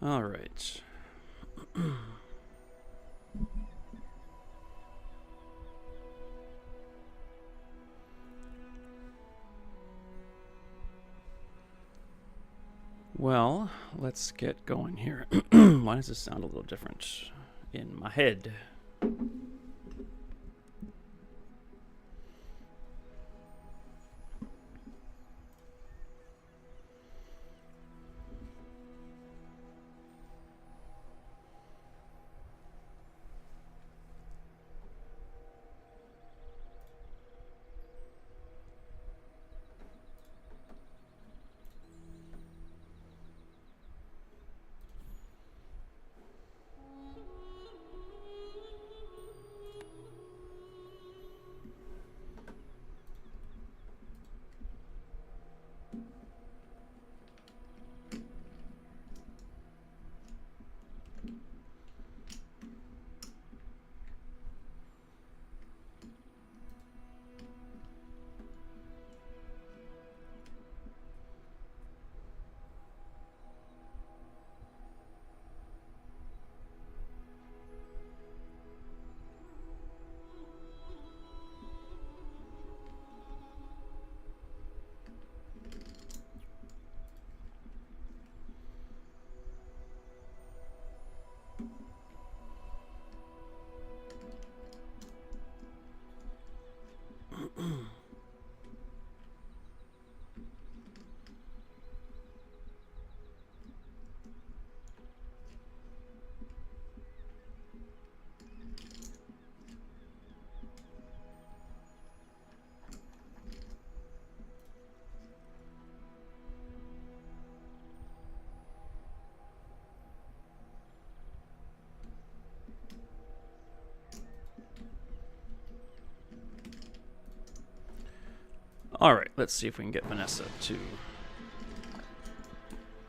All right. Well, let's get going here. Why does this sound a little different in my head? All right, let's see if we can get Vanessa to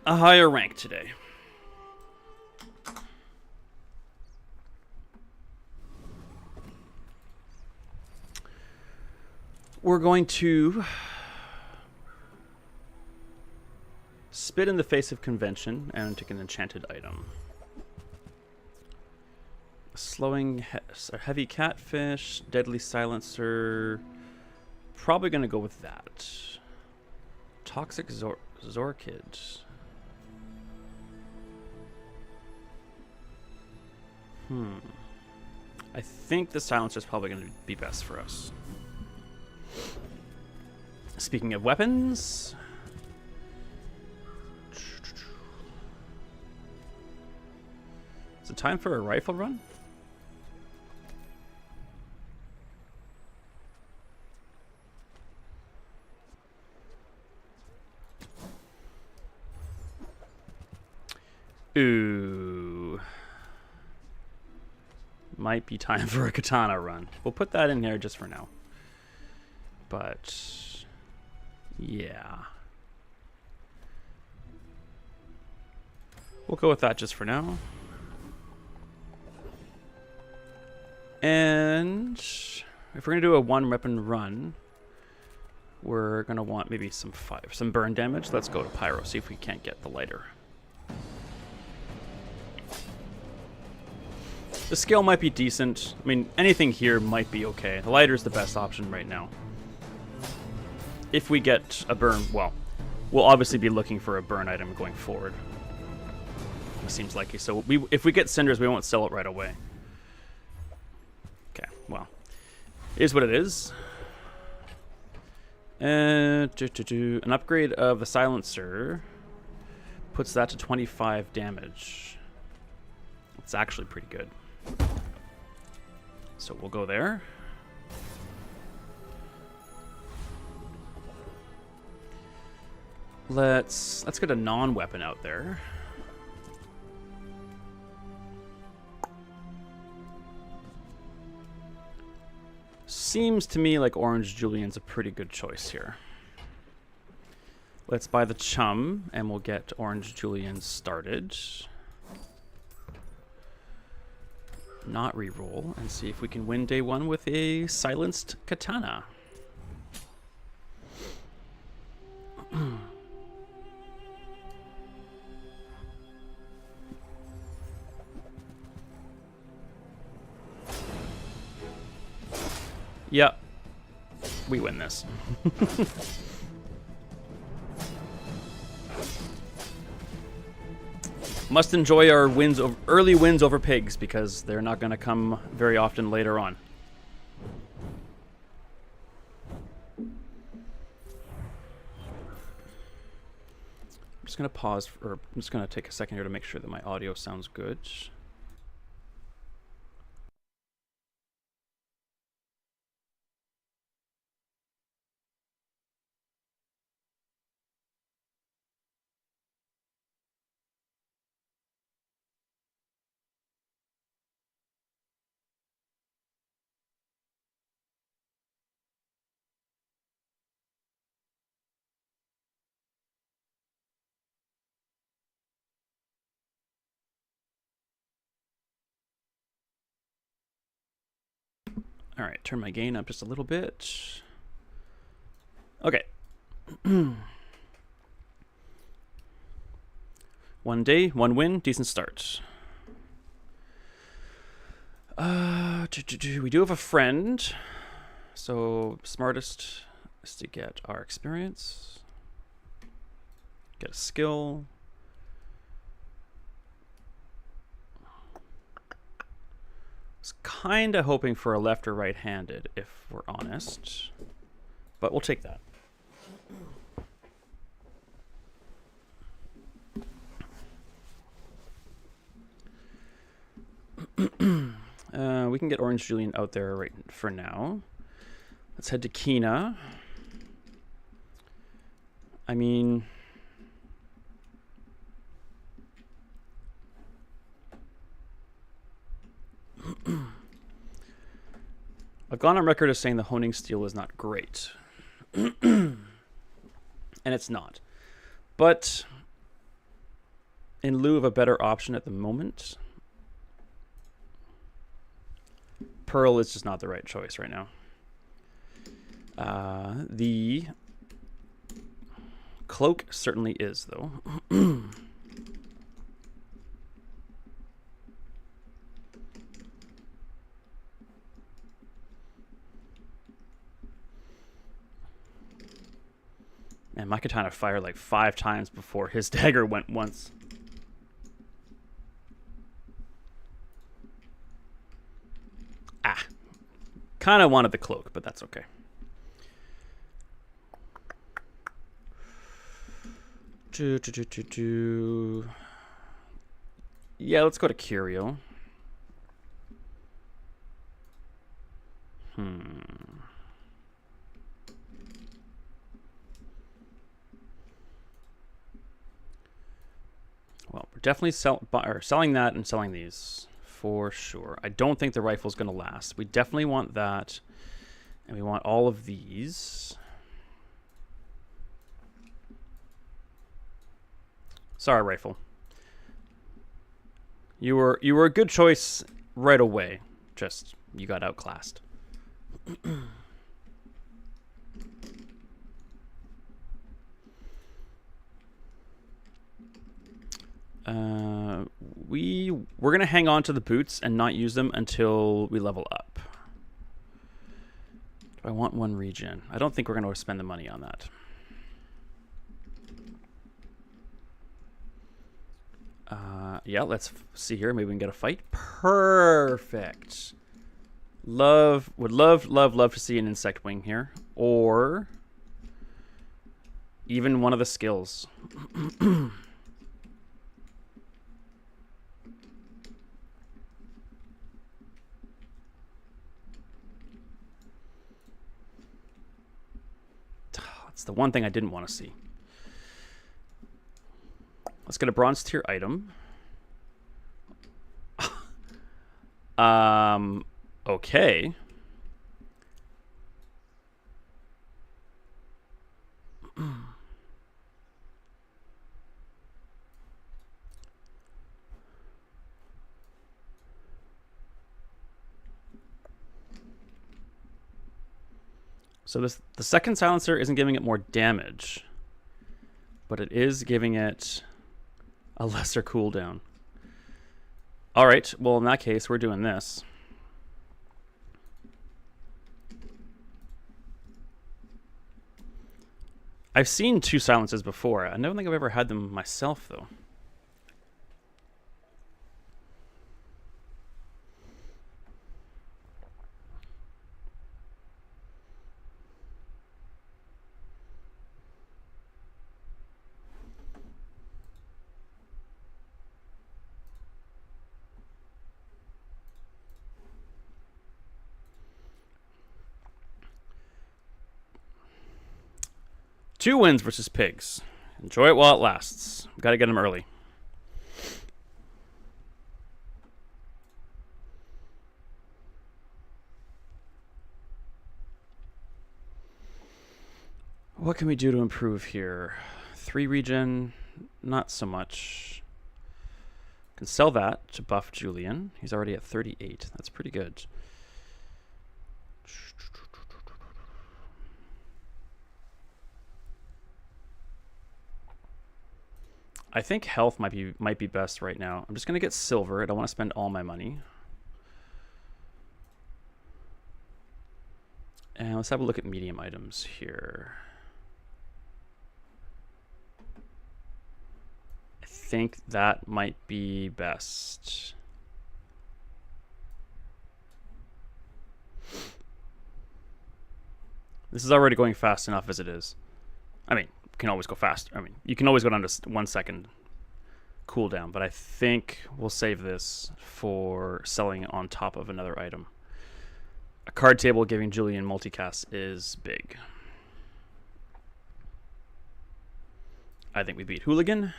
a higher rank today. We're going to spit in the face of convention and take an enchanted item. Slowing heavy catfish, deadly silencer. Probably going to go with that. Toxic Zorkid. I think the silencer is probably going to be best for us. Speaking of weapons, is it time for a rifle run? Ooh. Might be time for a katana run. We'll put that in here just for now. But yeah. We'll go with that just for now. And if we're gonna do a one weapon run, we're gonna want maybe some burn damage. Let's go to Pyro, see if we can't get the lighter. The scale might be decent. I mean, anything here might be okay. The lighter is the best option right now. If we get a burn, well, we'll obviously be looking for a burn item going forward. It seems likely. So if we get cinders, we won't sell it right away. Okay, well, is what it is. An upgrade of the silencer puts that to 25 damage. It's actually pretty good. So we'll go there. Let's get a non-weapon out there. Seems to me like Orange Julien's a pretty good choice here. Let's buy the chum and we'll get Orange Julian started. Not reroll and see if we can win day one with a silenced katana. Yep. We win this. Must enjoy our wins, early wins over pigs, because they're not going to come very often later on. I'm just going to pause, or I'm just going to take a second here to make sure that my audio sounds good. All right, turn my gain up just a little bit. Okay. One day, one win, decent start. We do have a friend. So smartest is to get our experience. Get a skill. Was kind of hoping for a left or right-handed, if we're honest. But we'll take that. We can get Orange Julian out there right for now. Let's head to Kina. I mean... I've gone on record as saying the honing steel is not great. And it's not. But in lieu of a better option at the moment, Pearl is just not the right choice right now. The cloak certainly is, though. And my katana fired like 5 times before his dagger went once. Ah. Kind of wanted the cloak, but that's okay. Yeah, let's go to Curio. Well, we're definitely selling that and selling these for sure. I don't think the rifle's going to last. We definitely want that, and we want all of these. Sorry, rifle. You were a good choice right away. Just you got outclassed. We're gonna hang on to the boots and not use them until we level up. Do I want 1 regen? I don't think we're gonna spend the money on that. Yeah, let's see here. Maybe we can get a fight. Perfect. Would love to see an insect wing here, or even one of the skills. That's the one thing I didn't want to see. Let's get a bronze tier item. Okay. So the second silencer isn't giving it more damage, but it is giving it a lesser cooldown. All right, well, in that case, we're doing this. I've seen 2 silences before. I don't think I've ever had them myself, though. Two wins versus pigs. Enjoy it while it lasts. Got to get them early. What can we do to improve here? 3 regen, not so much. Can sell that to buff Julian. He's already at 38. That's pretty good. I think health might be best right now. I'm just gonna get silver. I don't want to spend all my money. And let's have a look at medium items here. I think that might be best. This is already going fast enough as it is. I mean, can always go faster. I mean, you can always go down to 1 second cooldown, but I think we'll save this for selling on top of another item. A card table giving Julian multicast is big. I think we beat Hooligan.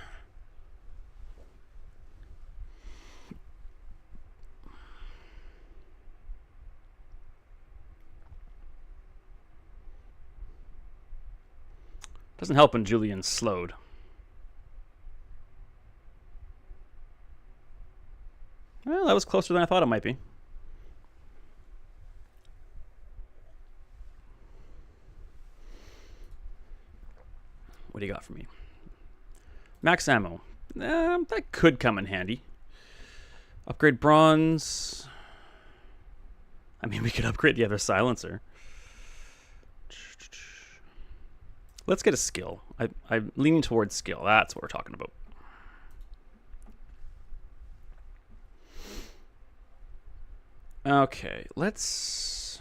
Doesn't help when Julian's slowed. Well, that was closer than I thought it might be. What do you got for me? Max ammo. That could come in handy. Upgrade bronze. I mean, we could upgrade the other silencer. Let's get a skill. I'm leaning towards skill. That's what we're talking about. Okay, let's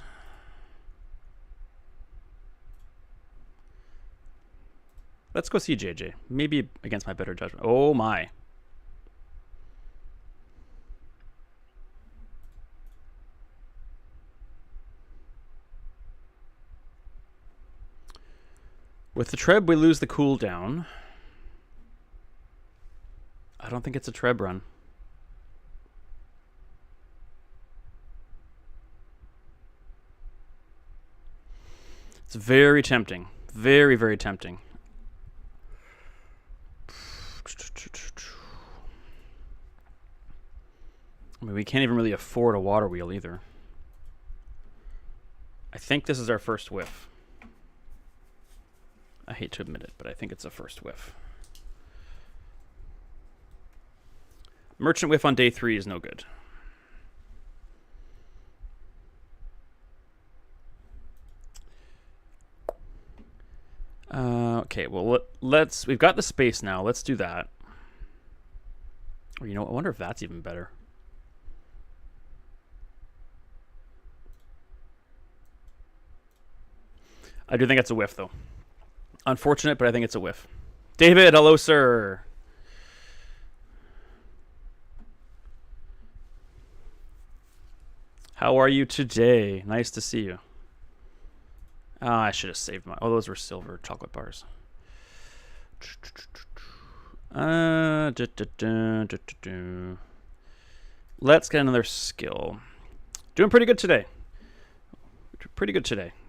go see JJ. Maybe against my better judgment. Oh my. With the Treb, we lose the cooldown. I don't think it's a Treb run. It's very tempting. Very, very tempting. I mean, we can't even really afford a water wheel either. I think this is our first whiff. I hate to admit it, but I think it's a first whiff. Merchant whiff on day 3 is no good. Okay, well, we've got the space now. Let's do that. Or, you know, I wonder if that's even better. I do think it's a whiff, though. Unfortunate, but I think it's a whiff. David, hello, sir. How are you today? Nice to see you. I should have saved my... Oh, those were silver chocolate bars. Let's get another skill. Doing pretty good today.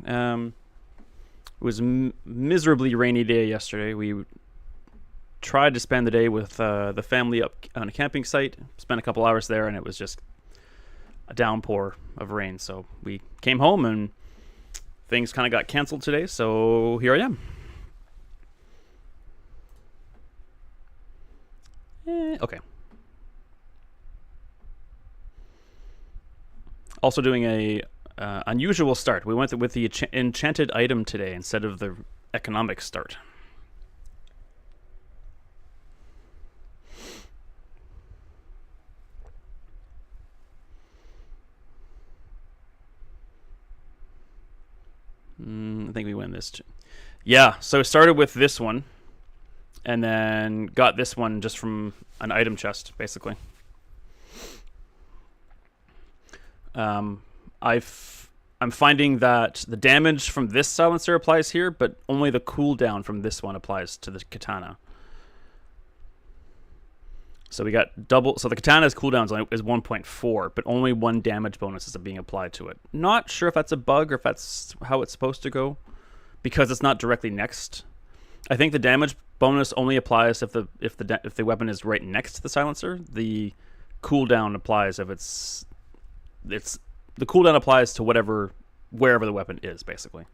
It was miserably rainy day yesterday. We tried to spend the day with the family up on a camping site. Spent a couple hours there, and it was just a downpour of rain. So we came home, and things kind of got canceled today. So here I am. Okay. Also doing a unusual start. We went with the enchanted item today instead of the economic start. I think we win this. Yeah, so it started with this one, and then got this one just from an item chest, basically. I'm finding that the damage from this silencer applies here, but only the cooldown from this one applies to the katana. So we got double. So the katana's cooldown is 1.4, but only 1 damage bonus is being applied to it. Not sure if that's a bug or if that's how it's supposed to go, because it's not directly next. I think the damage bonus only applies if the weapon is right next to the silencer. The cooldown applies if the cooldown applies to wherever the weapon is, basically.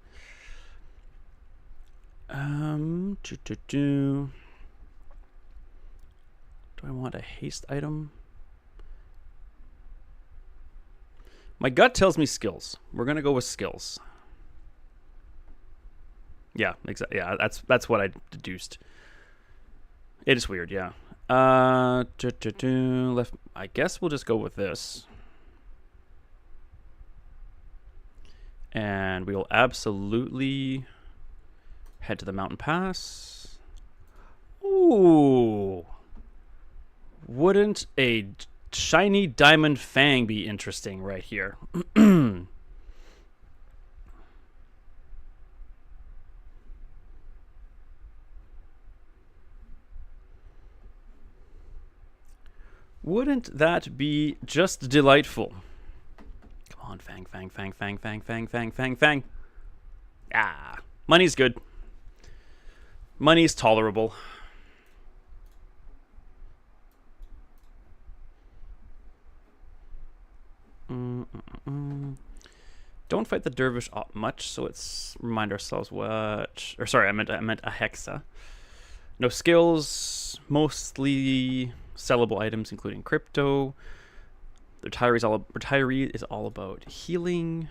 Do I want a haste item? My gut tells me skills. We're gonna go with skills. Yeah, exactly. Yeah, that's what I deduced. It is weird, yeah. Left. I guess we'll just go with this. And we will absolutely head to the mountain pass. Ooh. Wouldn't a shiny diamond fang be interesting right here? Wouldn't that be just delightful? Come on, fang, fang, fang, fang, fang, fang, fang, fang, fang. Ah, money's good. Money's tolerable. Don't fight the dervish much, so let's remind ourselves what... Or sorry, I meant a hexa. No skills, mostly sellable items, including crypto. The retiree is all about healing.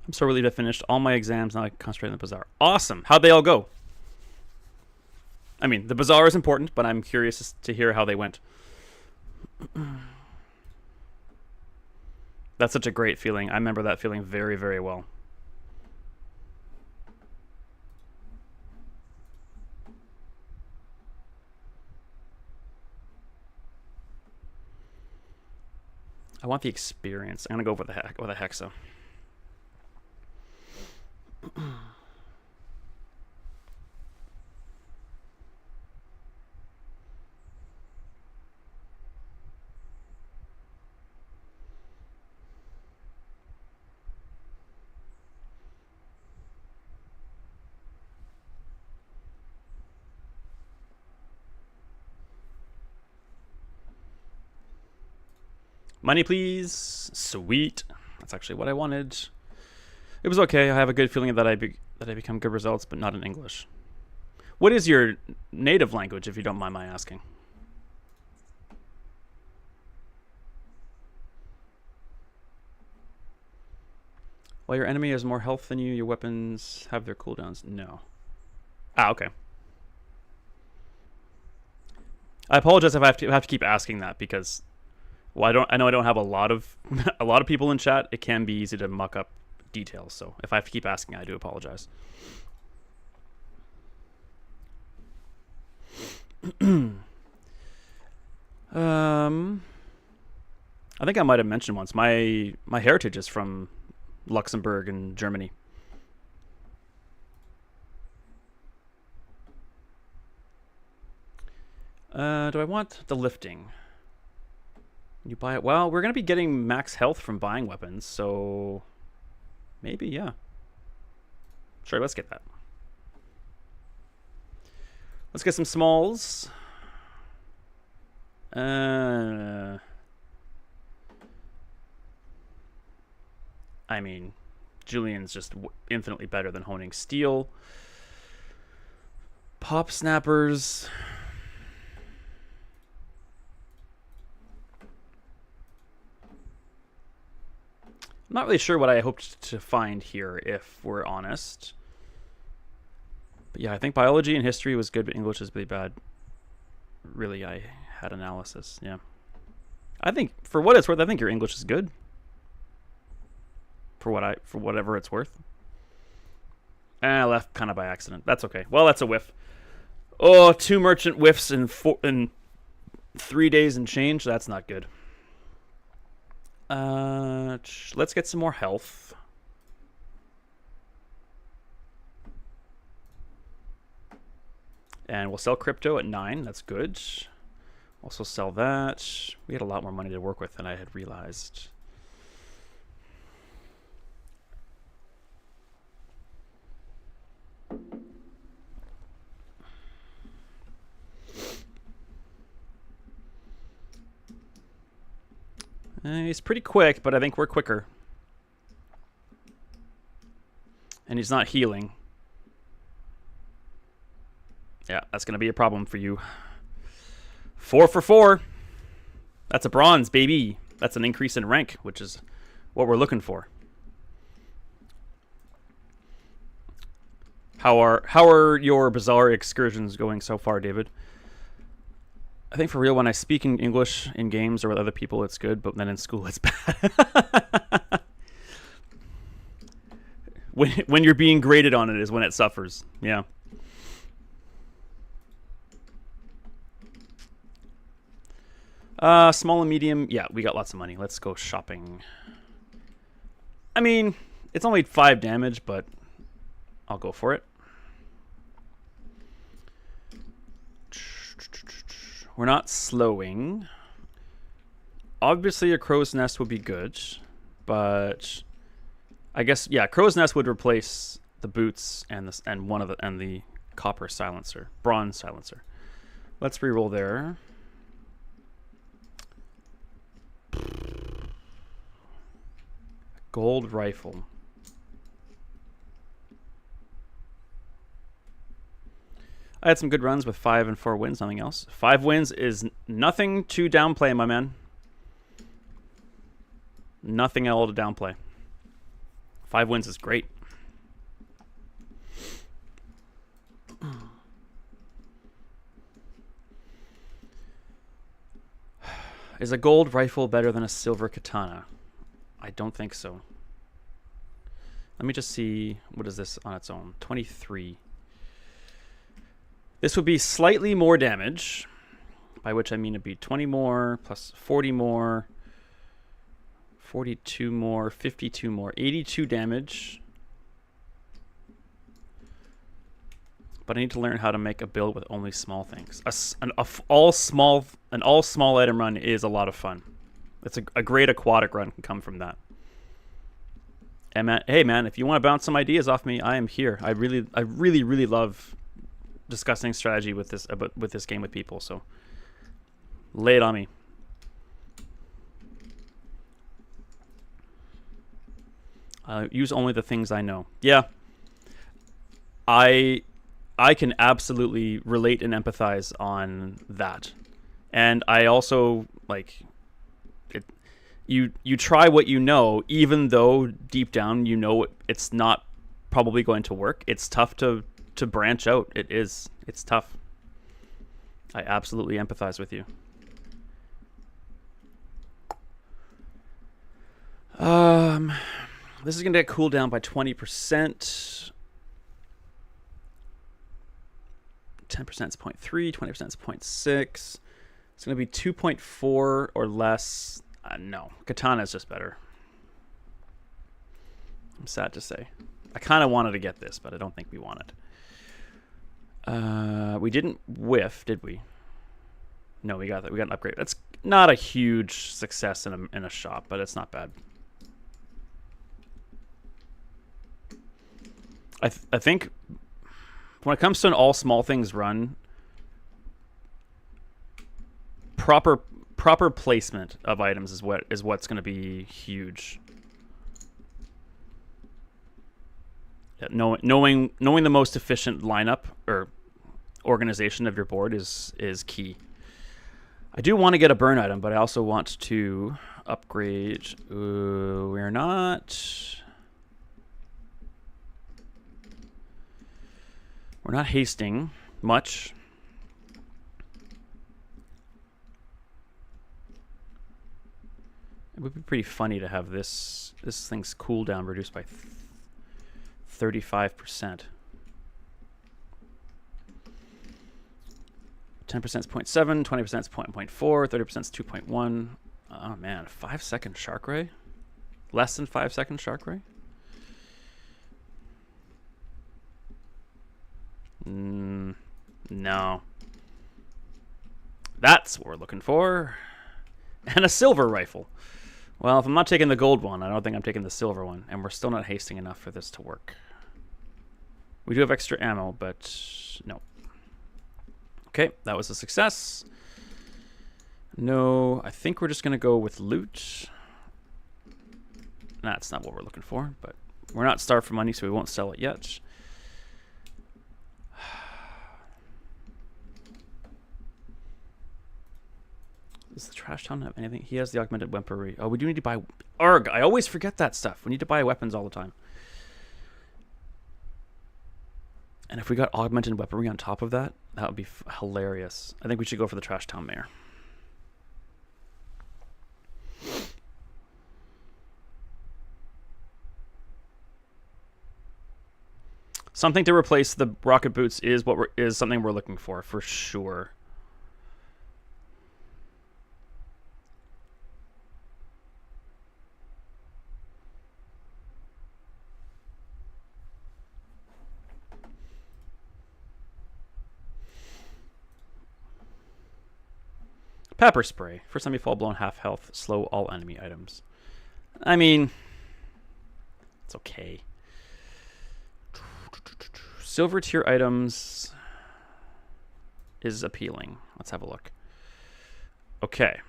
I'm so relieved I finished all my exams. Now I can concentrate on the bazaar. Awesome! How'd they all go? I mean, the bazaar is important, but I'm curious to hear how they went. That's such a great feeling. I remember that feeling very, very well. I want the experience. I'm gonna go with a hexa. Money, please. Sweet. That's actually what I wanted. It was okay. I have a good feeling that I become good results, but not in English. What is your native language, if you don't mind my asking? While your enemy has more health than you, your weapons have their cooldowns. No. Ah, okay. I apologize if I have to keep asking that, because Well, I know I don't have a lot of a lot of people in chat. It can be easy to muck up details. So if I have to keep asking, I do apologize. I think I might have mentioned once my heritage is from Luxembourg and Germany. Do I want the lifting? You buy it. Well, we're gonna be getting max health from buying weapons, so maybe, yeah. Sure, let's get that. Let's get some smalls. I mean, Julian's just infinitely better than honing steel. Pop snappers. I'm not really sure what I hoped to find here, if we're honest. But yeah, I think biology and history was good, but English is really bad. Really, I had analysis, yeah. I think, for what it's worth, I think your English is good. For whatever it's worth. And I left kind of by accident. That's okay. Well, that's a whiff. Oh, 2 merchant whiffs in 3 days and change. That's not good. Let's get some more health. And we'll sell crypto at 9. That's good. Also sell that. We had a lot more money to work with than I had realized. He's pretty quick, but I think we're quicker. And he's not healing. Yeah, that's going to be a problem for you. 4 for 4. That's a bronze, baby. That's an increase in rank, which is what we're looking for. How are your Bazaar excursions going so far, David? I think for real, when I speak in English in games or with other people, it's good, but then in school, it's bad. when you're being graded on it is when it suffers. Yeah. Small and medium. Yeah, we got lots of money. Let's go shopping. I mean, it's only 5 damage, but I'll go for it. We're not slowing. Obviously, a crow's nest would be good, but I guess, yeah, crow's nest would replace the boots and the copper silencer, bronze silencer. Let's reroll there. Gold rifle. I had some good runs with 5 and 4 wins, nothing else. 5 wins is nothing to downplay, my man. Nothing at all to downplay. 5 wins is great. Is a gold rifle better than a silver katana? I don't think so. Let me just see, what is this on its own? 23. This would be slightly more damage, by which I mean it'd be 20 more, plus 40 more, 42 more, 52 more, 82 damage. But I need to learn how to make a build with only small things. An all small item run is a lot of fun. It's a great aquatic run can come from that. And man, hey man, if you want to bounce some ideas off me, I am here. I really love discussing strategy with this game with people. So lay it on me. Use only the things I know. Yeah, I can absolutely relate and empathize on that, and I also like it. You try what you know, even though deep down you know it's not probably going to work. It's tough to branch out. It's tough. I absolutely empathize with you. This is going to get cooled down by 20%. 10% is 0.3, 20% is 0.6. It's going to be 2.4 or less. No, Katana is just better. I'm sad to say. I kind of wanted to get this, but I don't think we want it. We didn't whiff, did we? No, we got that. We got an upgrade. That's not a huge success in a shop, but it's not bad. I think when it comes to an all small things run, proper placement of items is what's going to be huge. Yeah, knowing the most efficient lineup or organization of your board is key. I do want to get a burn item, but I also want to upgrade. We're not hasting much. It would be pretty funny to have this thing's cooldown reduced by 35%. 10% is 0.7, 20% is 0.4, 30% is 2.1. Oh man, 5-second shark ray? Less than 5-second shark ray? No. That's what we're looking for. And a silver rifle. Well, if I'm not taking the gold one, I don't think I'm taking the silver one. And we're still not hasting enough for this to work. We do have extra ammo, but no. Okay, that was a success. No, I think we're just going to go with loot. That's not what we're looking for, but we're not starved for money, so we won't sell it yet. Does the trash town have anything? He has the augmented weaponry. Oh, we do need to buy... Arg! I always forget that stuff. We need to buy weapons all the time. And if we got augmented weaponry on top of that, that would be hilarious. I think we should go for the trash town mayor. Something to replace the rocket boots is something we're looking for sure. Pepper spray. First time you fall blown half health, slow all enemy items. I mean, it's okay. Silver tier items is appealing. Let's have a look. Okay.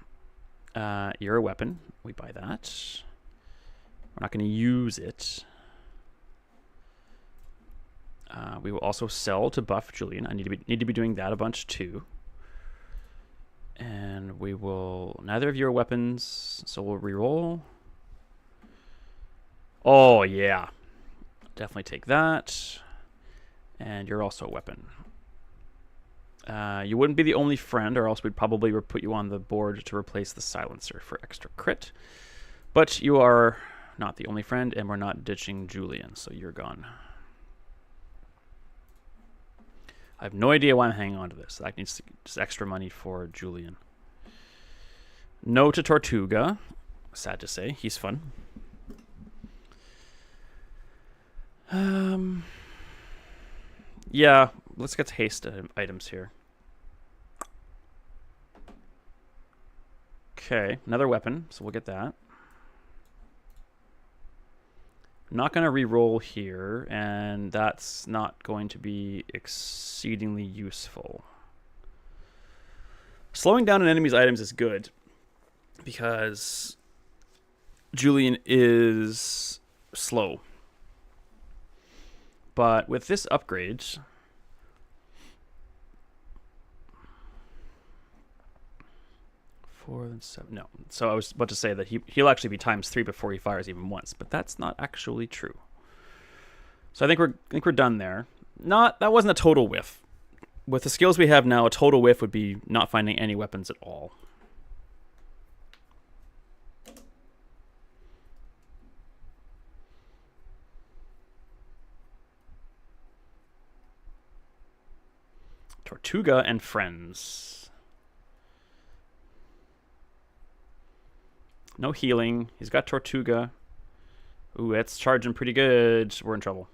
You're a weapon. We buy that. We're not going to use it. We will also sell to buff Julian. I need to be doing that a bunch too. And we will... Neither of you are weapons, so we'll reroll. Oh, yeah. Definitely take that. And you're also a weapon. You wouldn't be the only friend, or else we'd probably put you on the board to replace the silencer for extra crit. But you are not the only friend, and we're not ditching Julian, so you're gone. I have no idea why I'm hanging on to this. That needs just extra money for Julian. No to Tortuga. Sad to say. He's fun. Yeah, let's get haste items here. Okay, another weapon, so we'll get that. I'm not going to re-roll here, and that's not going to be exceedingly useful. Slowing down an enemy's items is good, because Julian is slow. But with this upgrade... No. So I was about to say that he'll actually be ×3 before he fires even once, but that's not actually true. So I think we're done there. That wasn't a total whiff. With the skills we have now, a total whiff would be not finding any weapons at all. Tortuga and friends. No healing. He's got Tortuga. Ooh, that's charging pretty good. We're in trouble.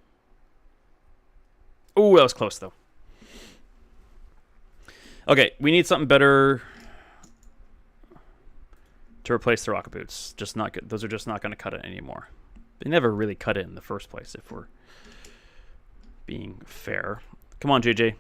Ooh, that was close, though. Okay, we need something better to replace the rocket boots. Just not good. Those are just not going to cut it anymore. They never really cut it in the first place, if we're being fair. Come on, JJ.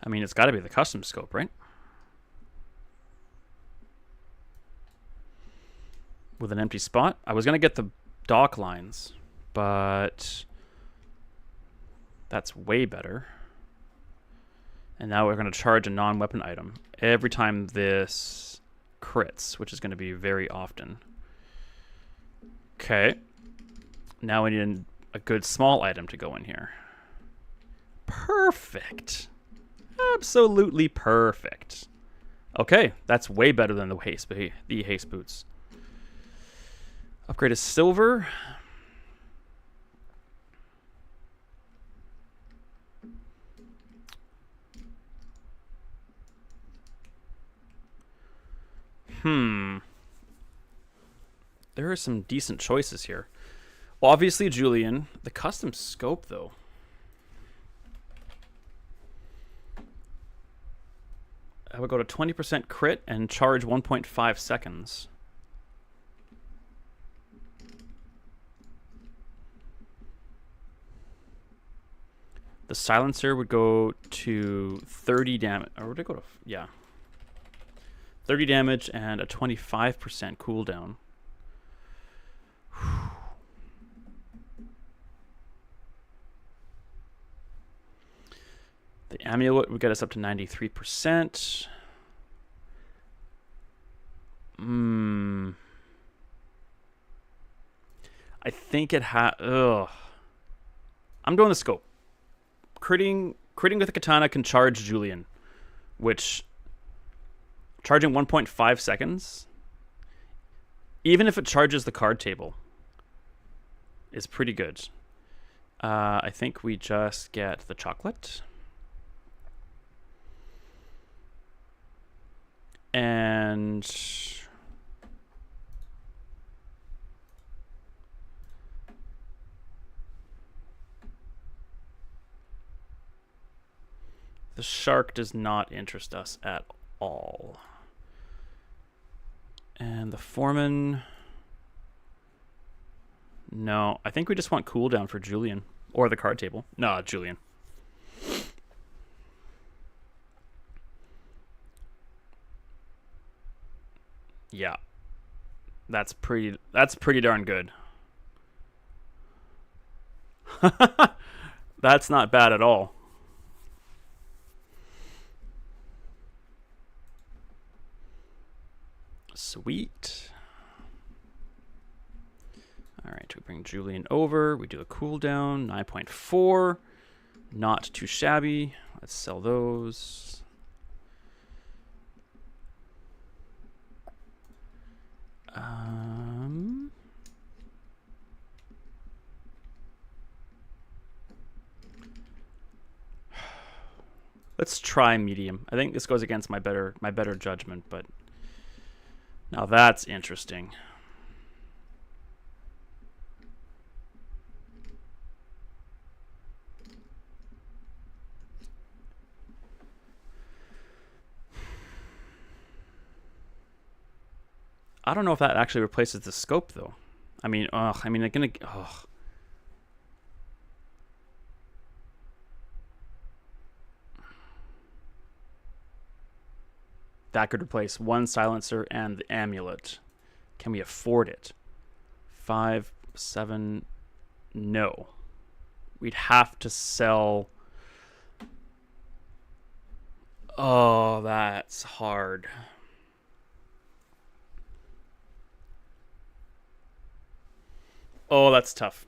I mean, it's got to be the custom scope, right? With an empty spot. I was going to get the dock lines, but that's way better. And now we're going to charge a non-weapon item every time this crits, which is going to be very often. Okay. Now we need a good small item to go in here. Perfect. Absolutely perfect. Okay, that's way better than the haste boots. Upgrade is silver. There are some decent choices here. Obviously, Julian. The custom scope, though. I would go to 20% crit and charge 1.5 seconds. The silencer would go to 30 damage. Or would it go to... Yeah. 30 damage and a 25% cooldown. The amulet would get us up to 93%. I think it ugh. I'm doing the scope. Critting with a katana can charge Julian, which charging 1.5 seconds, even if it charges the card table, is pretty good. I think we just get the chocolate. And the shark does not interest us at all. And the foreman... No, I think we just want cooldown for Julian. Or the card table. No, Julian. Yeah. That's pretty darn good. That's not bad at all. Sweet. All right, we bring Julian over. We do a cooldown, 9.4. Not too shabby. Let's sell those. Let's try medium. I think this goes against my better judgment, but now that's interesting. I don't know if that actually replaces the scope, though. I mean, they're gonna. Ugh. That could replace one silencer and the amulet. Can we afford it? 5, 7. No. We'd have to sell. Oh, that's hard. Oh, that's tough.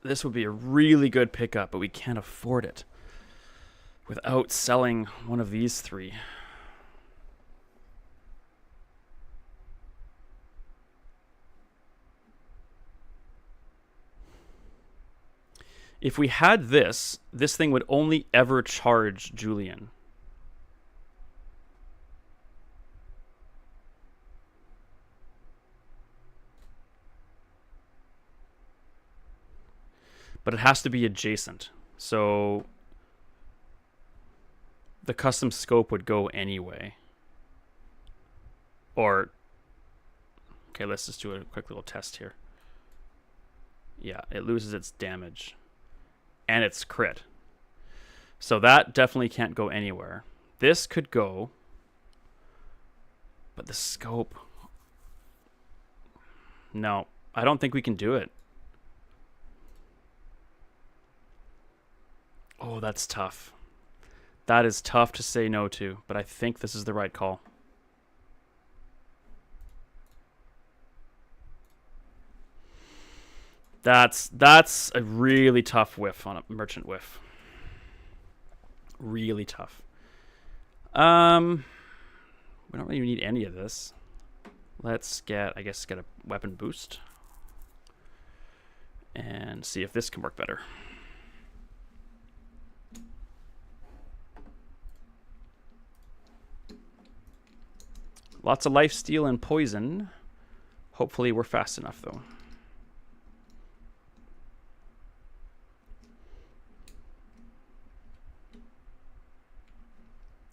This would be a really good pickup, but we can't afford it without selling one of these three. If we had this, this thing would only ever charge Julian. But it has to be adjacent. So the custom scope would go anyway. Or, okay, let's just do a quick little test here. Yeah, it loses its damage. And it's crit. So that definitely can't go anywhere. This could go. But the scope. No, I don't think we can do it. Oh, that's tough. That is tough to say no to, but I think this is the right call. That's a really tough whiff on a merchant whiff. Really tough. We don't really need any of this. Let's get, I guess, get a weapon boost. And see if this can work better. Lots of lifesteal and poison. Hopefully we're fast enough, though.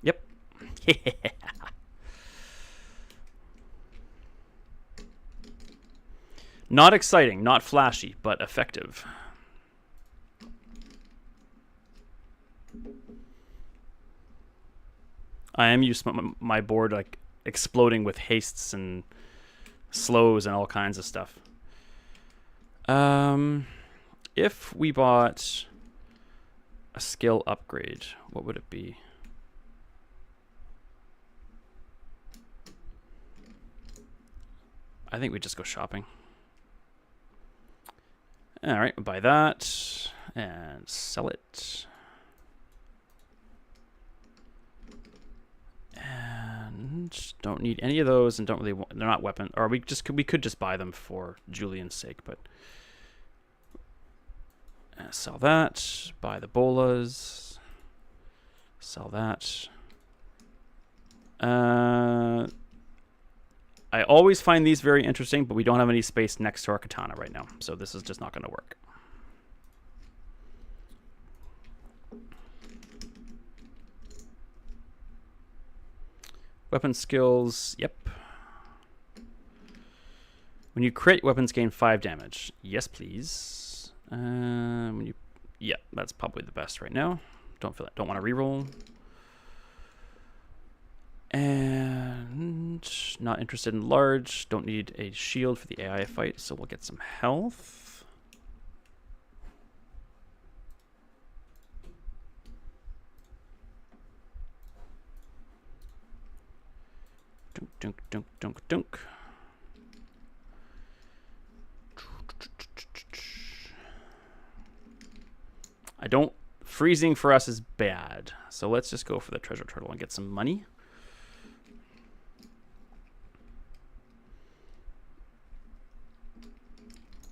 Yep. Not exciting, not flashy, but effective. I am used to my board like exploding with hastes and slows and all kinds of stuff. If we bought a skill upgrade, what would it be? I think we just go shopping. All right, we'll buy that and sell it. And don't need any of those, and don't really want, they're not weapon, or we could just buy them for Julian's sake, but sell that, buy the bolas, sell that. I always find these very interesting, but we don't have any space next to our katana right now, so this is just not going to work. Weapon skills, yep. When you crit, weapons gain 5 damage. Yes, please. Yeah, that's probably the best right now. Don't want to reroll. And not interested in large. Don't need a shield for the AI fight, so we'll get some health. Dunk, dunk, dunk, dunk, dunk. Freezing for us is bad, so let's just go for the treasure turtle and get some money.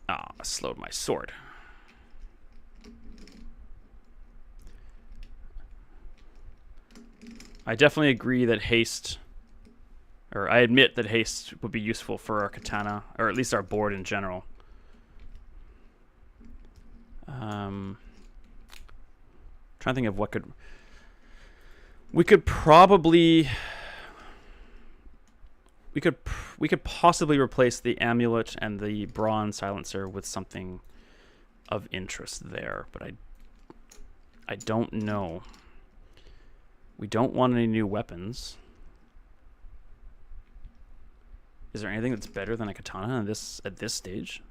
Ah, I slowed my sword. I definitely agree that haste, or I admit that haste would be useful for our katana, or at least our board in general. Trying to think of what we could possibly replace the amulet and the bronze silencer with something of interest there, but I don't know. We don't want any new weapons. Is there anything that's better than a katana at this stage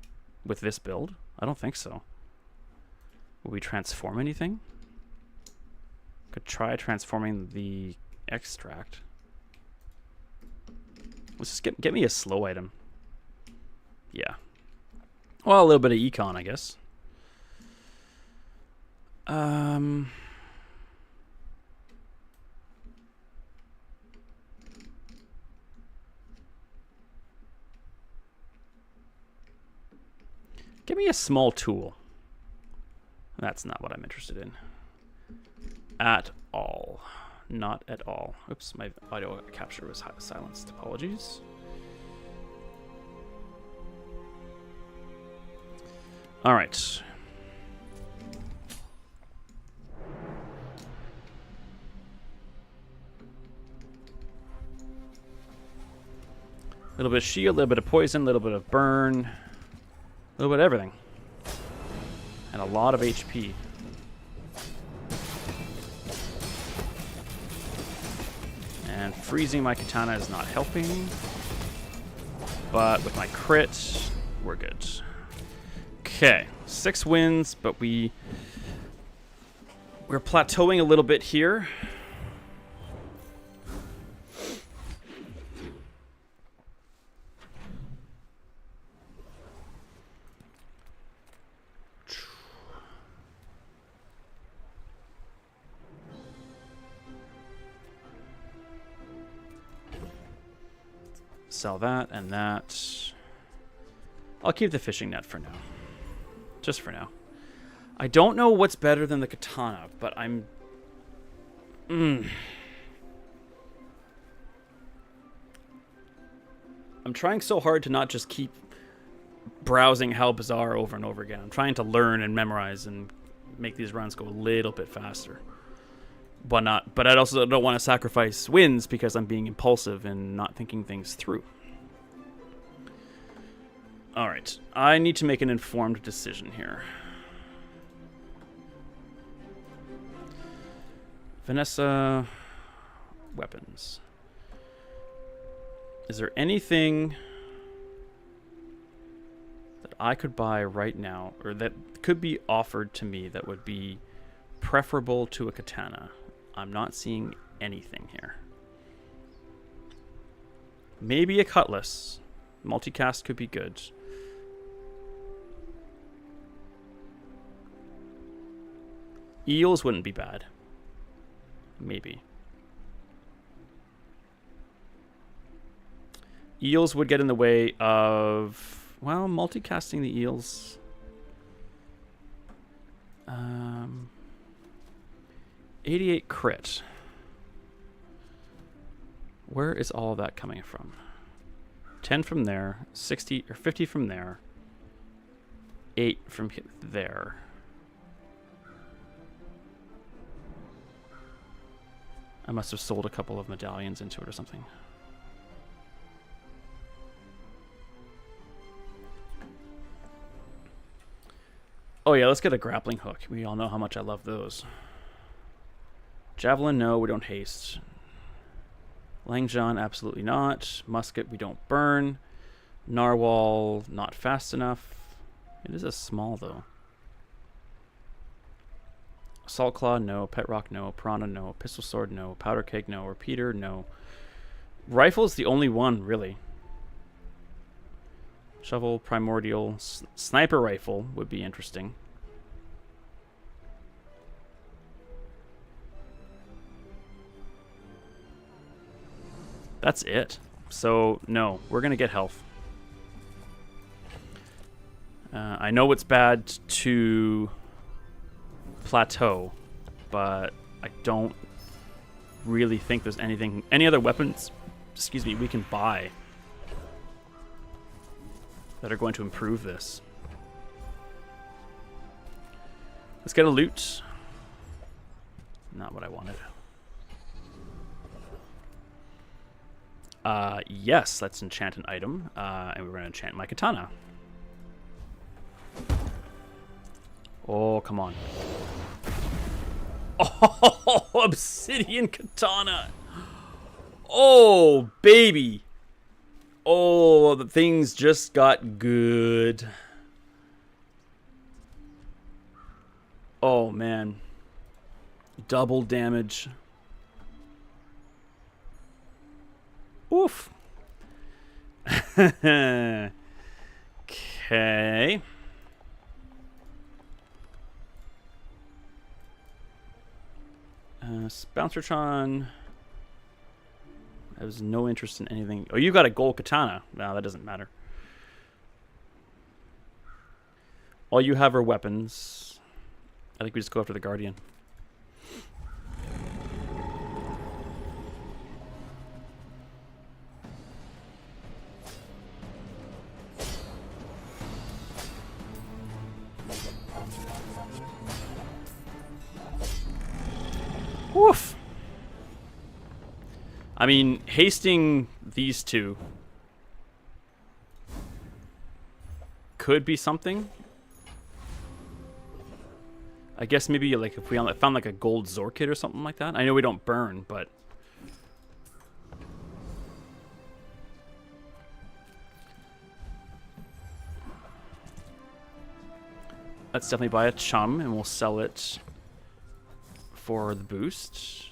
with this build? I don't think so. Will we transform anything? Could try transforming the extract. Let's just get me a slow item. Yeah. Well, a little bit of econ, I guess. Um... Give me a small tool. That's not what I'm interested in. At all. Not at all. Oops, my audio capture was silenced. Apologies. All right. A little bit of shield, a little bit of poison, a little bit of burn, a little bit of everything. And a lot of HP. And freezing my katana is not helping. But with my crit, we're good. Okay, 6 wins, but we're plateauing a little bit here. Sell that and that. I'll keep the fishing net for now. Just for now. I don't know what's better than the katana, but I'm trying so hard to not just keep browsing Hal Bazaar over and over again. I'm trying to learn and memorize and make these runs go a little bit faster. But I also don't want to sacrifice wins because I'm being impulsive and not thinking things through. All right, I need to make an informed decision here. Vanessa, weapons. Is there anything that I could buy right now, or that could be offered to me that would be preferable to a katana? I'm not seeing anything here. Maybe a cutlass. Multicast could be good. Eels wouldn't be bad. Maybe. Eels would get in the way of, well, multicasting the eels. 88 crit. Where is all of that coming from? 10 from there, 60 or 50 from there, 8 from there. I must have sold a couple of medallions into it or something. Oh yeah, let's get a grappling hook. We all know how much I love those. Javelin, no, we don't haste. Langjan, absolutely not. Musket, we don't burn. Narwhal, not fast enough. It is a small, though. Assault Claw, no. Pet Rock, no. Piranha, no. Pistol Sword, no. Powder Keg, no. Repeater, no. Rifle is the only one, really. Shovel, Primordial. Sniper Rifle would be interesting. That's it. So, no. We're going to get health. I know it's bad to plateau, but I don't really think there's any other weapons, excuse me, we can buy that are going to improve this. Let's get a loot. Not what I wanted. Yes, let's enchant an item, and we're going to enchant my katana. Oh, come on. Oh, obsidian katana. Oh, baby. Oh, the things just got good. Oh, man. Double damage. Oof. Okay. Bouncertron has no interest in anything. Oh, you got a gold katana. No, that doesn't matter. All you have are weapons. I think we just go after the Guardian. Woof. I mean, hasting these two could be something. I guess maybe like if we found like a gold Zorkit or something like that. I know we don't burn, but let's definitely buy a chum and we'll sell it for the boost.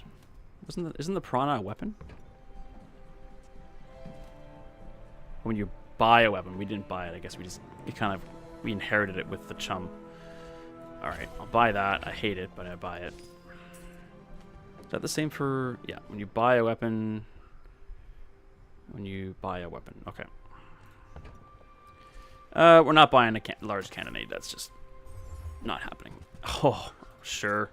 Isn't the piranha a weapon? When you buy a weapon, we didn't buy it. I guess we inherited it with the chum. All right, I'll buy that. I hate it, but I buy it. Is that the same for... Yeah, when you buy a weapon... When you buy a weapon. Okay. We're not buying a large cannonade. That's just not happening. Oh, sure.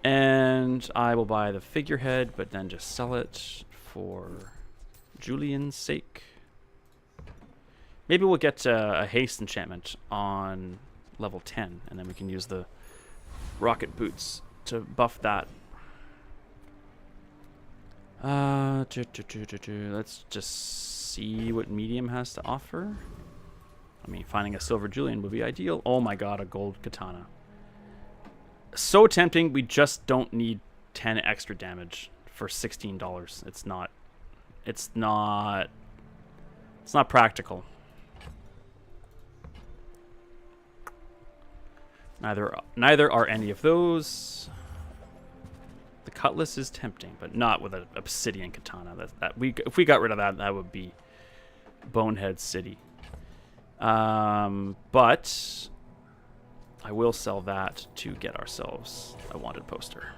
And I will buy the figurehead, but then just sell it for Julian's sake. Maybe we'll get a haste enchantment on level 10, and then we can use the rocket boots to buff that. Let's just see what medium has to offer. I mean, finding a silver Julian would be ideal. Oh my god, a gold katana. So tempting. We just don't need 10 extra damage for $16. It's not practical. Neither are any of those. The cutlass is tempting, but not with an obsidian katana. If we got rid of that, that would be Bonehead City. But I will sell that to get ourselves a wanted poster.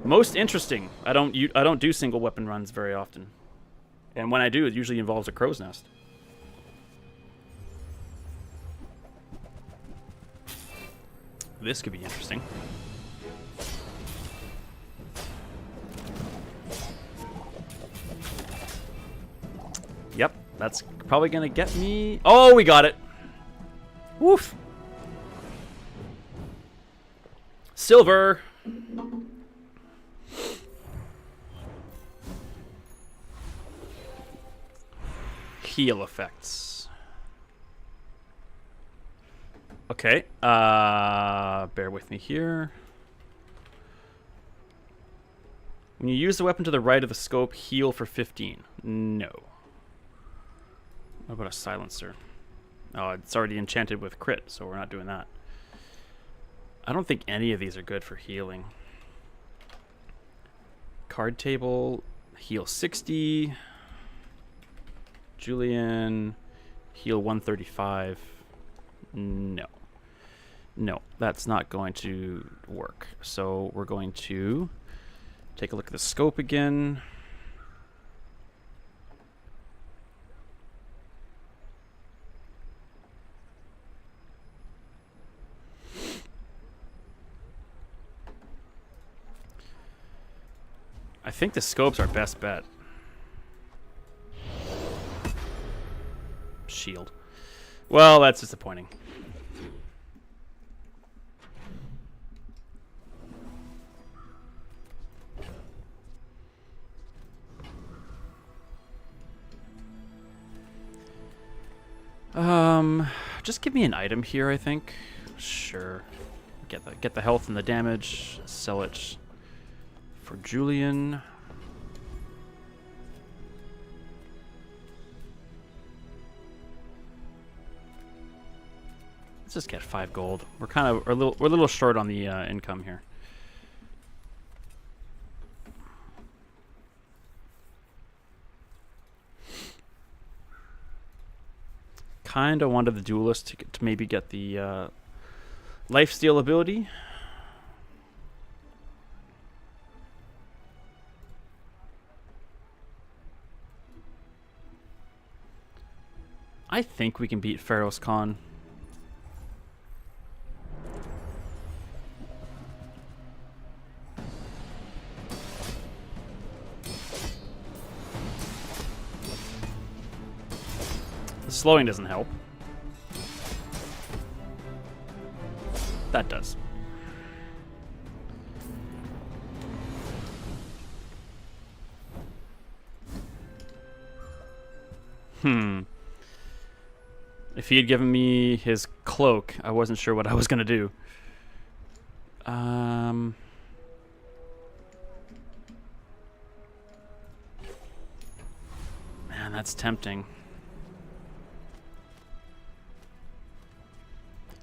Most interesting. I don't do single weapon runs very often. And when I do, it usually involves a crow's nest. This could be interesting. Yep, that's probably gonna get me... Oh, we got it! Woof! Silver! Heal effects. Okay, bear with me here. When you use the weapon to the right of the scope, heal for 15. No. What about a silencer? Oh, it's already enchanted with crit, so we're not doing that. I don't think any of these are good for healing. Card table, heal 60. Julian, heal 135. No. No, that's not going to work. So we're going to take a look at the scope again. I think the scope's our best bet. Shield. Well, that's disappointing. Just give me an item here, I think. Sure. Get the health and the damage. Sell it for Julian. Let's just get 5 gold. We're a little short on the income here. Kind of wanted the duelist to maybe get the lifesteal ability. I think we can beat Pharaoh's Khan. The slowing doesn't help. That does. If he had given me his cloak, I wasn't sure what I was gonna do. Man, that's tempting.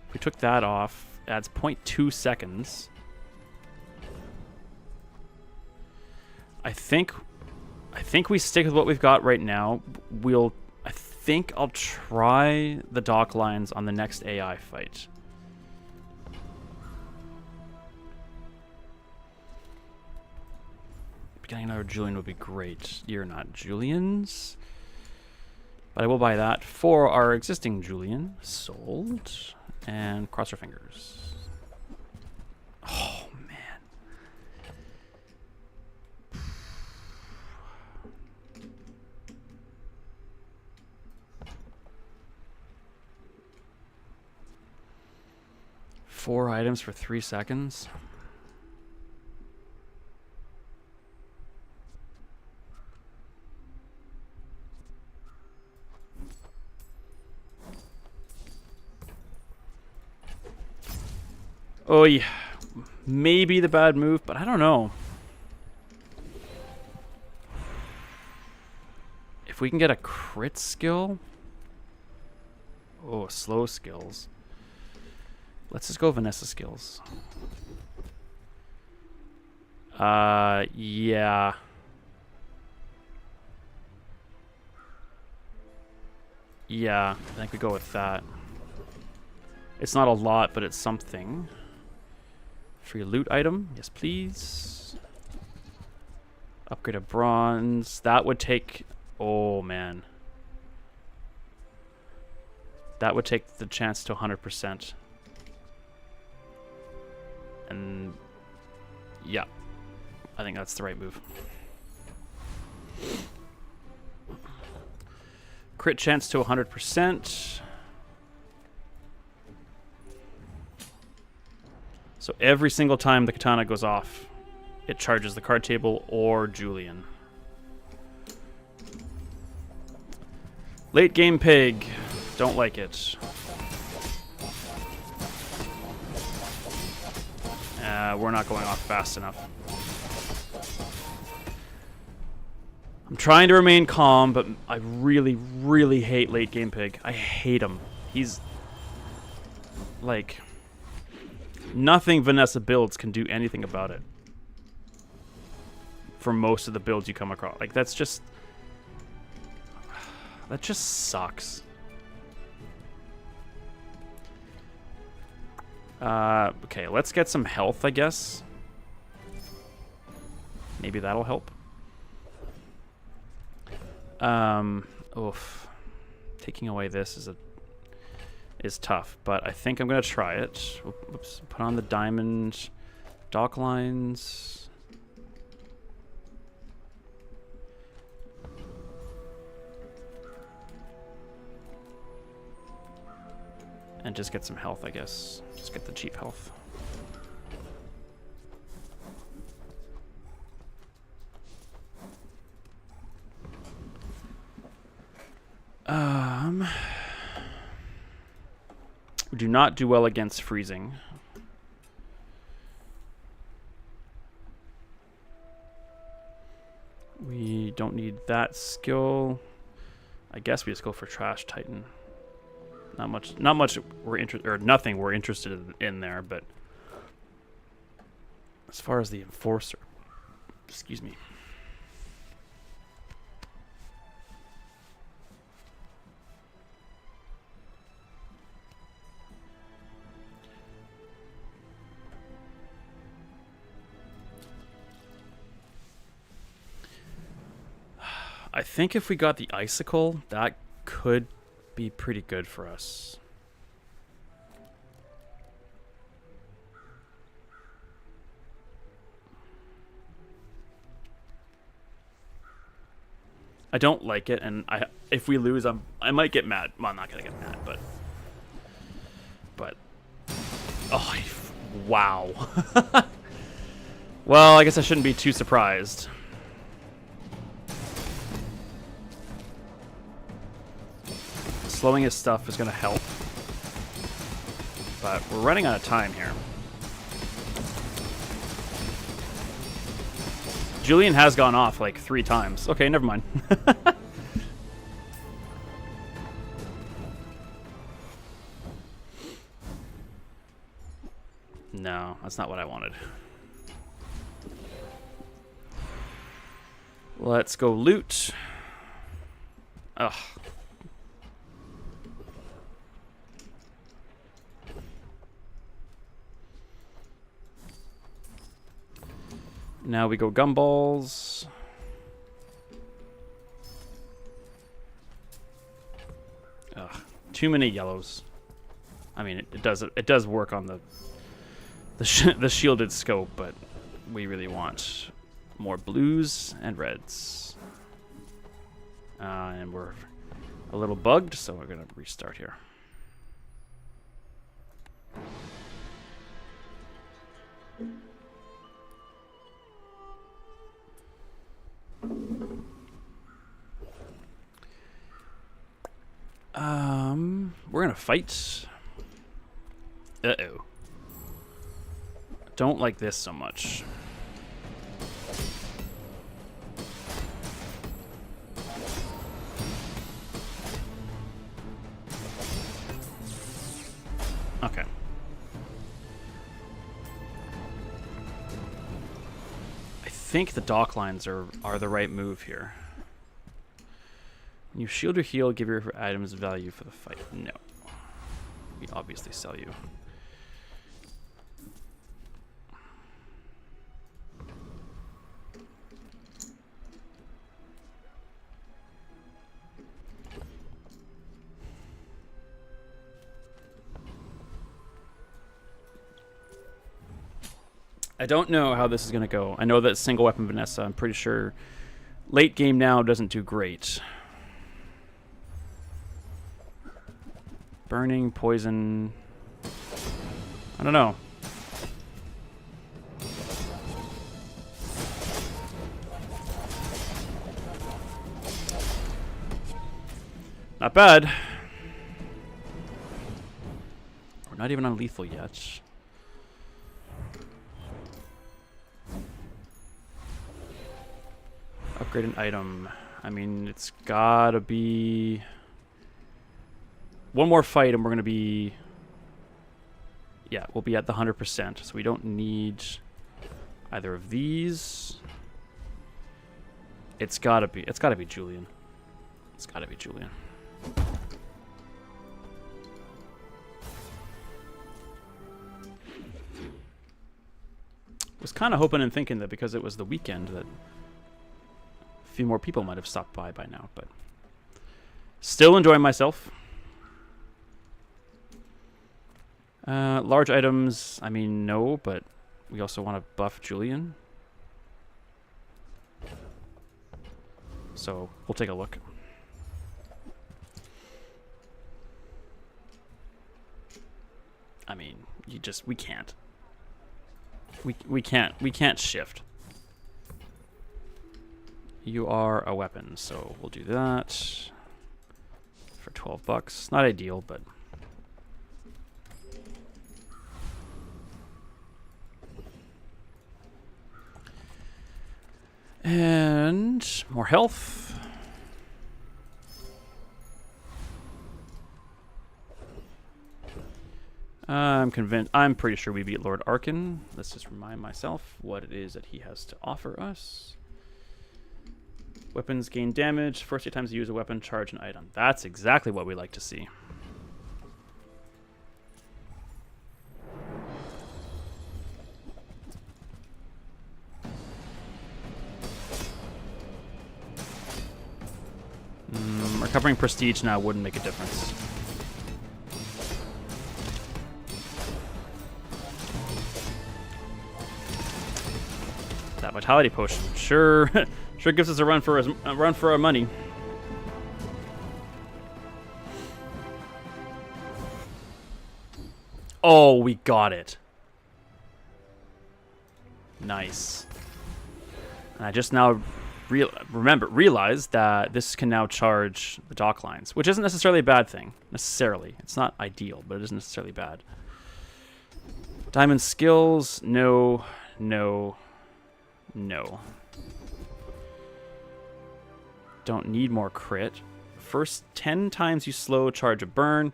If we took that off, adds 0.2 seconds. I think we stick with what we've got right now. I think I'll try the dock lines on the next AI fight. Getting another Julian would be great. You're not Julians. But I will buy that for our existing Julian. Sold. And cross our fingers. Oh, man. Four items for 3 seconds. Oh, yeah. Maybe the bad move, but I don't know. If we can get a crit skill. Oh, slow skills. Let's just go Vanessa skills. Yeah. Yeah, I think we go with that. It's not a lot, but it's something. Free loot item. Yes, please. Upgrade a bronze. That would take... Oh, man. That would take the chance to 100%. And... yeah. I think that's the right move. Crit chance to 100%. So every single time the katana goes off, it charges the card table or Julian. Late game pig. Don't like it. We're not going off fast enough. I'm trying to remain calm, but I really, really hate late game pig. I hate him. He's like... nothing Vanessa builds can do anything about it. For most of the builds you come across. Like, that's just... that just sucks. Okay, let's get some health, I guess. Maybe that'll help. Oof. Taking away this is tough, but I think I'm gonna try it. Oops, put on the diamond dock lines. And just get some health, I guess. Just get the cheap health. We do not do well against freezing. We don't need that skill. I guess we just go for Trash Titan. Not much we're interested, or nothing we're interested in there, but as far as the Enforcer, excuse me. I think if we got the icicle, that could be pretty good for us. I don't like it, and if we lose, I might get mad. Well, I'm not gonna get mad, but oh, wow. Well, I guess I shouldn't be too surprised. Slowing his stuff is gonna help, but we're running out of time here. Julian has gone off like 3 times. Okay, never mind. No, that's not what I wanted. Let's go loot. Ugh. Now we go gumballs. Ugh, too many yellows. I mean, it does work on the shielded scope, but we really want more blues and reds. And we're a little bugged, so we're gonna restart here. We're gonna fight. Uh-oh. Don't like this so much. Okay. I think the dock lines are the right move here. You shield or heal, give your items value for the fight. No. We obviously sell you. I don't know how this is going to go. I know that single weapon Vanessa, I'm pretty sure late game now doesn't do great. Burning, poison. I don't know. Not bad. We're not even on lethal yet. Upgrade an item. I mean, it's gotta be one more fight and we're gonna be, yeah, we'll be at the 100%. So we don't need either of these. It's gotta be Julian. It's gotta be Julian. Was kind of hoping and thinking that because it was the weekend that a few more people might have stopped by now, but still enjoying myself. Large items, I mean, no, but we also want to buff Julian. So we'll take a look. I mean, we can't. We can't shift. You are a weapon, so we'll do that for 12 bucks. Not ideal, but and more health. I'm pretty sure we beat Lord Arkin. Let's just remind myself what it is that he has to offer us. Weapons gain damage. First 8 times you use a weapon, charge an item. That's exactly what we like to see. covering prestige now wouldn't make a difference. That vitality potion sure sure gives us a run for our money. Oh, we got it. Nice. And I just now realized that this can now charge the dock lines, which isn't necessarily a bad thing. Necessarily. It's not ideal, but it isn't necessarily bad. Diamond skills, no, no, no. Don't need more crit. First 10 times you slow charge a burn.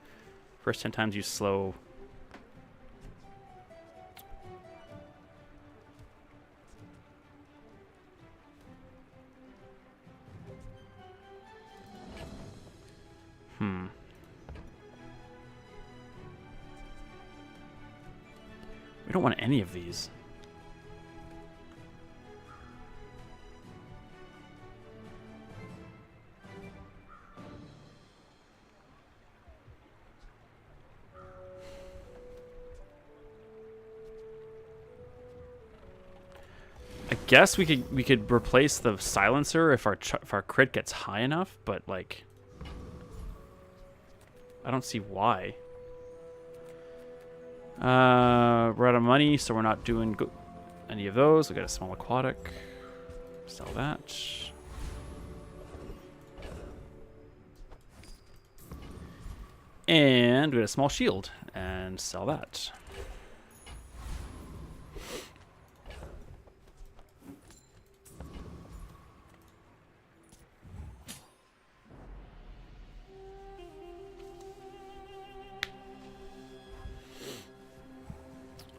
First 10 times you slow... We don't want any of these. I guess we could replace the silencer if our crit gets high enough, but like I don't see why. We're out of money, so we're not doing any of those. We got a small aquatic. Sell that. And we got a small shield, and sell that.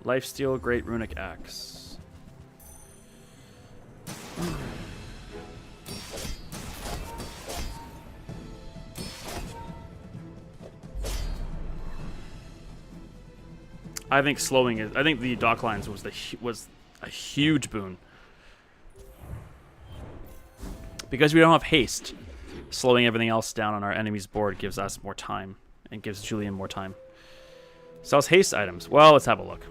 Lifesteal, Great Runic Axe. I think slowing is. I think the dock lines was a huge boon because we don't have haste. Slowing everything else down on our enemy's board gives us more time and gives Julian more time. Sells haste items. Well, let's have a look.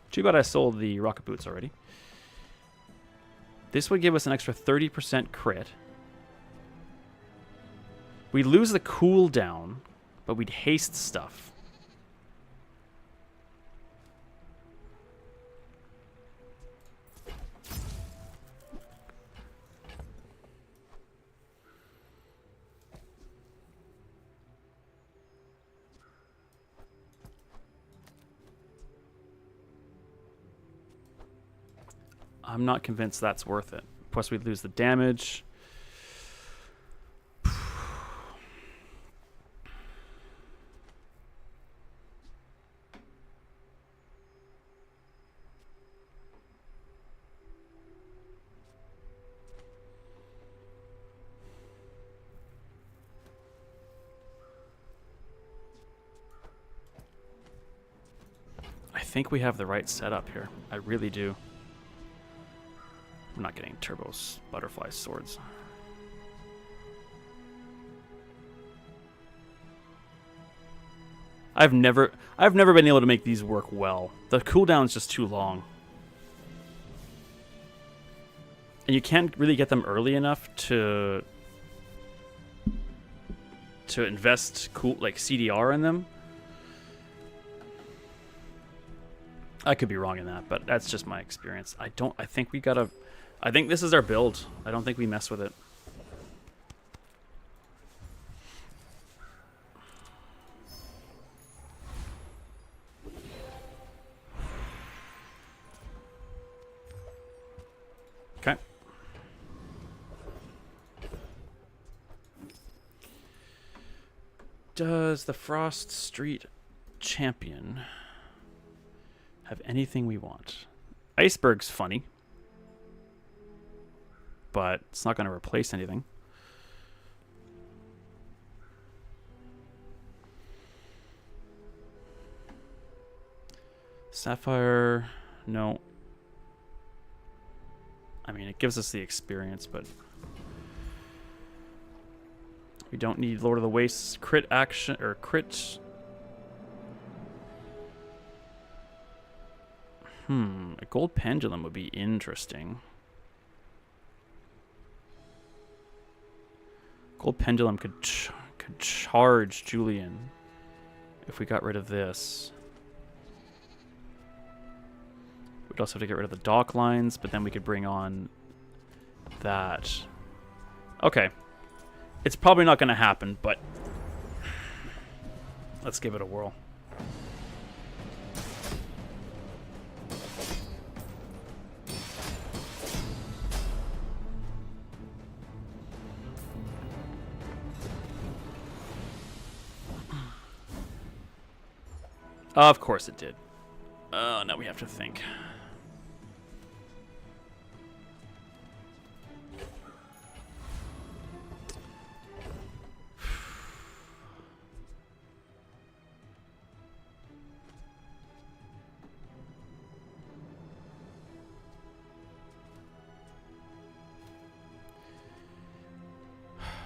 Too bad I sold the rocket boots already. This would give us an extra 30% crit. We'd lose the cooldown, but we'd haste stuff. I'm not convinced that's worth it. Plus, we'd lose the damage. I think we have the right setup here. I really do. I'm not getting turbos, butterfly swords. I've never been able to make these work well. The cooldown's just too long. And you can't really get them early enough to invest like CDR in them. I could be wrong in that, but that's just my experience. I think this is our build. I don't think we mess with it. Okay. Does the Frost Street Champion have anything we want? Iceberg's funny, but it's not going to replace anything. Sapphire, no. I mean, it gives us the experience, but we don't need Lord of the Wastes crit action or crit. A gold pendulum would be interesting. Gold pendulum could charge Julian if we got rid of this. We'd also have to get rid of the dock lines, but then we could bring on that. Okay. It's probably not going to happen, but let's give it a whirl. Of course it did. Oh, now we have to think.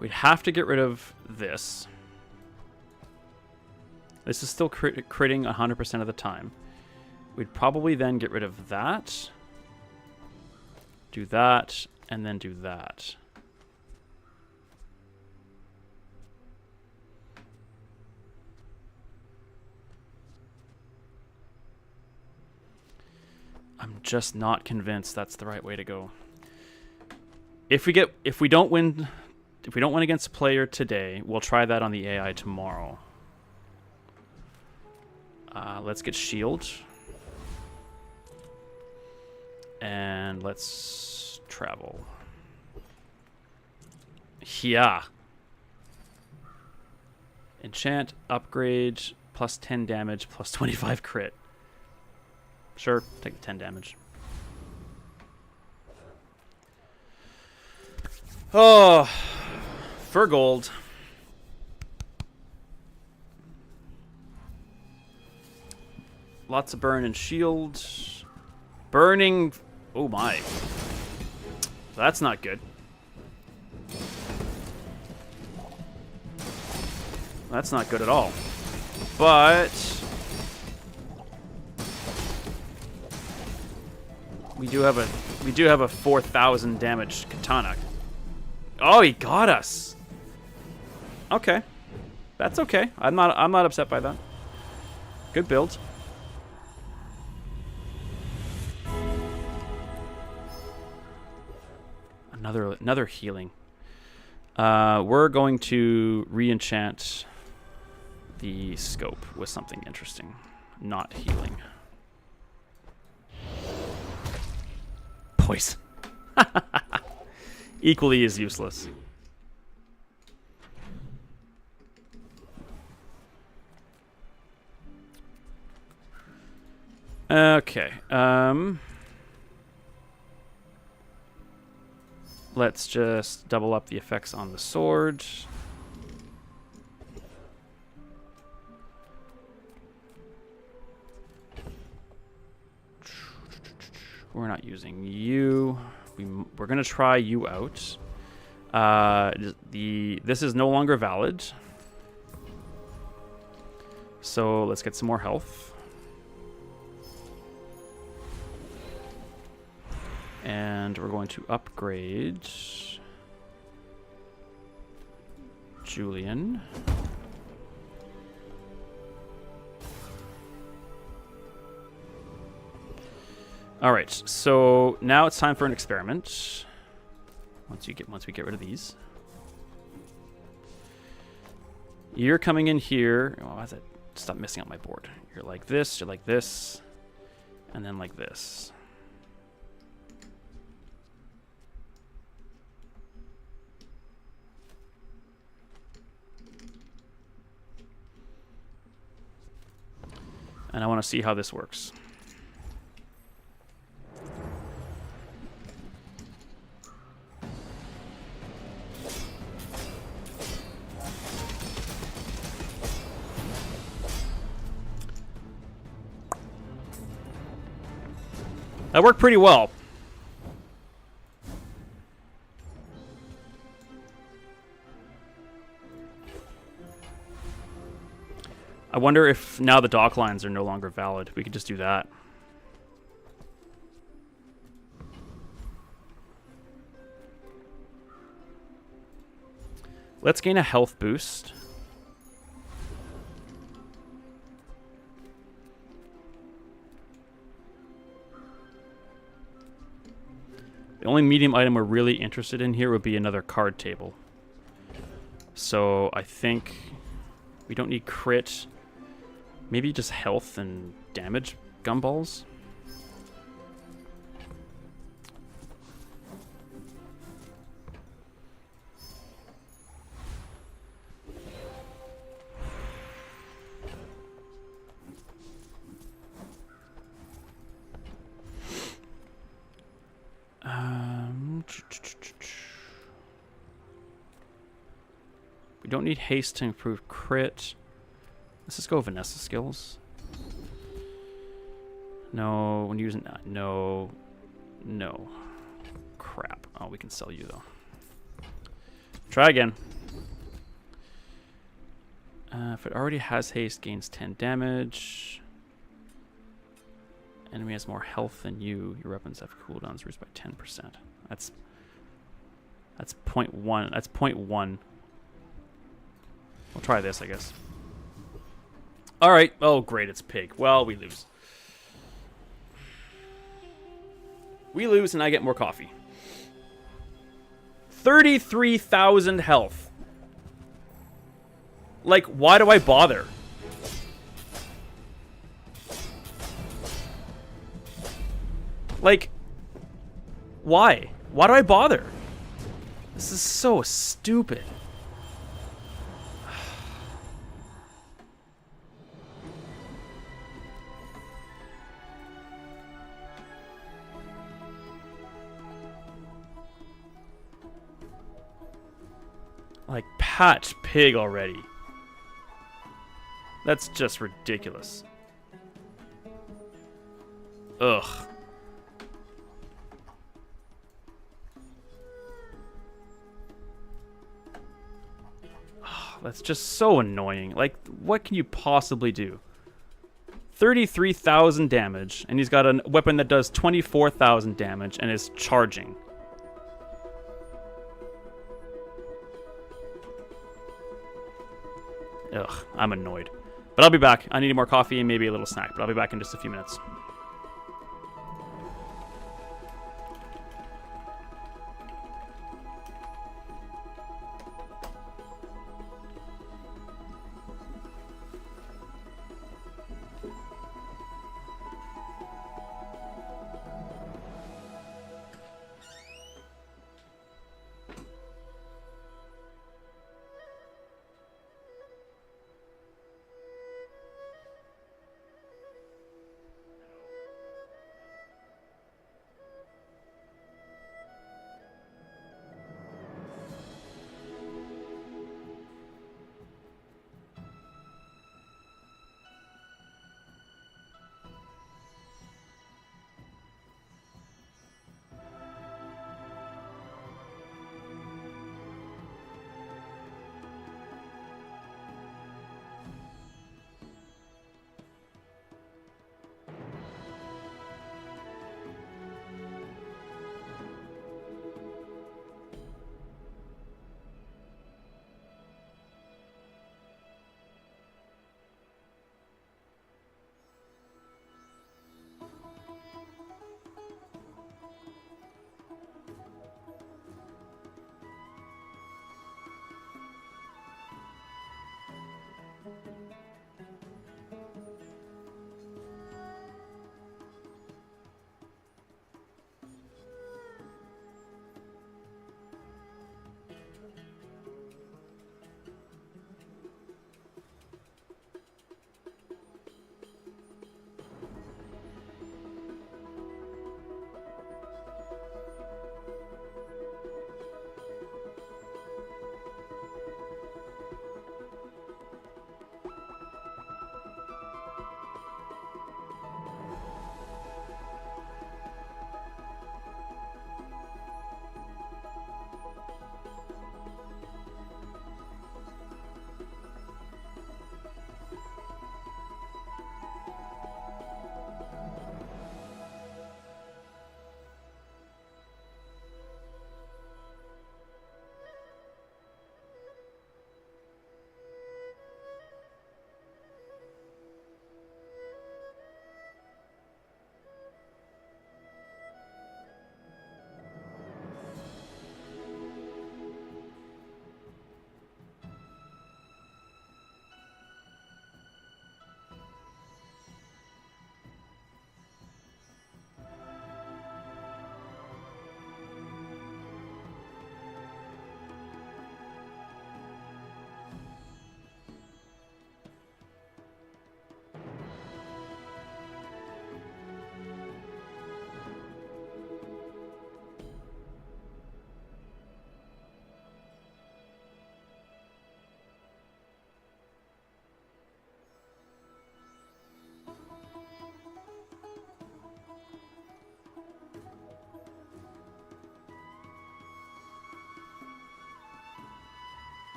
We'd have to get rid of this. This is still critting 100% of the time. We'd probably then get rid of that. Do that, and then do that. I'm just not convinced that's the right way to go. If we don't win against a player today, we'll try that on the AI tomorrow. Let's get shield. And let's travel. Yeah. Enchant, upgrade, plus 10 damage, plus 25 crit. Sure, take the 10 damage. Oh, for gold. Lots of burn and shield. Burning. Oh my. That's not good. That's not good at all. But we do have a 4,000 damage katana. Oh, he got us. Okay. That's okay. I'm not upset by that. Good build. Another healing. We're going to re-enchant the scope with something interesting. Not healing. Poison. Equally as useless. Okay. Let's just double up the effects on the sword. We're not using you. We're gonna try you out. This is no longer valid. So let's get some more health. And we're going to upgrade Julian. All right, so now it's time for an experiment. Once we get rid of these, you're coming in here. Oh, why is it? Stop messing up my board. You're like this, and then like this. And I want to see how this works. That worked pretty well. I wonder if now the dock lines are no longer valid, we could just do that. Let's gain a health boost. The only medium item we're really interested in here would be another card table. So I think we don't need crit. Maybe just health and damage gumballs. We don't need haste to improve crit. Let's just go Vanessa skills. No, when using that. No. No. Crap. Oh, we can sell you though. Try again. If it already has haste, gains 10 damage. Enemy has more health than you. Your weapons have cooldowns reduced by 10%. That's 0.1. That's 0.1. We'll try this, I guess. All right. Oh, great. It's pig. Well, we lose. We lose, and I get more coffee. 33,000 health. Like, why do I bother? Like, why? Why do I bother? This is so stupid. Like, patch pig already. That's just ridiculous. Ugh. That's just so annoying. Like, what can you possibly do? 33,000 damage, and he's got a weapon that does 24,000 damage and is charging. Ugh, I'm annoyed. But I'll be back. I need more coffee and maybe a little snack, but I'll be back in just a few minutes.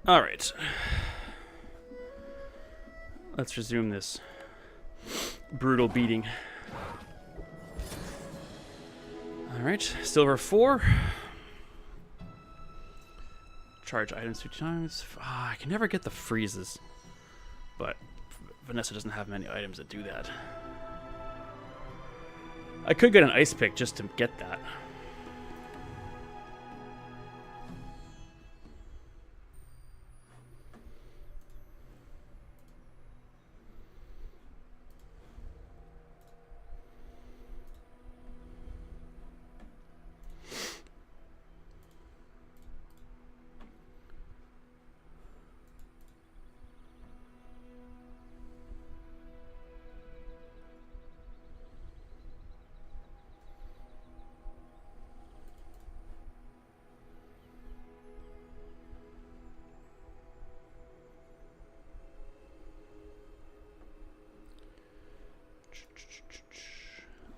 All right. Let's resume this brutal beating. All right, silver 4. Charge items 2 times. I can never get the freezes, but Vanessa doesn't have many items that do that. I could get an ice pick just to get that.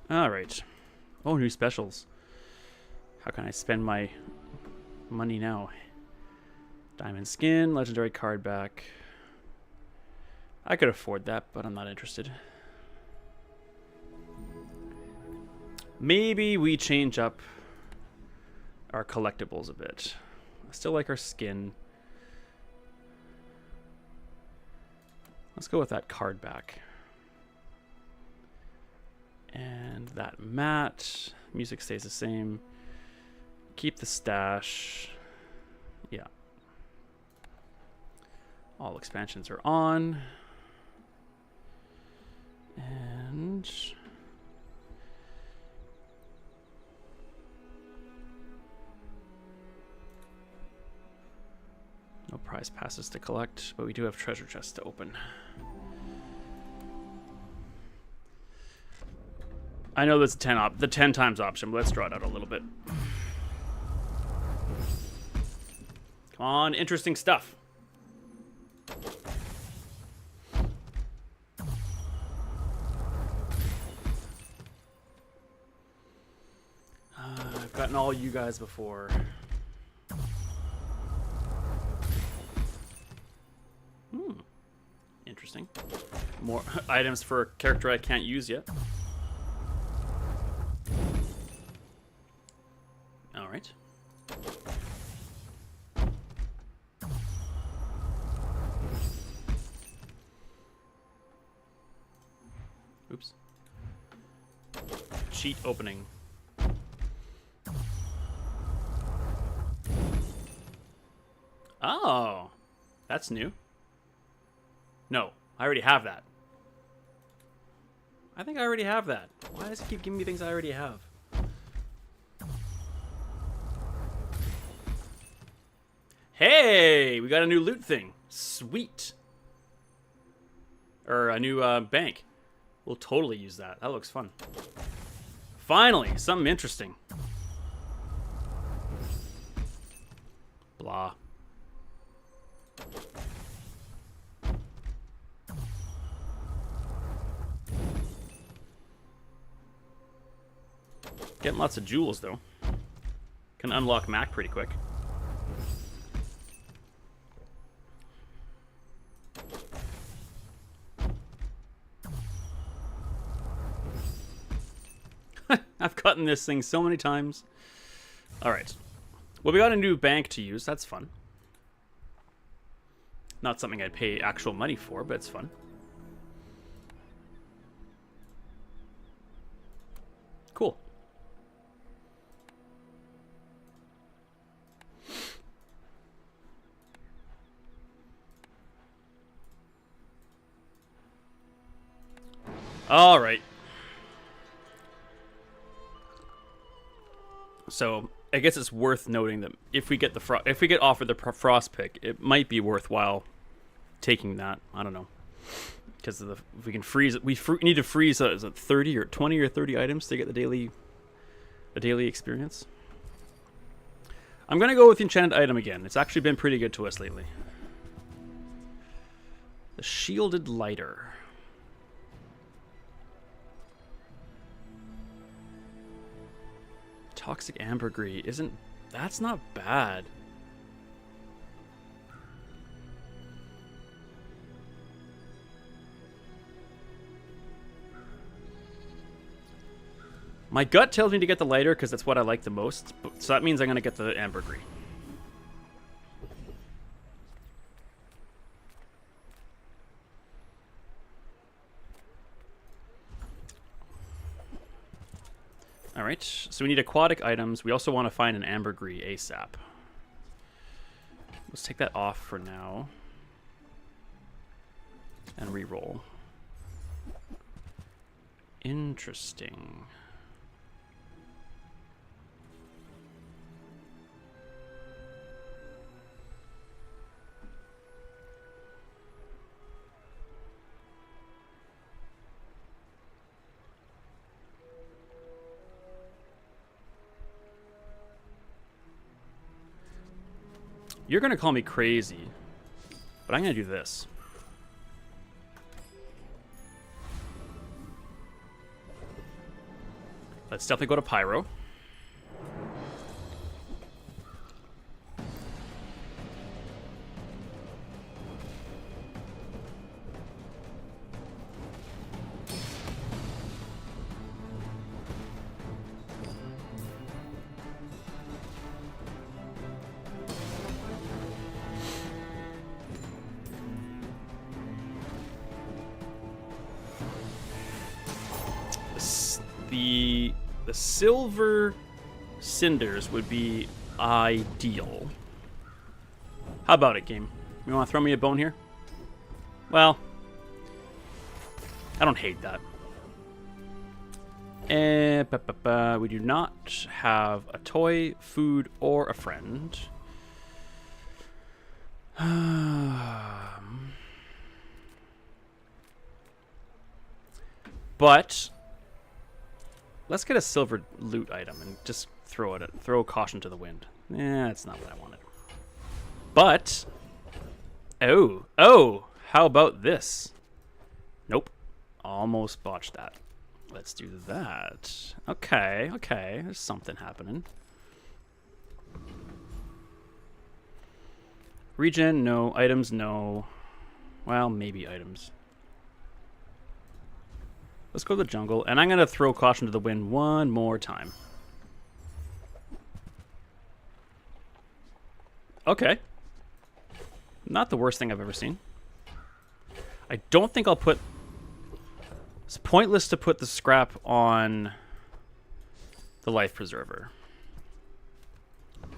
All right. Oh, new specials. How can I spend my money now? Diamond skin, legendary card back. I could afford that, but I'm not interested. Maybe we change up our collectibles a bit. I still like our skin. Let's go with that card back. And that mat. Music stays the same. Keep the stash. Yeah. All expansions are on. And no prize passes to collect, but we do have treasure chests to open. I know that's the 10 times option, but let's draw it out a little bit. Come on, interesting stuff. I've gotten all you guys before. Interesting. More items for a character I can't use yet. All right. Oops. Cheat opening. Oh, that's new. No, I already have that. I think I already have that. Why does it keep giving me things I already have? Hey, we got a new loot thing. Sweet. Or a new bank. We'll totally use that. That looks fun. Finally, something interesting. Blah. Getting lots of jewels, though. Can unlock Mac pretty quick. I've gotten this thing so many times. All right. Well, we got a new bank to use. That's fun. Not something I'd pay actual money for, but it's fun. Cool. All right. So I guess it's worth noting that if we get offered the frost pick, it might be worthwhile taking that. I don't know, because if we can freeze it, we need to freeze is it 30 or 20 or 30 items to get the daily experience. I'm gonna go with the enchanted item again. It's actually been pretty good to us lately. The shielded lighter. Toxic ambergris that's not bad. My gut tells me to get the lighter because that's what I like the most. So that means I'm going to get the ambergris. Alright, so we need aquatic items. We also want to find an ambergris ASAP. Let's take that off for now. And re-roll. Interesting. You're going to call me crazy, but I'm going to do this. Let's definitely go to Pyro. The silver cinders would be ideal. How about it, game? You want to throw me a bone here? Well, I don't hate that. We do not have a toy, food, or a friend. But let's get a silver loot item and just throw caution to the wind. That's not what I wanted. But oh, how about this? Nope. Almost botched that. Let's do that. Okay, there's something happening. Regen, no. Items, no. Well, maybe items. Let's go to the jungle, and I'm going to throw caution to the wind one more time. Okay. Not the worst thing I've ever seen. I don't think I'll put... It's pointless to put the scrap on the life preserver.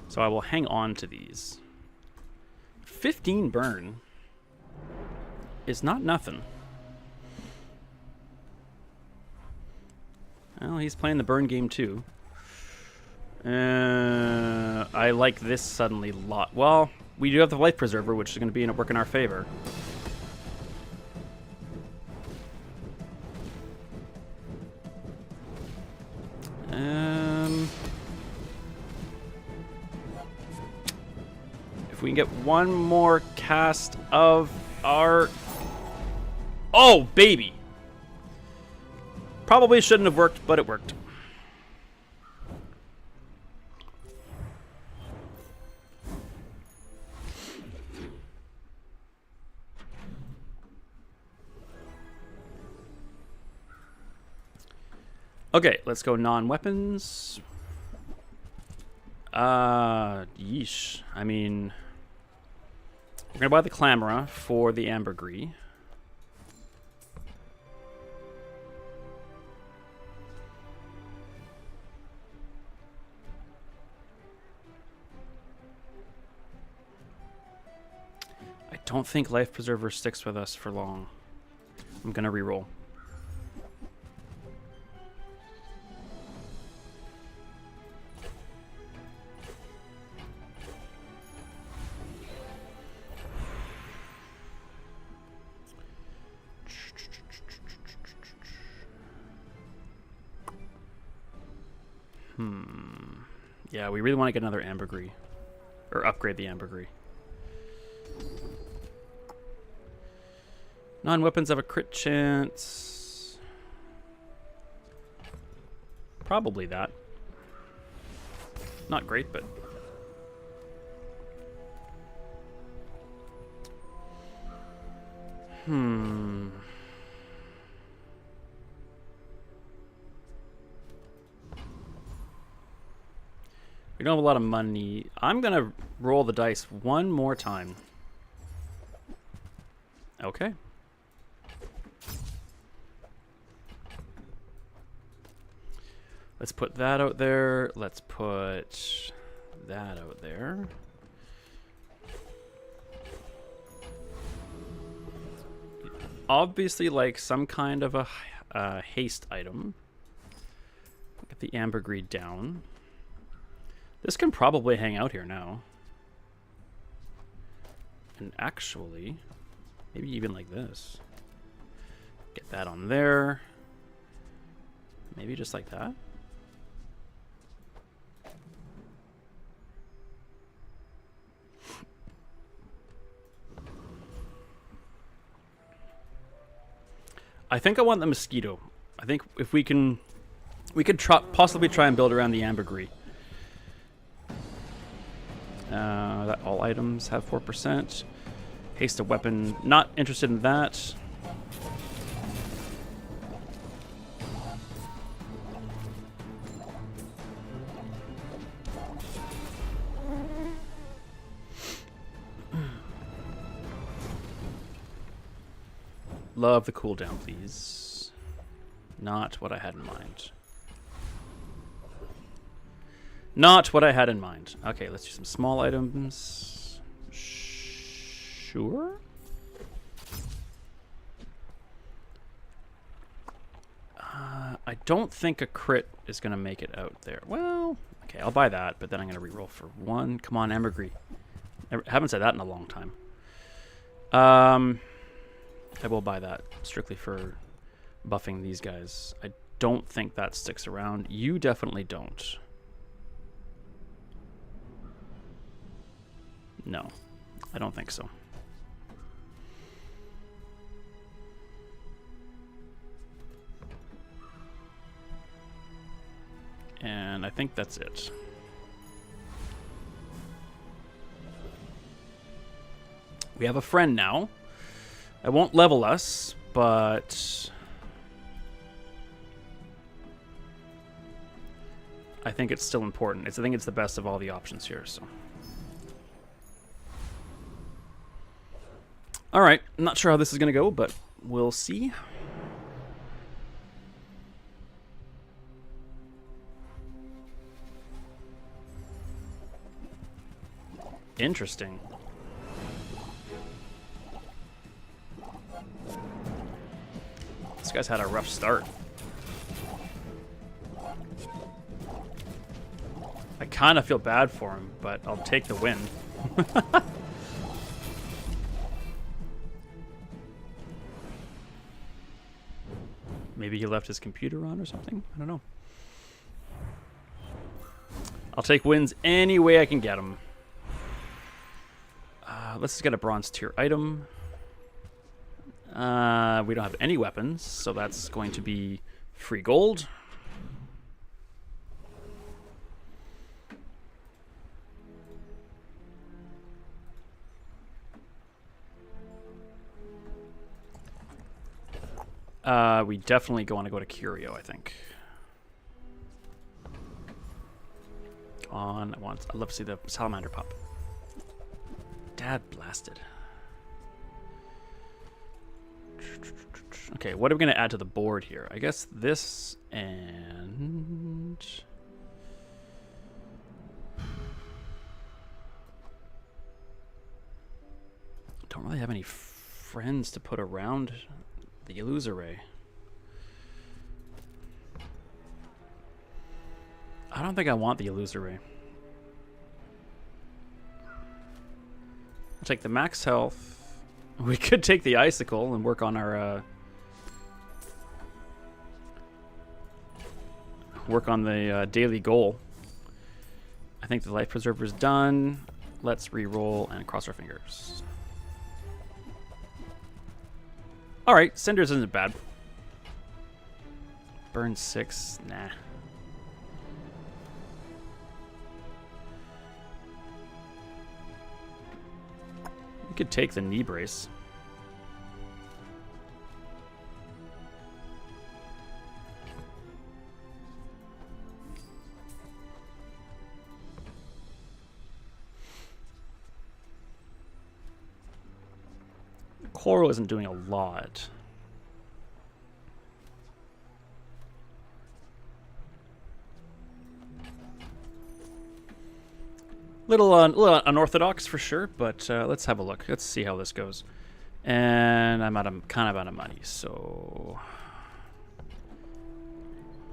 So I will hang on to these. 15 burn is not nothing. Well, he's playing the burn game too. I like this suddenly a lot. Well, we do have the life preserver, which is going to be work in our favor. If we can get one more cast of our... Oh, baby! Probably shouldn't have worked, but it worked. Okay, let's go non-weapons. Yeesh. I mean, we're gonna buy the Clamora for the ambergris. I don't think Life Preserver sticks with us for long. I'm gonna reroll. Yeah, we really want to get another ambergris. Or upgrade the ambergris. Non-weapons have a crit chance. Probably that. Not great, but... We don't have a lot of money. I'm going to roll the dice one more time. Okay. Let's put that out there. Let's put that out there. Obviously, like some kind of a haste item. Get the ambergris down. This can probably hang out here now. And actually, maybe even like this. Get that on there. Maybe just like that. I think I want the mosquito. I think if we could possibly try and build around the ambergris. That all items have 4%. Haste a weapon. Not interested in that. Love the cooldown, please. Not what I had in mind. Not what I had in mind. Okay, let's do some small items. Sure. I don't think a crit is going to make it out there. Well, okay, I'll buy that, but then I'm going to reroll for 1. Come on, ambergris. I haven't said that in a long time. I will buy that strictly for buffing these guys. I don't think that sticks around. You definitely don't. No, I don't think so. And I think that's it. We have a friend now. I won't level us, but I think it's still important. I think it's the best of all the options here. So, all right. I'm not sure how this is going to go, but we'll see. Interesting. This guy's had a rough start. I kind of feel bad for him, but I'll take the win. Maybe he left his computer on or something? I don't know. I'll take wins any way I can get them. Let's just get a bronze tier item. We don't have any weapons, so that's going to be free gold. We definitely want to go to Curio, I think. On once. I'd love to see the salamander pop. Dad blasted. Okay, what are we going to add to the board here? I guess this and... Don't really have any friends to put around the illusory. I don't think I want the illusory. I'll take the max health. We could take the icicle and work on our daily goal. I think the life preserver is done. Let's re-roll and cross our fingers. All right, cinders isn't bad. Burn 6, nah. We could take the knee brace. coral isn't doing a lot. Little unorthodox for sure, but let's have a look. Let's see how this goes. And I'm kind of out of money, so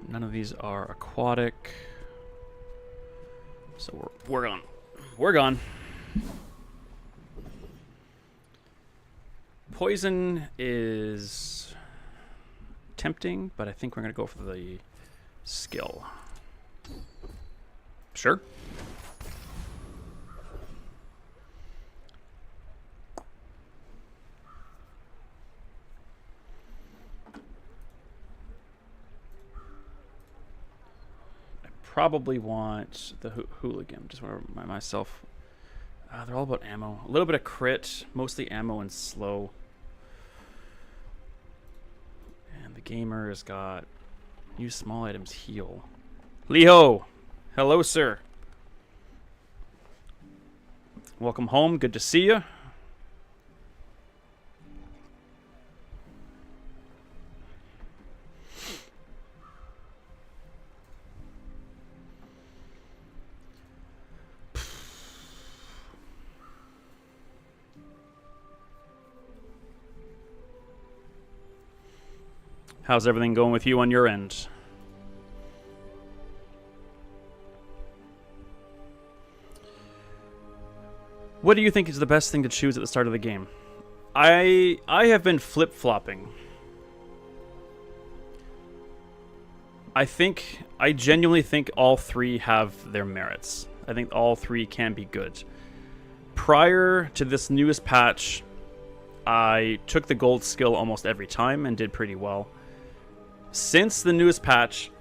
none of these are aquatic. So we're gone. We're gone. Poison is tempting, but I think we're gonna go for the skill. Sure. Probably want the hooligan. Just want to remind myself. They're all about ammo. A little bit of crit, mostly ammo and slow. And the gamer has got use small items heal. Leo, hello, sir. Welcome home. Good to see you. How's everything going with you on your end? What do you think is the best thing to choose at the start of the game? I have been flip-flopping. I genuinely think all three have their merits. I think all three can be good. Prior to this newest patch, I took the gold skill almost every time and did pretty well. Since the newest patch,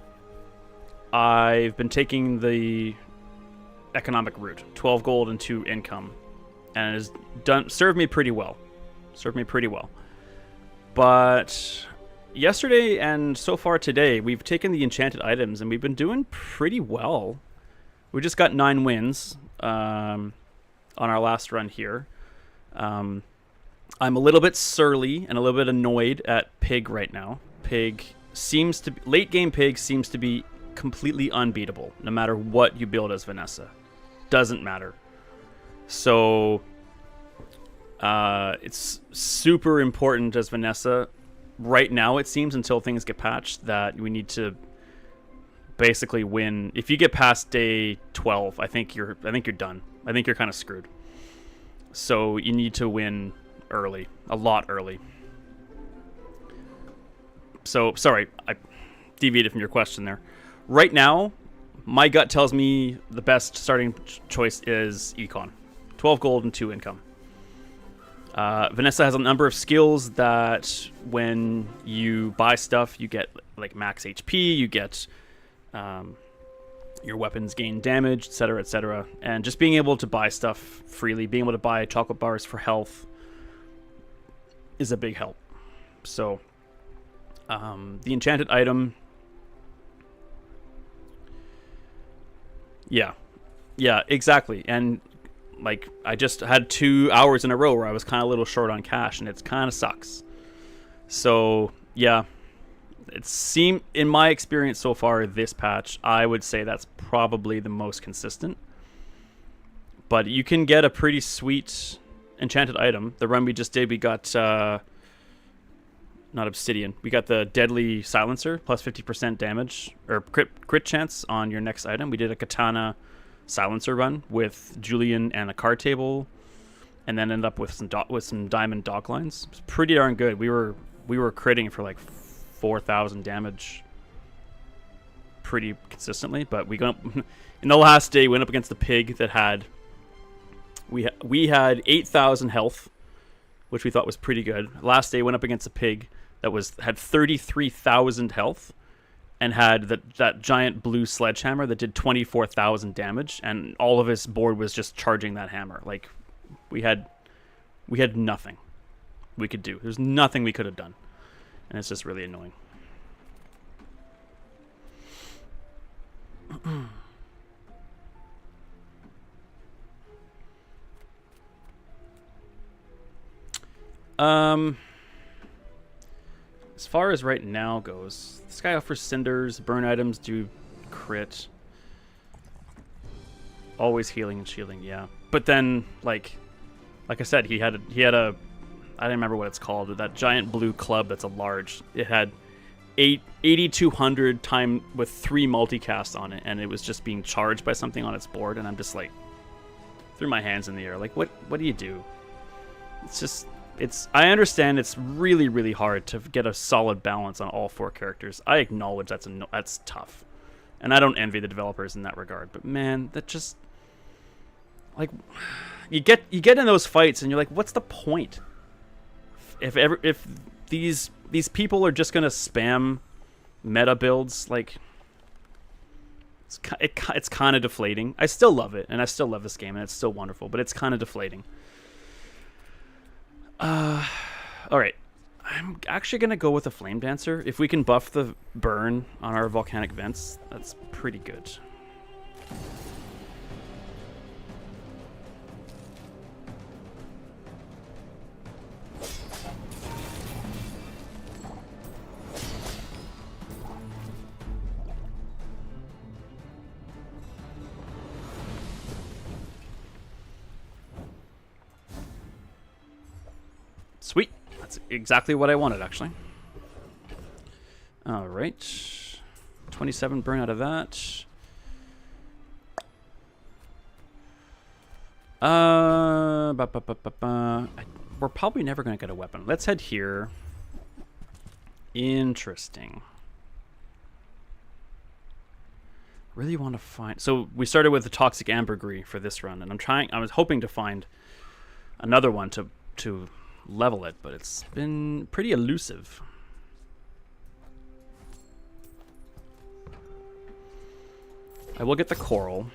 I've been taking the economic route, 12 gold and 2 income, and it has served me pretty well. But yesterday and so far today, we've taken the enchanted items and we've been doing pretty well. We just got 9 wins on our last run here. I'm a little bit surly and a little bit annoyed at Pig right now. Late game Pig seems to be completely unbeatable, no matter what you build as Vanessa. Doesn't matter. So it's super important as Vanessa right now, it seems, until things get patched, that we need to basically win. If you get past day 12, I think you're done. I think you're kind of screwed. So you need to win early, a lot early. So, sorry, I deviated from your question there. Right now, my gut tells me the best starting choice is Econ. 12 gold and 2 income. Vanessa has a number of skills that when you buy stuff, you get like max HP, you get your weapons gain damage, etc., etc. And just being able to buy stuff freely, being able to buy chocolate bars for health is a big help. So the enchanted item, yeah, exactly. And like, I just had 2 hours in a row where I was kind of a little short on cash, and it's kind of sucks. So yeah, it seemed, in my experience so far this patch, I would say that's probably the most consistent. But you can get a pretty sweet enchanted item. The run we just did, we got not obsidian. We got the deadly silencer, plus 50% damage or crit chance on your next item. We did a katana silencer run with Julian and a card table, and then ended up with some diamond dock lines. It's pretty darn good. We were critting for like 4,000 damage pretty consistently, but we got in the last day, we went up against the pig that had we had 8,000 health, which we thought was pretty good. Last day went up against a pig that had 33,000 health and had that giant blue sledgehammer that did 24,000 damage, and all of his board was just charging that hammer. Like, we had nothing we could do. There's nothing we could have done, and it's just really annoying. As far as right now goes, this guy offers cinders, burn items do crit. Always healing and shielding, yeah. But then, like I said, he had a I don't remember what it's called, that giant blue club that's a large. It had 8,200 time with 3 multicasts on it, and it was just being charged by something on its board, and I'm just like, threw my hands in the air, like, what do you do? It's just, I understand it's really, really hard to get a solid balance on all 4 characters. I acknowledge that's tough, and I don't envy the developers in that regard. But man, that just, like, you get in those fights, and you're like, what's the point? If these people are just gonna spam meta builds, like, it's kind of deflating. I still love it, and I still love this game, and it's still wonderful, but it's kind of deflating. Alright. I'm actually going to go with a Flame Dancer. If we can buff the burn on our volcanic vents, that's pretty good. Sweet. That's exactly what I wanted, actually. All right. 27 burn out of that. We're probably never going to get a weapon. Let's head here. Interesting. Really want to find... So we started with the Toxic Ambergris for this run, and I was hoping to find another one to level it, but it's been pretty elusive. I will get the coral.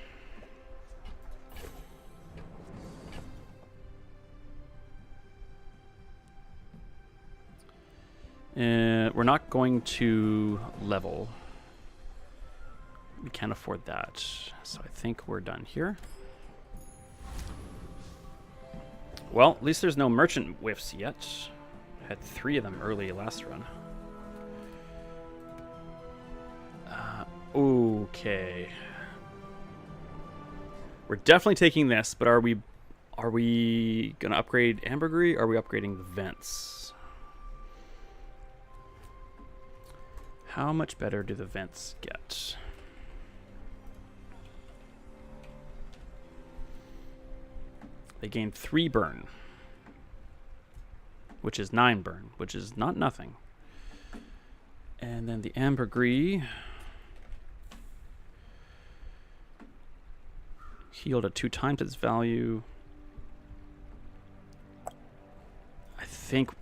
We're not going to level. We can't afford that. So I think we're done here. Well, at least there's no merchant whiffs yet. I had 3 of them early last run. Okay. We're definitely taking this, but are we gonna upgrade Ambergris? Or are we upgrading the vents? How much better do the vents get? They gain 3 burn, which is 9 burn, which is not nothing. And then the Ambergris healed at 2 times its value. I think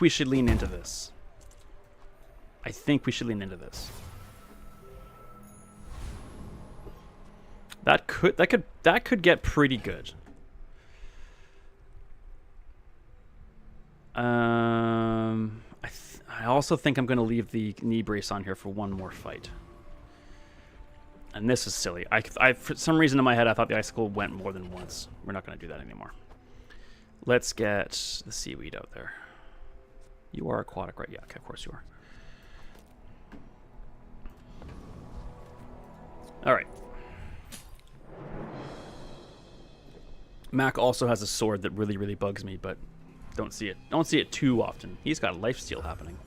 we should lean into this. That could get pretty good. I also think I'm going to leave the knee brace on here for one more fight. And this is silly. I for some reason in my head I thought the icicle went more than once. We're not going to do that anymore. Let's get the seaweed out there. You are aquatic, right? Yeah, okay, of course you are. All right. Mac also has a sword that really, really bugs me, but don't see it too often. He's got lifesteal happening.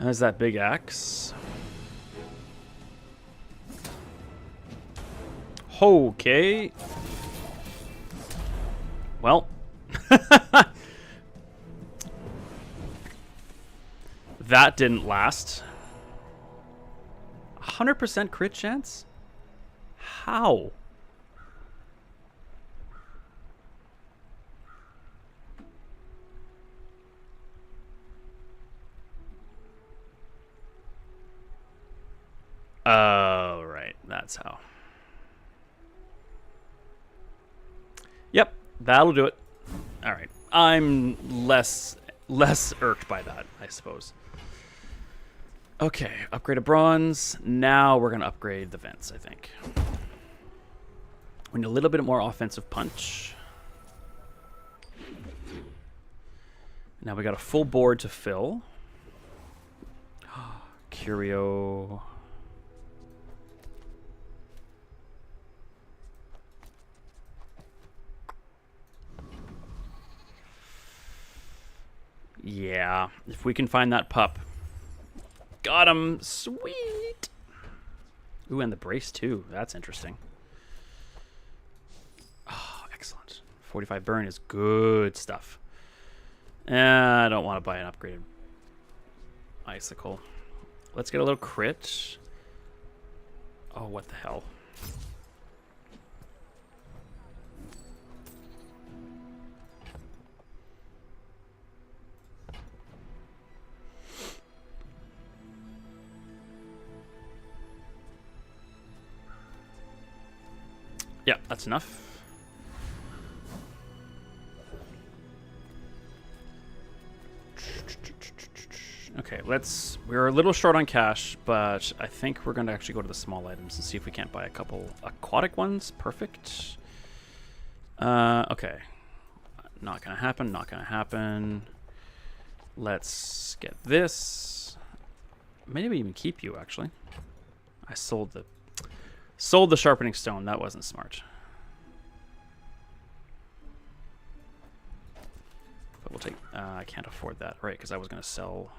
There's that big axe. Okay. Well. That didn't last. 100% crit chance? How? Oh, right. That's how. Yep, that'll do it. All right. I'm less irked by that, I suppose. Okay, upgrade a bronze. Now we're going to upgrade the vents, I think. We need a little bit more offensive punch. Now we got a full board to fill. Curio. Yeah, if we can find that pup. Got him. Sweet. Ooh, and the brace too. That's interesting. Oh, excellent. 45 burn is good stuff. I don't want to buy an upgraded icicle. Let's get a little crit. Oh, what the hell. Yeah, that's enough. Okay, we're a little short on cash, but I think we're going to actually go to the small items and see if we can't buy a couple aquatic ones. Perfect. Okay. Not going to happen, not going to happen. Let's get this. Maybe even keep you, actually. I sold the sharpening stone. That wasn't smart. But we'll take... I can't afford that, right? Because I was going to sell...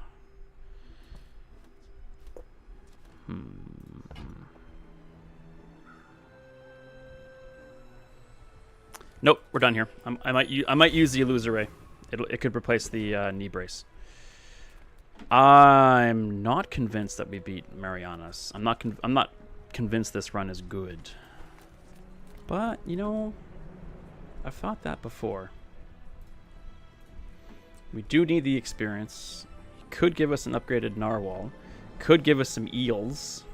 Nope, we're done here. I might use the illusory. It could replace the knee brace. I'm not convinced that we beat Mariana's. I'm not convinced this run is good. But you know, I've thought that before. We do need the experience. He could give us an upgraded narwhal. Could give us some eels.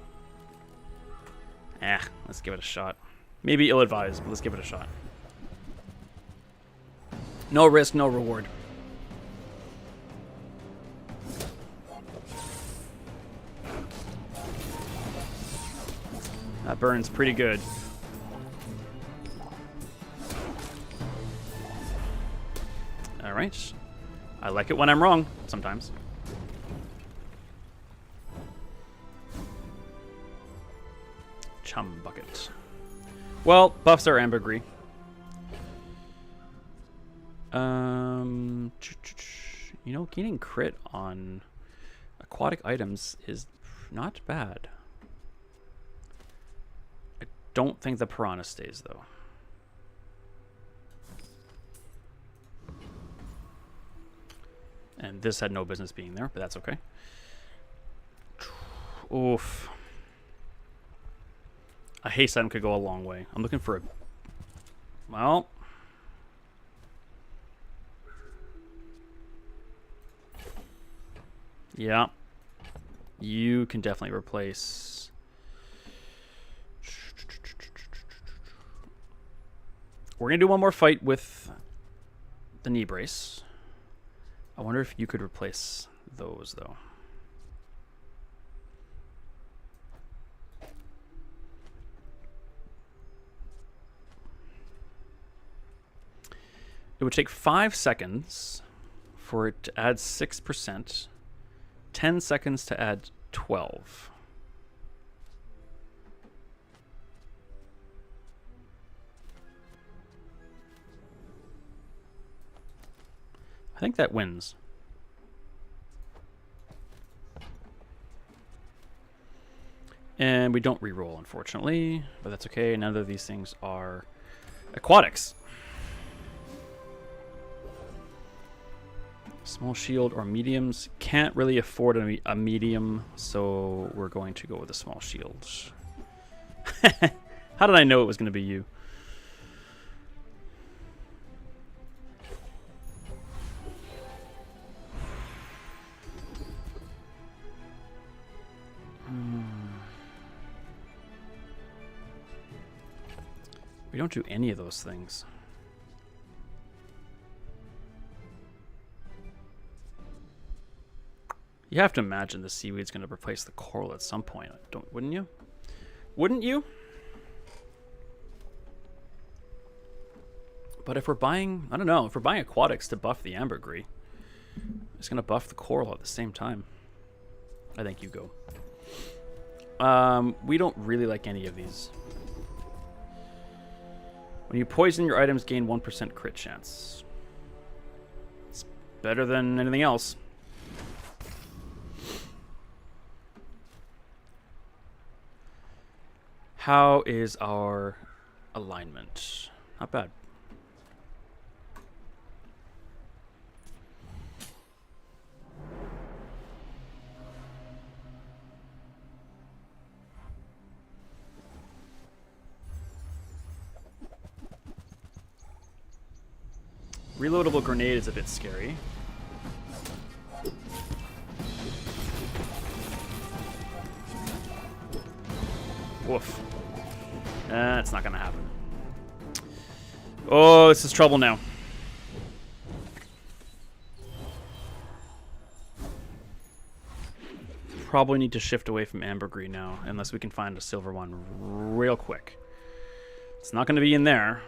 Let's give it a shot. Maybe ill-advised, but let's give it a shot. No risk, no reward. That burns pretty good. All right. I like it when I'm wrong, sometimes. Chum bucket. Well, buffs are ambergris. You know, gaining crit on aquatic items is not bad. I don't think the piranha stays, though. And this had no business being there, but that's okay. Oof. A haste item could go a long way. I'm looking for a... Well... Yeah. You can definitely replace... We're going to do one more fight with the knee brace. I wonder if you could replace those, though. It would take 5 seconds for it to add 6%. 10 seconds to add 12. I think that wins. And we don't reroll, unfortunately, but that's okay. None of these things are aquatics. Small shield or mediums. Can't really afford a medium, so we're going to go with a small shield. How did I know it was going to be you? We don't do any of those things. You have to imagine the seaweed's going to replace the coral at some point, wouldn't you? Wouldn't you? But if we're buying, I don't know, if we're buying aquatics to buff the ambergris, Just gonna buff the coral at the same time. I think you go. We don't really like any of these. When you poison your items, gain 1% crit chance. It's better than anything else. How is our alignment? Not bad. Reloadable grenade is a bit scary. Woof. It's not gonna happen. Oh, this is trouble now. Probably need to shift away from ambergris now, unless we can find a silver one real quick. It's not gonna be in there.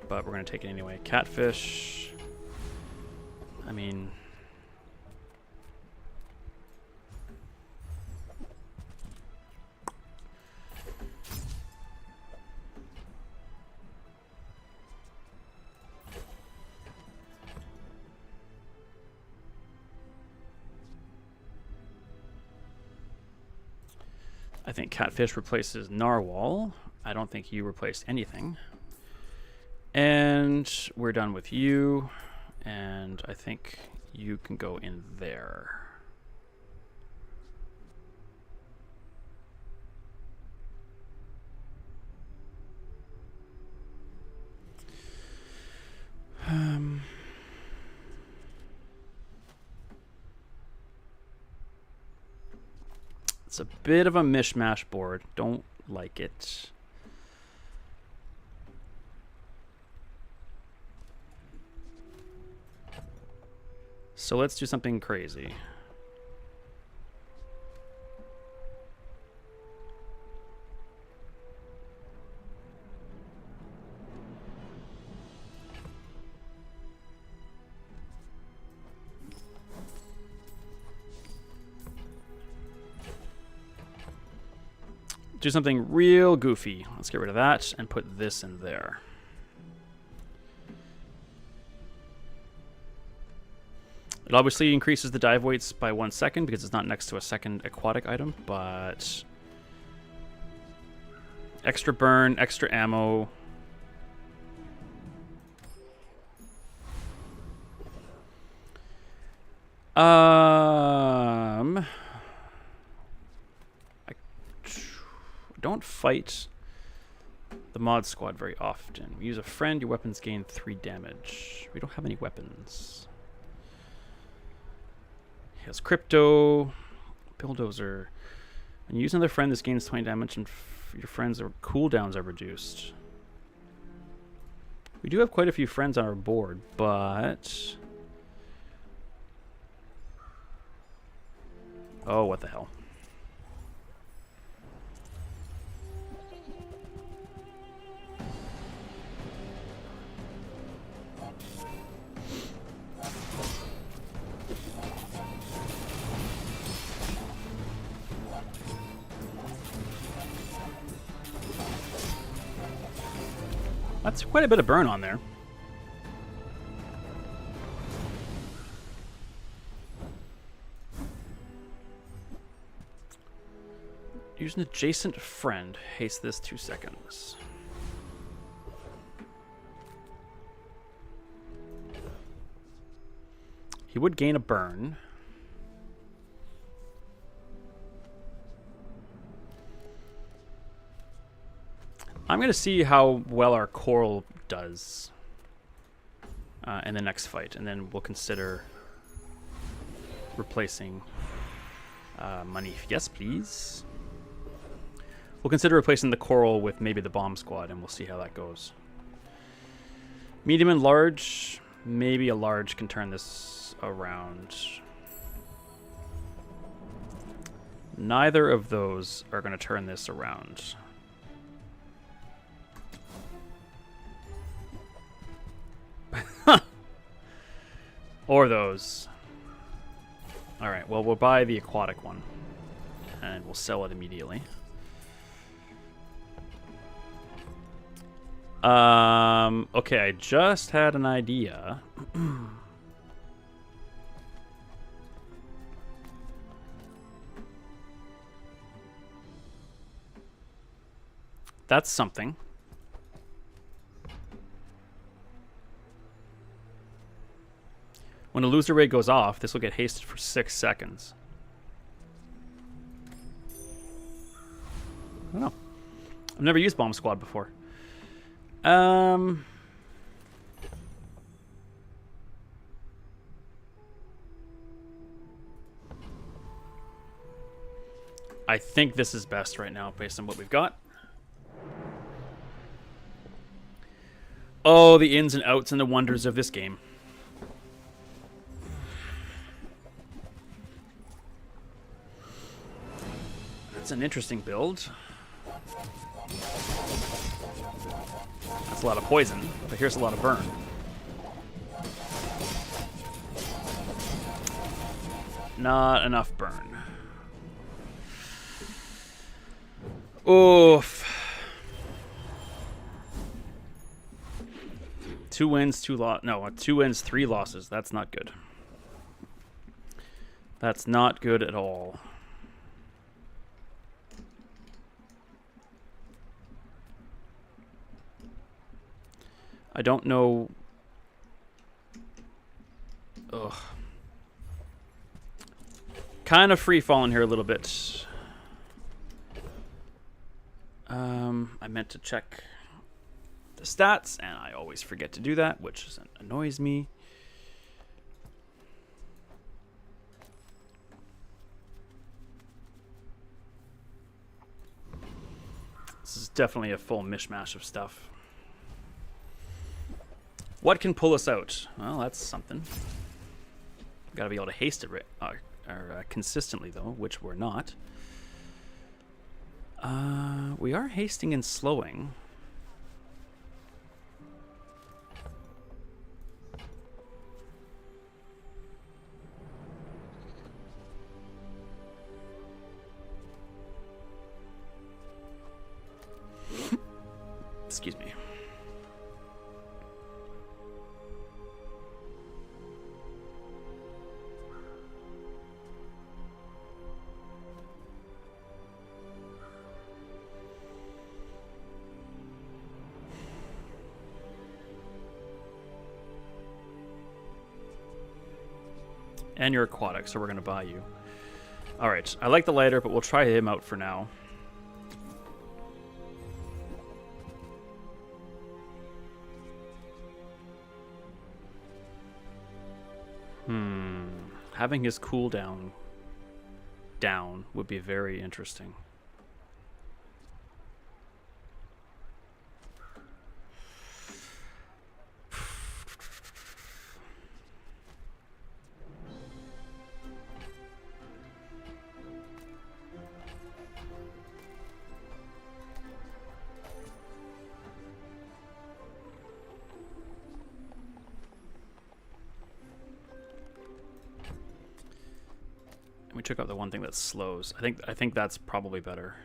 But we're going to take it anyway. Catfish. I mean... I think catfish replaces narwhal. I don't think you replaced anything. And we're done with you, and I think you can go in there. It's a bit of a mishmash board. Don't like it. So let's do something crazy. Do something real goofy. Let's get rid of that and put this in there. It obviously increases the dive weights by 1 second because it's not next to a second aquatic item, but extra burn, extra ammo. I don't fight the mod squad very often. We use a friend, your weapons gain 3 damage. We don't have any weapons. He has crypto, bulldozer. When you use another friend, this gains 20 damage, and your friends' cooldowns are reduced. We do have quite a few friends on our board, but oh, what the hell? That's quite a bit of burn on there. Use an adjacent friend. Haste this 2 seconds. He would gain a burn. I'm going to see how well our coral does in the next fight, and then we'll consider replacing money. Yes, please. We'll consider replacing the coral with maybe the bomb squad, and we'll see how that goes. Medium and large. Maybe a large can turn this around. Neither of those are going to turn this around. Or those. Alright, well, we'll buy the aquatic one. And we'll sell it immediately. Okay, I just had an idea. That's something. When a loser ray goes off, this will get hasted for 6 seconds. I don't know. I've never used Bomb Squad before. I think this is best right now based on what we've got. Oh, the ins and outs and the wonders of this game. That's an interesting build. That's a lot of poison, but here's a lot of burn. Not enough burn. Oof. 2 wins, 2 losses. No, 2 wins, 3 losses. That's not good. That's not good at all. I don't know. Ugh. Kind of free falling here a little bit. I meant to check the stats, and I always forget to do that, which annoys me. This is definitely a full mishmash of stuff. What can pull us out? Well, that's something. Got to be able to haste it consistently, though, which we're not. We are hasting and slowing. Excuse me. And you're aquatic, so we're going to buy you. Alright, I like the lighter, but we'll try him out for now. Having his cooldown down would be very interesting. We took out the one thing that slows. I think that's probably better.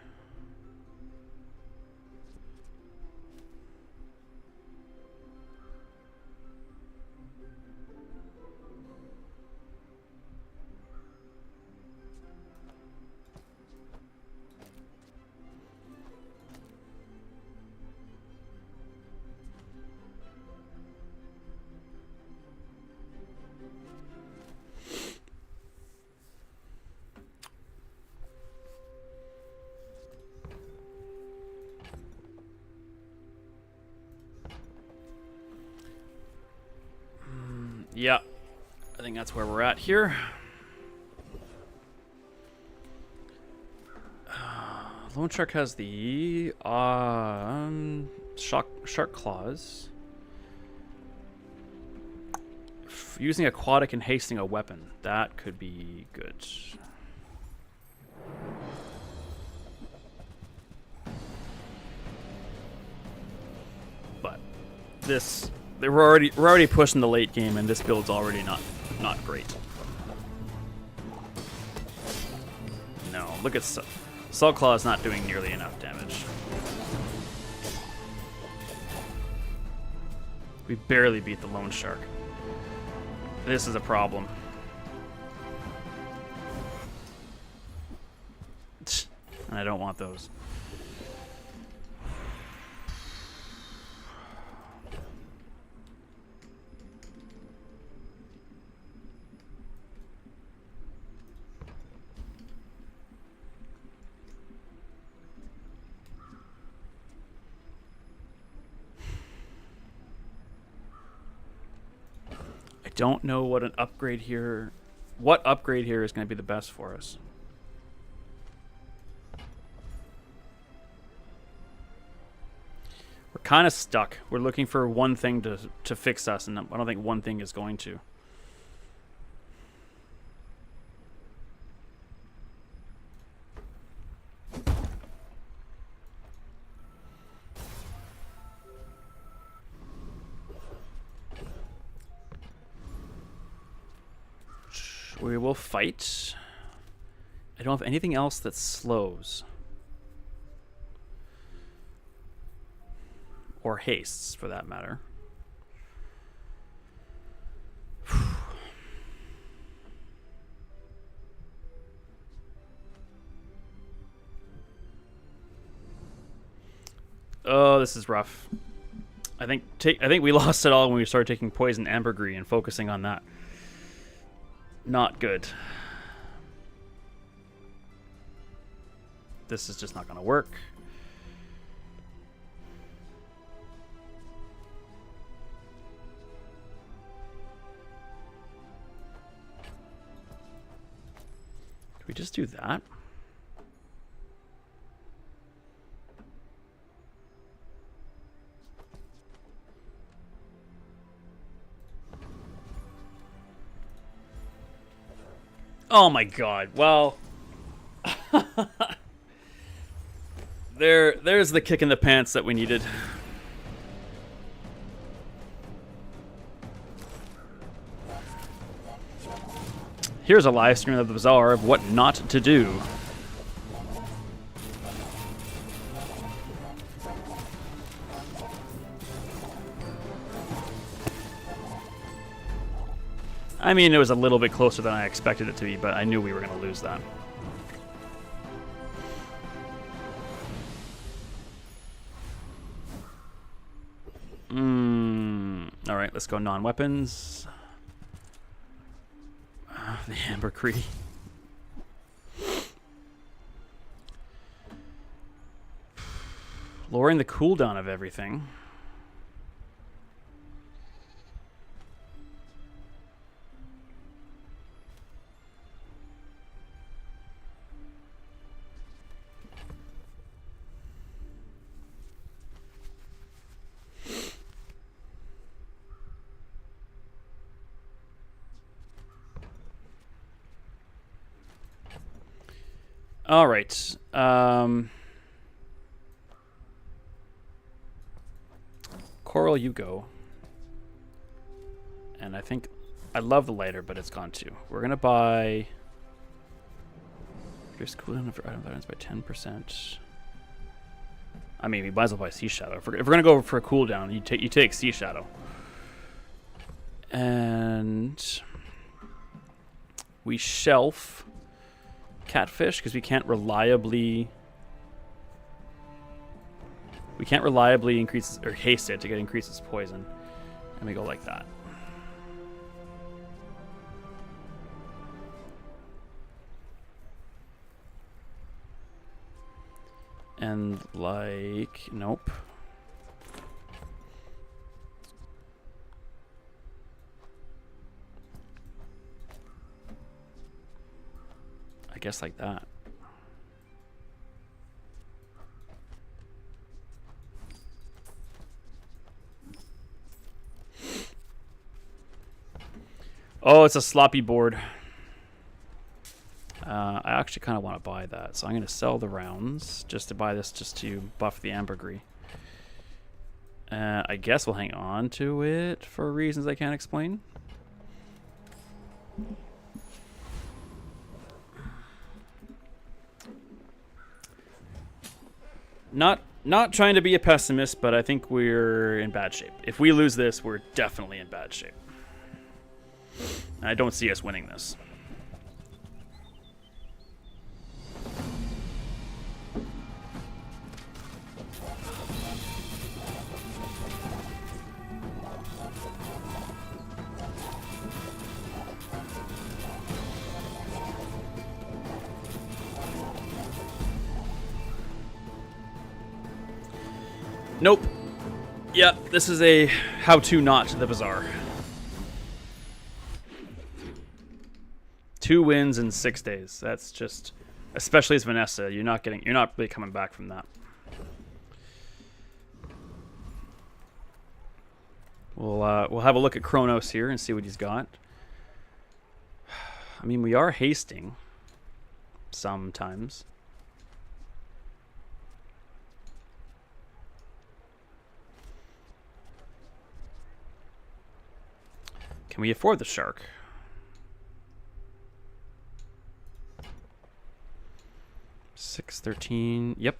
Yeah, I think that's where we're at here. Lone Shark has the shark claws. Using aquatic and hasting a weapon, that could be good. But this. We're already pushing the late game, and this build's already not Not great. No, look at Salt Claw is not doing nearly enough damage. We barely beat the Lone Shark. This is a problem. And I don't want those. I don't know what an upgrade here... What upgrade here is going to be the best for us? We're kind of stuck. We're looking for one thing to fix us, and I don't think one thing is going to. We will fight. I don't have anything else that slows. Or hastes, for that matter. Oh, this is rough. I think we lost it all when we started taking poison ambergris and focusing on that. Not good. This is just not going to work. Can we just do that? Oh my god. Well, there's the kick in the pants that we needed. Here's a live stream of the Bazaar of what not to do. I mean, it was a little bit closer than I expected it to be, but I knew we were going to lose that. All right, let's go non-weapons. The ambergris. Lowering the cooldown of everything. All right. Coral, you go. And I think I love the lighter, but it's gone too. We're gonna buy. Reduce cooldown for items by 10%. I mean, we might as well buy Sea Shadow. If we're gonna go for a cooldown, you take Sea Shadow. And we shelf Catfish because we can't reliably increase or haste it to get increases poison, and we go like that. And like, nope. I guess like that. Oh, it's a sloppy board. I actually kind of want to buy that, so I'm going to sell the rounds just to buy this, just to buff the ambergris. I guess we'll hang on to it for reasons I can't explain. Not trying to be a pessimist, but I think we're in bad shape. If we lose this, we're definitely in bad shape. I don't see us winning this. Nope. Yeah, this is a how-to not to the Bazaar. 2 wins in 6 days. That's just, especially as Vanessa, you're not really coming back from that. We'll have a look at Kronos here and see what he's got. I mean, we are hasting sometimes. Can we afford the shark? $6.13. Yep.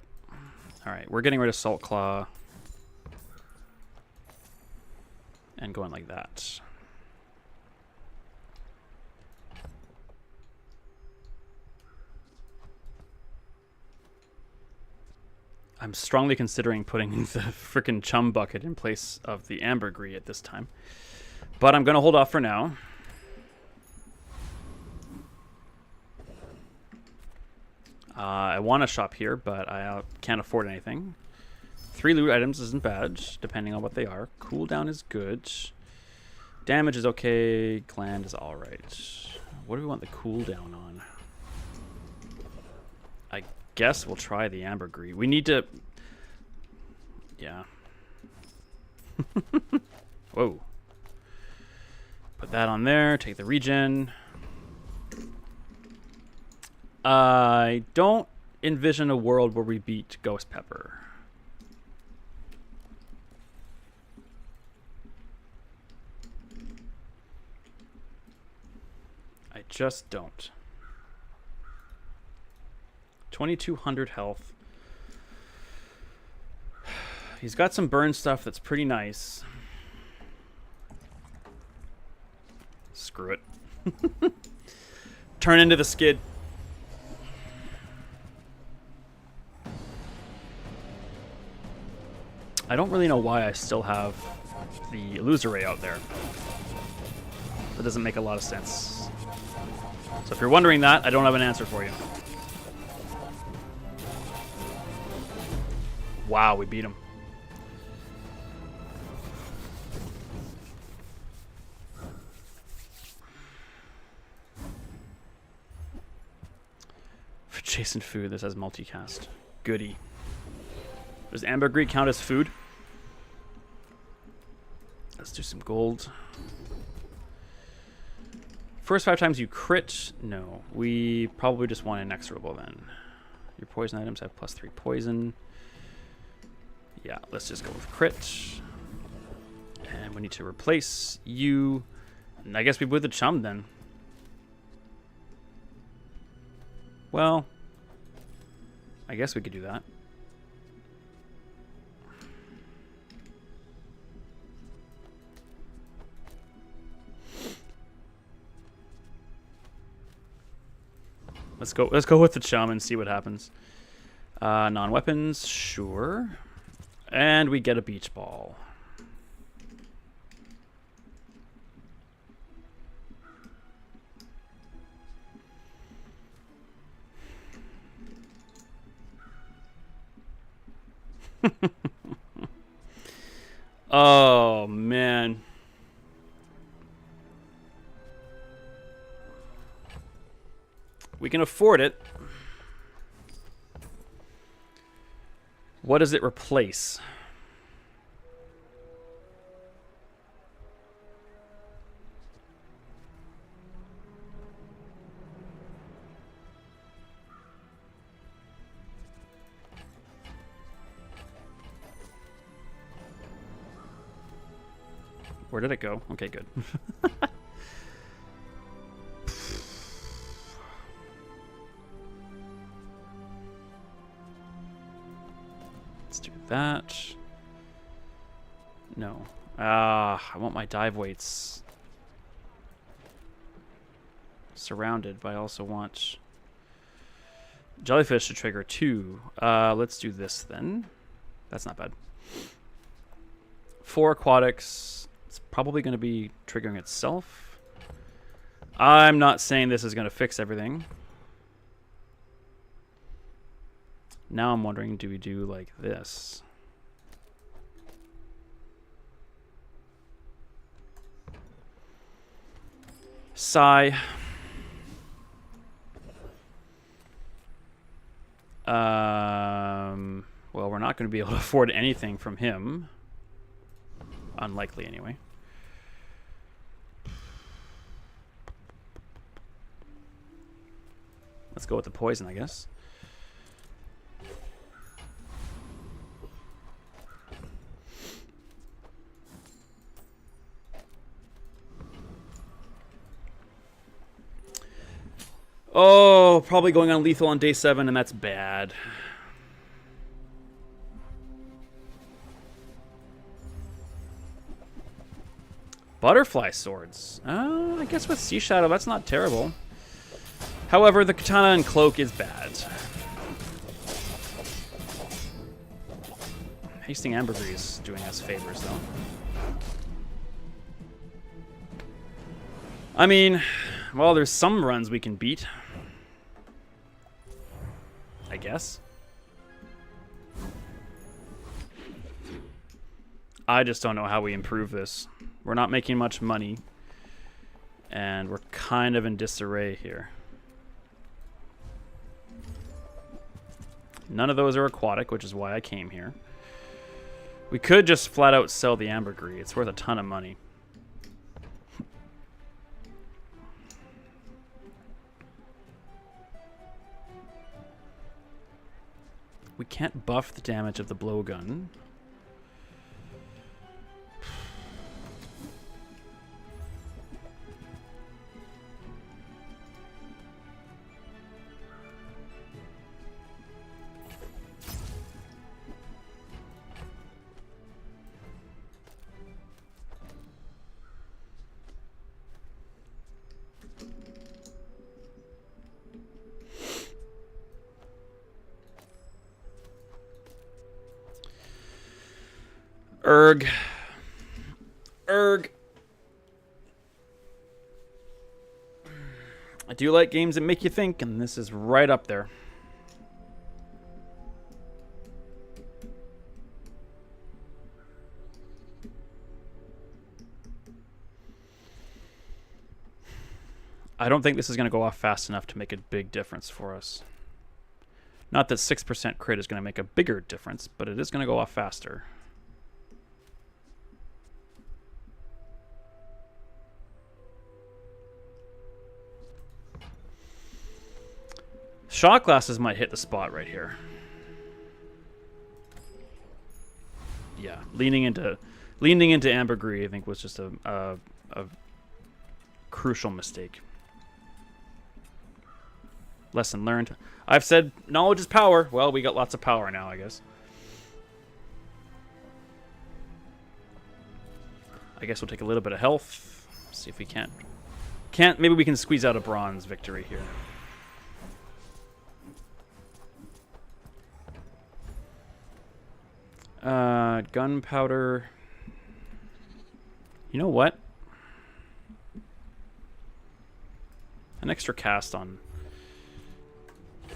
All right, we're getting rid of Salt Claw and going like that. I'm strongly considering putting the frickin' chum bucket in place of the ambergris at this time. But I'm going to hold off for now. I want to shop here, but I can't afford anything. 3 loot items isn't bad, depending on what they are. Cooldown is good. Damage is okay. Gland is alright. What do we want the cooldown on? I guess we'll try the ambergris. We need to... Yeah. Whoa. Put that on there. Take the regen. I don't envision a world where we beat Ghost Pepper. I just don't. 2200 health. He's got some burn stuff that's pretty nice. Screw it. Turn into the skid. I don't really know why I still have the Illusoray out there. That doesn't make a lot of sense. So if you're wondering that, I don't have an answer for you. Wow, we beat him. For chasing food, this has multicast. Goody. Does ambergris count as food? Let's do some gold. First 5 times you crit? No. We probably just want inexorable then. Your poison items have +3 poison. Yeah, let's just go with crit. And we need to replace you. And I guess we with the chum then. Well, I guess we could do that. Let's go with the chum and see what happens. Non-weapons, sure. And we get a beach ball. Oh, man. We can afford it. What does it replace? Where did it go? Okay, good. that. No. I want my dive weights surrounded, but I also want jellyfish to trigger 2. Let's do this then. That's not bad. 4 aquatics. It's probably going to be triggering itself. I'm not saying this is going to fix everything. Now I'm wondering, do we do like this? Sigh. Well, we're not going to be able to afford anything from him. Unlikely, anyway. Let's go with the poison, I guess. Oh, probably going on lethal on day 7, and that's bad. Butterfly swords. I guess with Sea Shadow, that's not terrible. However, the katana and cloak is bad. Hasting Ambergris doing us favors, though. I mean, well, there's some runs we can beat. I guess. I just don't know how we improve this. We're not making much money. And we're kind of in disarray here. None of those are aquatic, which is why I came here. We could just flat out sell the ambergris. It's worth a ton of money. We can't buff the damage of the blowgun. Erg. I do like games that make you think, and this is right up there. I don't think this is going to go off fast enough to make a big difference for us. Not that 6% crit is going to make a bigger difference, but it is going to go off faster. Shot glasses might hit the spot right here. Yeah, leaning into ambergris, I think, was just a crucial mistake. Lesson learned. I've said knowledge is power. Well, we got lots of power now, I guess. I guess we'll take a little bit of health. See if we can't. Maybe we can squeeze out a bronze victory here. Gunpowder. You know what? An extra cast on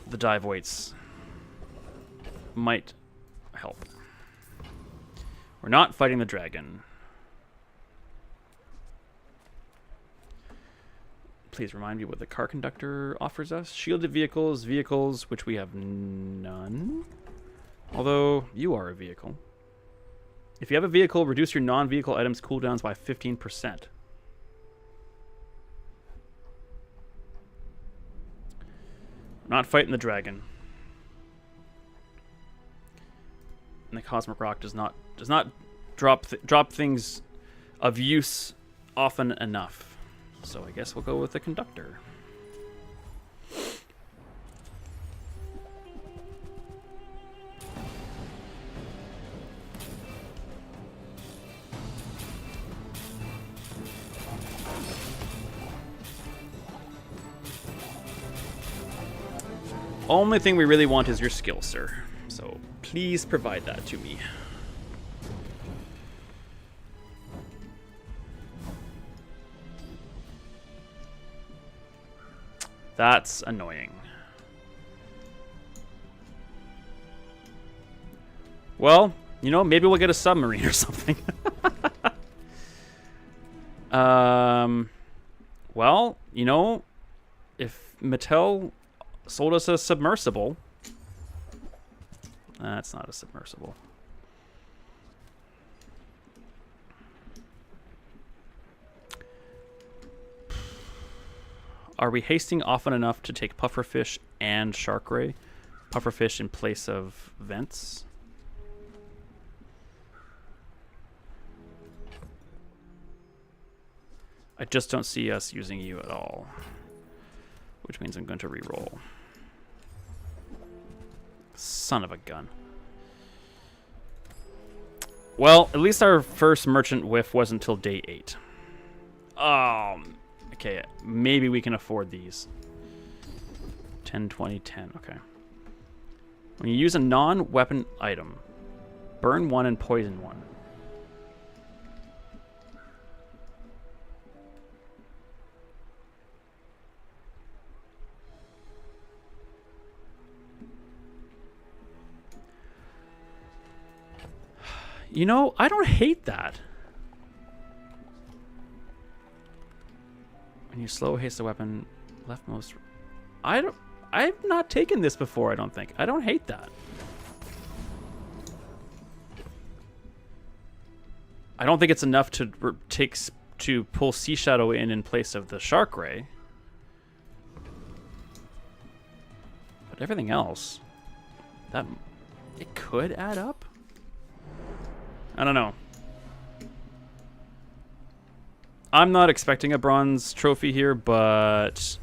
the dive weights might help. We're not fighting the dragon. Please remind me what the car conductor offers us. Shielded vehicles, which we have none. Although, you are a vehicle. If you have a vehicle, reduce your non-vehicle items cooldowns by 15%. I'm not fighting the dragon. And the Cosmic Rock does not drop things of use often enough. So I guess we'll go with the conductor. Only thing we really want is your skill, sir. So please provide that to me. That's annoying. Well, you know, maybe we'll get a submarine or something. Well, you know, if Mattel sold us a submersible... That's not a submersible. Are we hasting often enough to take pufferfish and shark ray? Pufferfish in place of vents? I just don't see us using you at all. Which means I'm going to re-roll. Son of a gun. Well, at least our first merchant whiff wasn't until day 8. Okay, maybe we can afford these. 10, 20, 10, okay. When you use a non-weapon item, burn 1 and poison 1. You know, I don't hate that. When you slow haste a weapon, leftmost... I've not taken this before, I don't think. I don't hate that. I don't think it's enough to pull Sea Shadow in place of the Shark Ray. But everything else, that it could add up. I don't know. I'm not expecting a bronze trophy here, but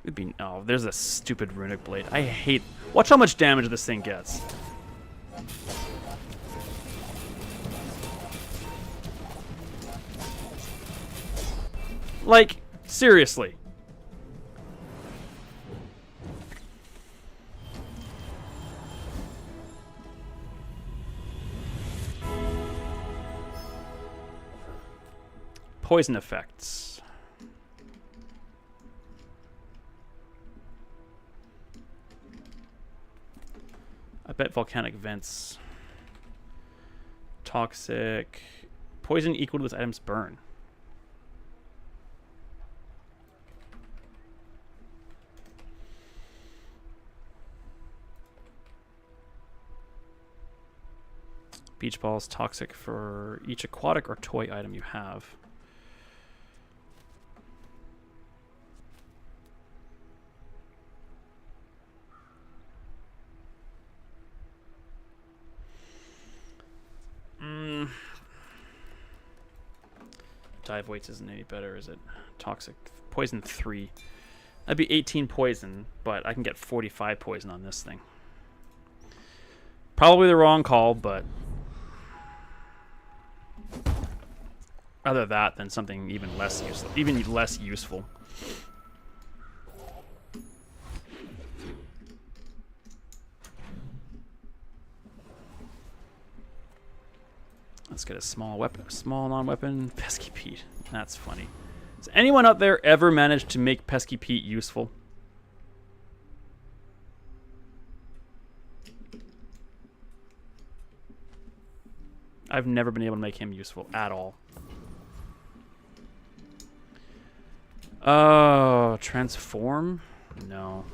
it'd be... Oh, there's a stupid runic blade. I hate... Watch how much damage this thing gets. Like, seriously. Poison effects. I bet volcanic vents. Toxic. Poison equal to this item's burn. Beach balls toxic for each aquatic or toy item you have. Dive weights isn't any better, is it? Toxic. Poison 3. That'd be 18 poison, but I can get 45 poison on this thing. Probably the wrong call, but... Rather that than something even less useful. Even less useful. Let's get a small weapon, small non-weapon, Pesky Pete. That's funny. Has anyone out there ever managed to make Pesky Pete useful? I've never been able to make him useful at all. Oh, transform? No.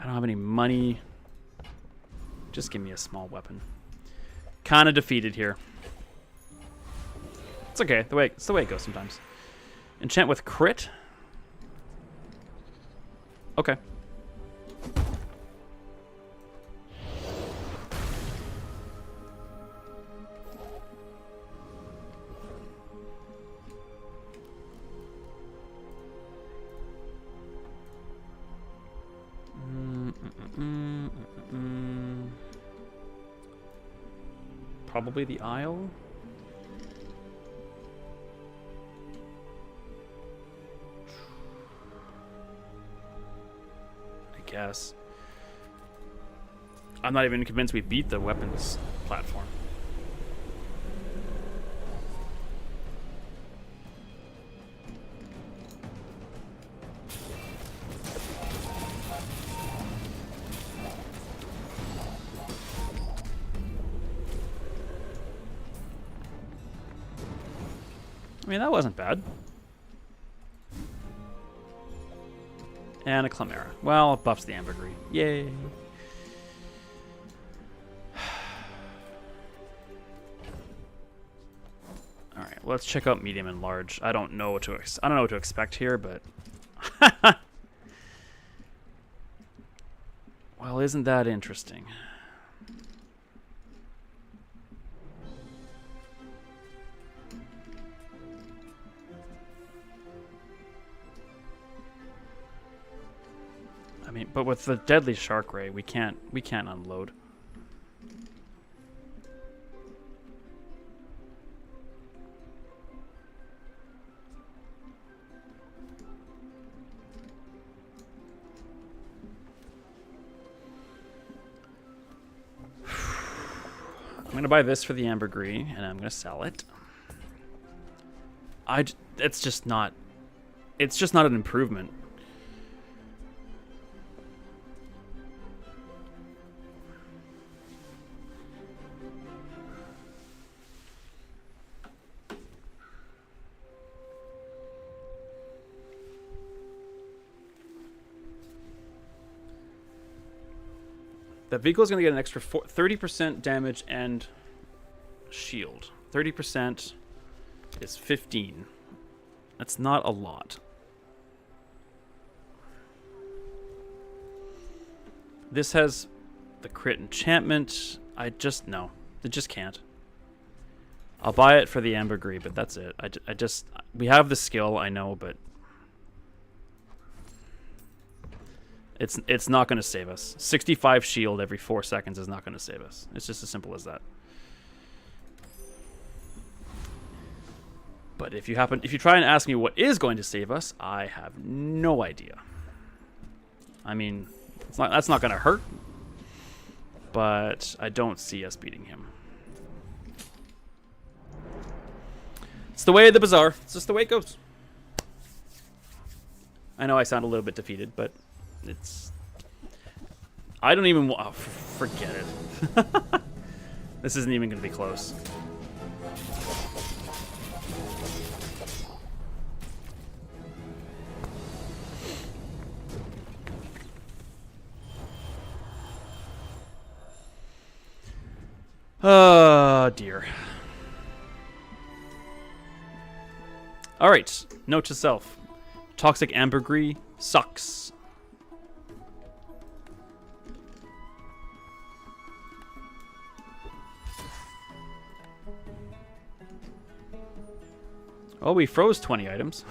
I don't have any money. Just give me a small weapon. Kind of defeated here. It's okay. It's the way it goes sometimes. Enchant with crit. Okay. Probably the Isle. guess. I'm not even convinced we beat the weapons platform. I mean, that wasn't bad. And a Chimera. Well, it buffs the ambergris. Yay. Alright, let's check out medium and large. I don't know what to expect here, but well, isn't that interesting? I mean, but with the deadly shark ray, we can't unload. I'm gonna buy this for the ambergris, and I'm gonna sell it. It's just not an improvement. The vehicle is going to get an extra 30% damage and shield. 30% is 15. That's not a lot. This has the crit enchantment. I just can't. I'll buy it for the ambergris, but that's it. We have the skill, I know, but it's not going to save us. 65 shield every 4 seconds is not going to save us. It's just as simple as that. But if you try and ask me what is going to save us, I have no idea. I mean, that's not going to hurt, but I don't see us beating him. It's the way of the Bazaar. It's just the way it goes. I know I sound a little bit defeated, but I don't even want... Oh, forget it. This isn't even going to be close. Oh, dear. Alright, note to self. Toxic ambergris sucks. Oh, we froze 20 items.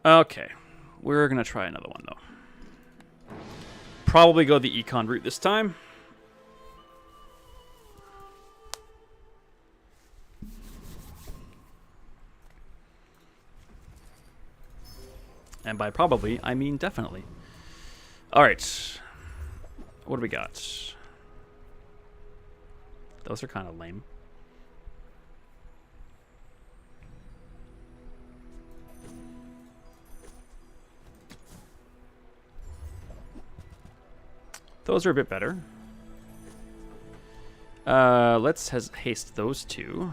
Okay, we're gonna try another one though. Probably go the econ route this time. And by probably, I mean definitely. Alright. What do we got? Those are kind of lame. Those are a bit better. Let's haste those two.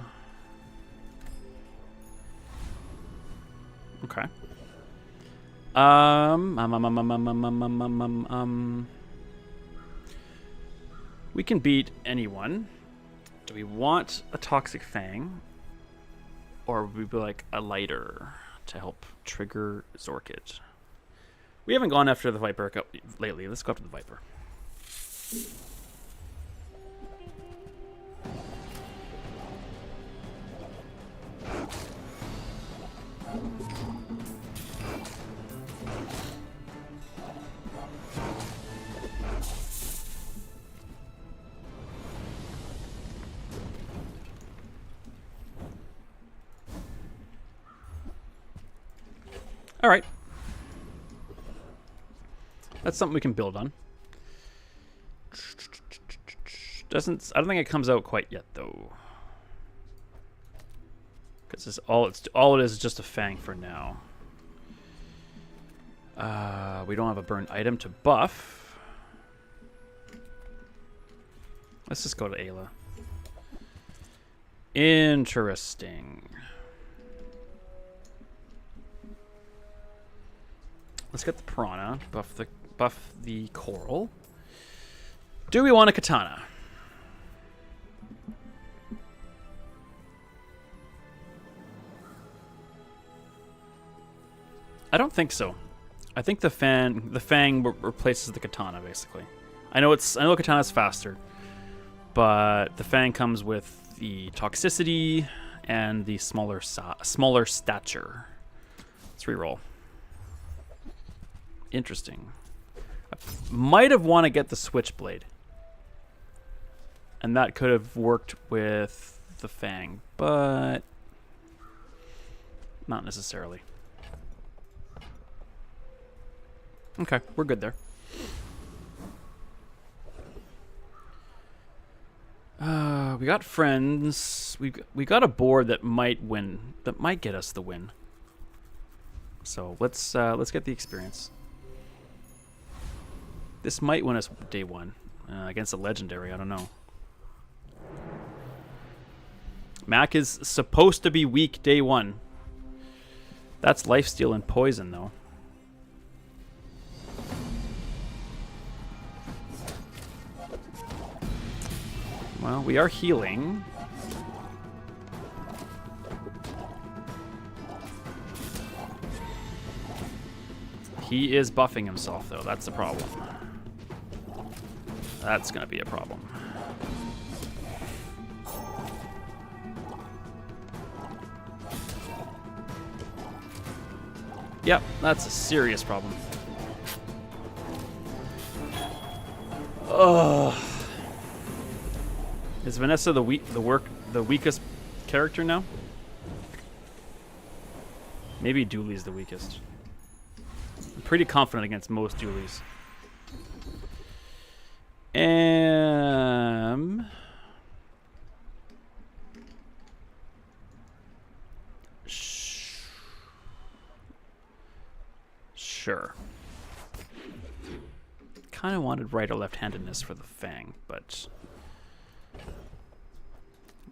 Okay. We can beat anyone. Do we want a Toxic Fang? Or would we be like a lighter to help trigger Zorkid? We haven't gone after the Viper lately. Let's go after the Viper. All right. That's something we can build on. I don't think it comes out quite yet though. Because all it is just a Fang for now. We don't have a burn item to buff. Let's just go to Ayla. Interesting. Let's get the Piranha. Buff the Coral. Do we want a Katana? I don't think so. I think the Fang replaces the Katana basically. I know Katana's faster, but the Fang comes with the toxicity and the smaller stature. Let's reroll. Interesting. I might have want to get the Switchblade, and that could have worked with the Fang, but not necessarily. Okay, we're good there. We got friends. We got a board that might win. That might get us the win. So let's get the experience. This might win us day one against a legendary. I don't know. Mac is supposed to be weak day one. That's lifesteal and poison though. Well, we are healing. He is buffing himself, though. That's the problem. That's going to be a problem. Yep, that's a serious problem. Ugh. Is Vanessa the weakest character now? Maybe Dooley's the weakest. I'm pretty confident against most Dooleys. Sure. Kind of wanted right or left-handedness for the Fang, but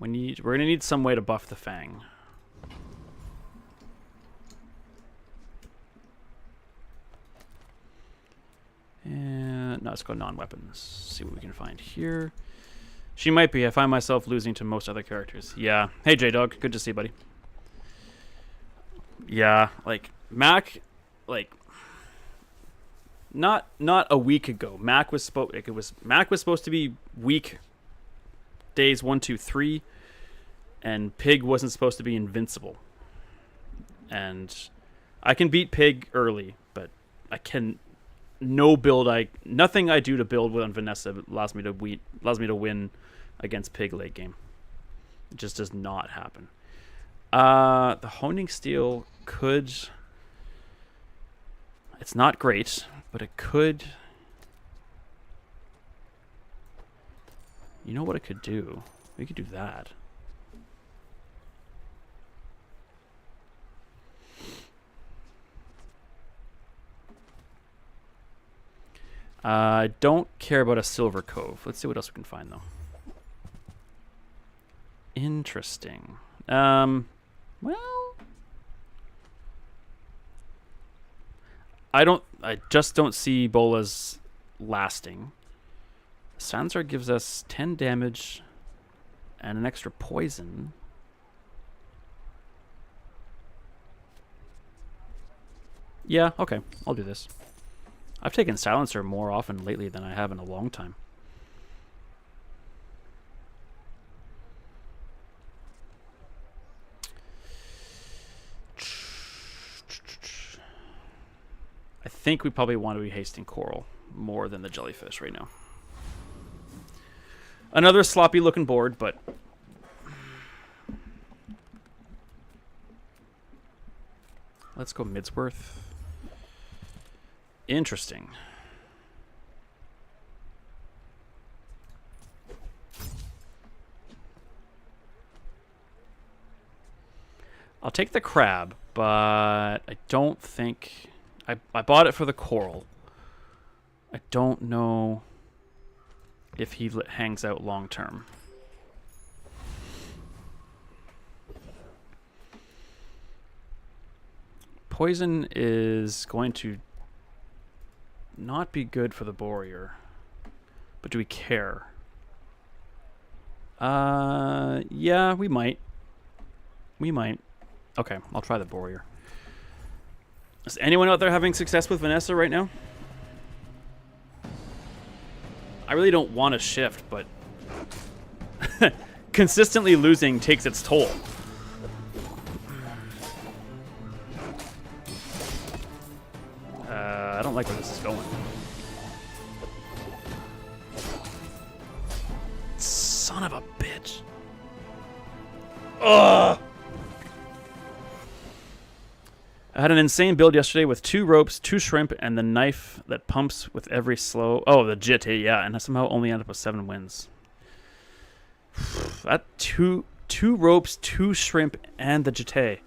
we're gonna need some way to buff the Fang. And no, let's go non-weapons. See what we can find here. She might be. I find myself losing to most other characters. Yeah. Hey, J-Dog. Good to see you, buddy. Yeah, like Mac, like not a week ago. Mac was supposed to be weak days 1, 2, 3, and Pig wasn't supposed to be invincible. And I can beat Pig early, but I can nothing I do to build on Vanessa allows me to win against Pig late game. It just does not happen. The Honing Steel could. It's not great, but it could. You know what it could do? We could do that. I don't care about a Silver Cove. Let's see what else we can find, though. Interesting. Well, I just don't see Bola's lasting. Sanzar gives us 10 damage and an extra poison. Yeah, okay. I'll do this. I've taken Silencer more often lately than I have in a long time. I think we probably want to be hasting Coral more than the Jellyfish right now. Another sloppy looking board, but Let's go Midsworth. Interesting. I'll take the crab, but I don't think... I bought it for the coral. I don't know if he hangs out long term. Poison is going to not be good for the warrior. But do we care? Yeah, we might. We might. Okay, I'll try the warrior. Is anyone out there having success with Vanessa right now? I really don't want to shift, but consistently losing takes its toll. I don't like where this is going. Son of a bitch. Ugh! I had an insane build yesterday with 2 ropes, 2 shrimp, and the knife that pumps with every slow... Oh, the JT, yeah, and I somehow only ended up with 7 wins. That two ropes, 2 shrimp, and the JT.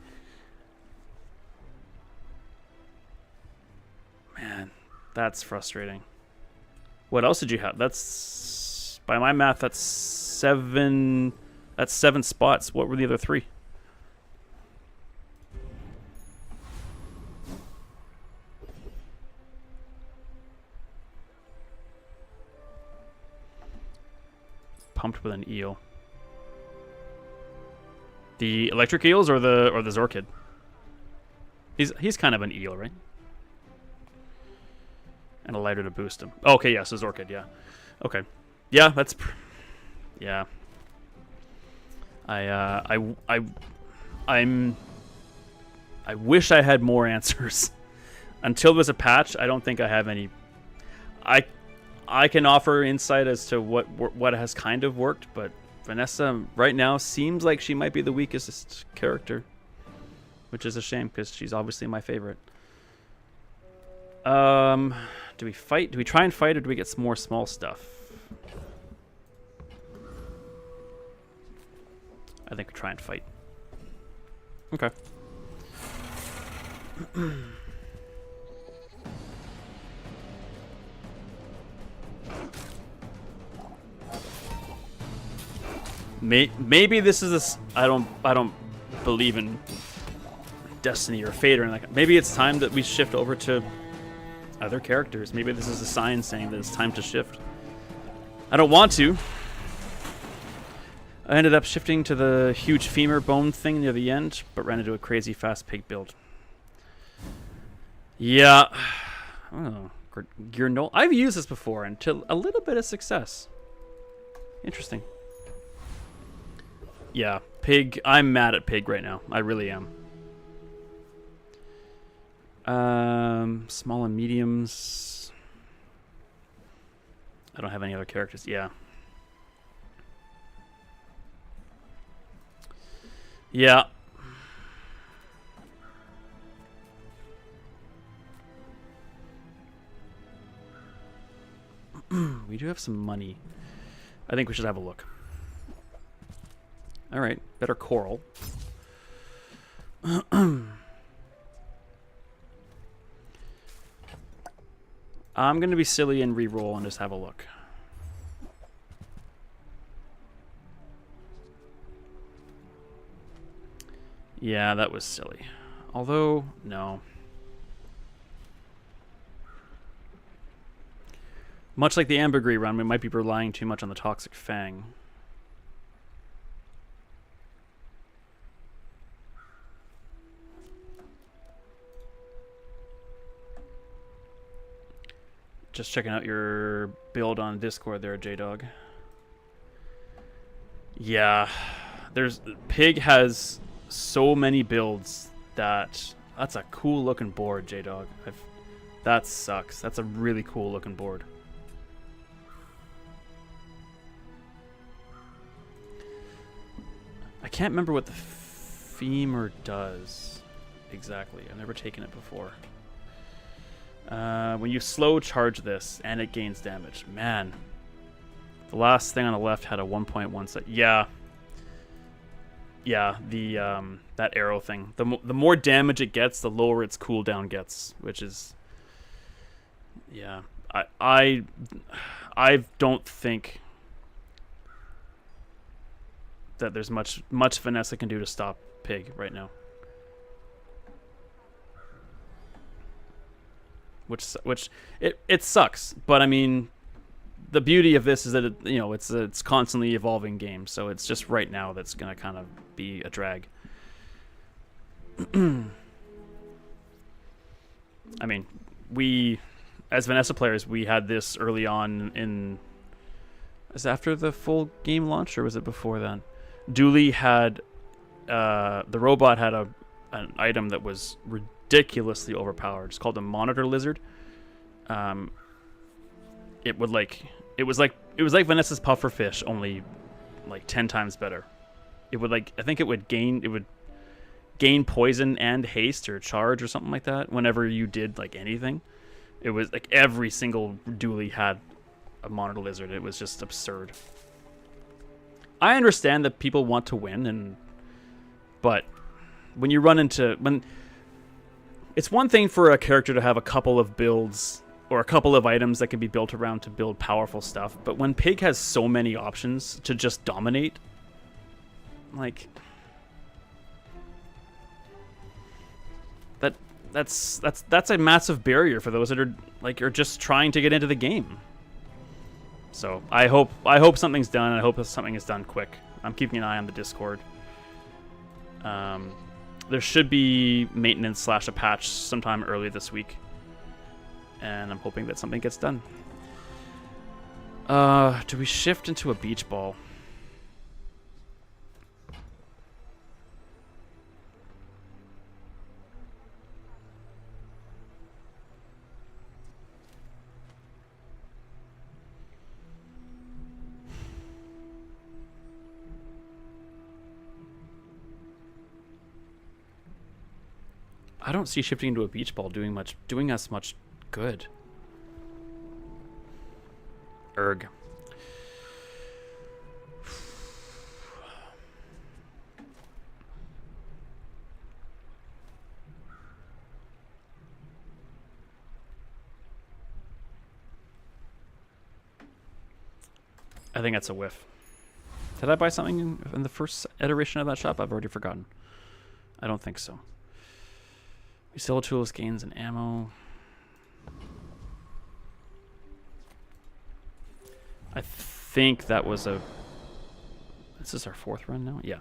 Man, that's frustrating. What else did you have? That's... By my math, that's 7... That's 7 spots. What were the other 3? Pumped with an eel. The electric eels or the Zorkid? He's kind of an eel, right? And a lighter to boost him. Oh, okay, yeah, so Zorkid, yeah. Okay. Yeah, that's yeah. I wish I had more answers. Until there's a patch, I don't think I have any. I can offer insight as to what has kind of worked, but Vanessa right now seems like she might be the weakest character, which is a shame because she's obviously my favorite. Do we fight? Do we try and fight, or do we get some more small stuff? I think we try and fight. Okay. Maybe this is I don't believe in destiny or fate or anything like that. Maybe it's time that we shift over to other characters. Maybe this is a sign saying that it's time to shift. I don't want to. I ended up shifting to the huge femur bone thing near the end, but ran into a crazy fast pig build. Yeah. Oh, Gearnol. I've used this before and to a little bit of success. Interesting. Yeah, pig. I'm mad at pig right now. I really am. Small and mediums. I don't have any other characters. Yeah. Yeah. We do have some money. I think we should have a look. All right, better coral. I'm going to be silly and re-roll and just have a look. Yeah, that was silly. Although, no. Much like the ambergris run, we might be relying too much on the Toxic Fang. Just checking out your build on Discord there, J-Dog. Yeah, Pig has so many builds that's a cool looking board, J-Dog. That sucks. That's a really cool looking board. I can't remember what the femur does. exactly. I've never taken it before. When you slow charge this, and it gains damage. Man. The last thing on the left had a 1.1 set. Yeah. Yeah, the that arrow thing. The more damage it gets, the lower its cooldown gets, which is... Yeah. I don't think that there's much Vanessa can do to stop Pig right now. Which it sucks, but I mean, the beauty of this is that it's constantly evolving game, so it's just right now that's gonna kind of be a drag. I mean, we as Vanessa players, we had this early on in... Was it after the full game launch, or was it before then? Dooley had... the robot had an item that was ridiculously overpowered. It's called the Monitor Lizard. It was like Vanessa's pufferfish, only like 10 times better. It would I think it would gain poison and haste or charge or something like that whenever you did like anything. It was like every single Dooley had a Monitor Lizard. It was just absurd. I understand that people want to win, but when you run into... It's one thing for a character to have a couple of builds or a couple of items that can be built around to build powerful stuff, but when Pig has so many options to just dominate, like... That's a massive barrier for those that are just trying to get into the game. So I hope something's done. I hope that something is done quick. I'm keeping an eye on the Discord. There should be maintenance / a patch sometime early this week, and I'm hoping that something gets done. Do we shift into a beach ball? I don't see shifting into a beach ball doing us much good. Erg. I think that's a whiff. Did I buy something in the first iteration of that shop? I've already forgotten. I don't think so. We sell tools, gains, and ammo. I think that was a... This is our 4th run now? Yeah.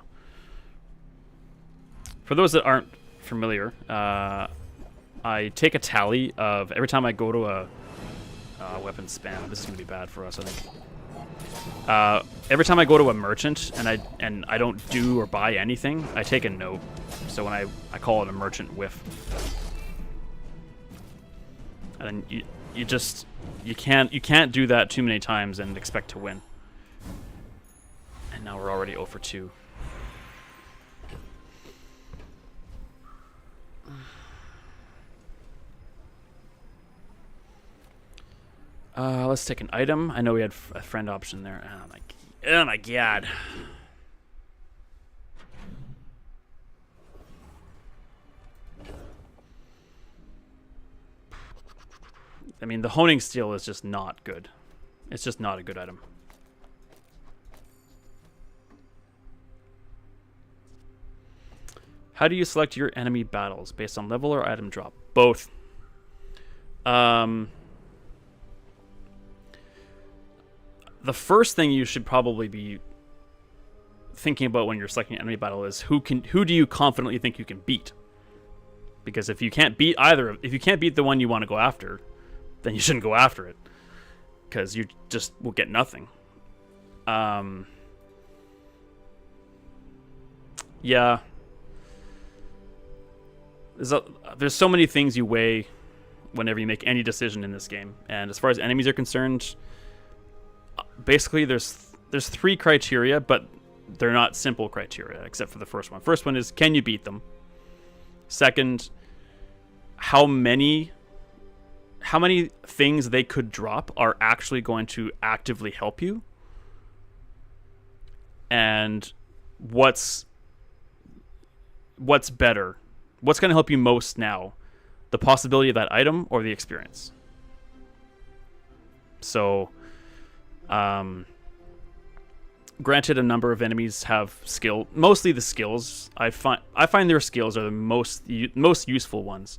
For those that aren't familiar, I take a tally of every time I go to a weapon spam. This is going to be bad for us, I think. Every time I go to a merchant and I don't do or buy anything, I take a note. So when I call it a merchant whiff. And then you can't do that too many times and expect to win. And now we're already 0 for 2. Let's take an item. I know we had a friend option there. Oh my god. I mean, the honing steel is just not good. It's just not a good item. How do you select your enemy battles? Based on level or item drop? Both. The first thing you should probably be thinking about when you're selecting an enemy battle is who do you confidently think you can beat? Because if you can't beat the one you want to go after, then you shouldn't go after it, because you just will get nothing. Yeah. There's so many things you weigh whenever you make any decision in this game, and as far as enemies are concerned, basically there's 3 criteria, but they're not simple criteria except for the first one. First one is, can you beat them? Second, how many things they could drop are actually going to actively help you, and what's better, what's going to help you most now, the possibility of that item or the experience. So granted, a number of enemies have skill, mostly the skills. I find their skills are the most useful ones.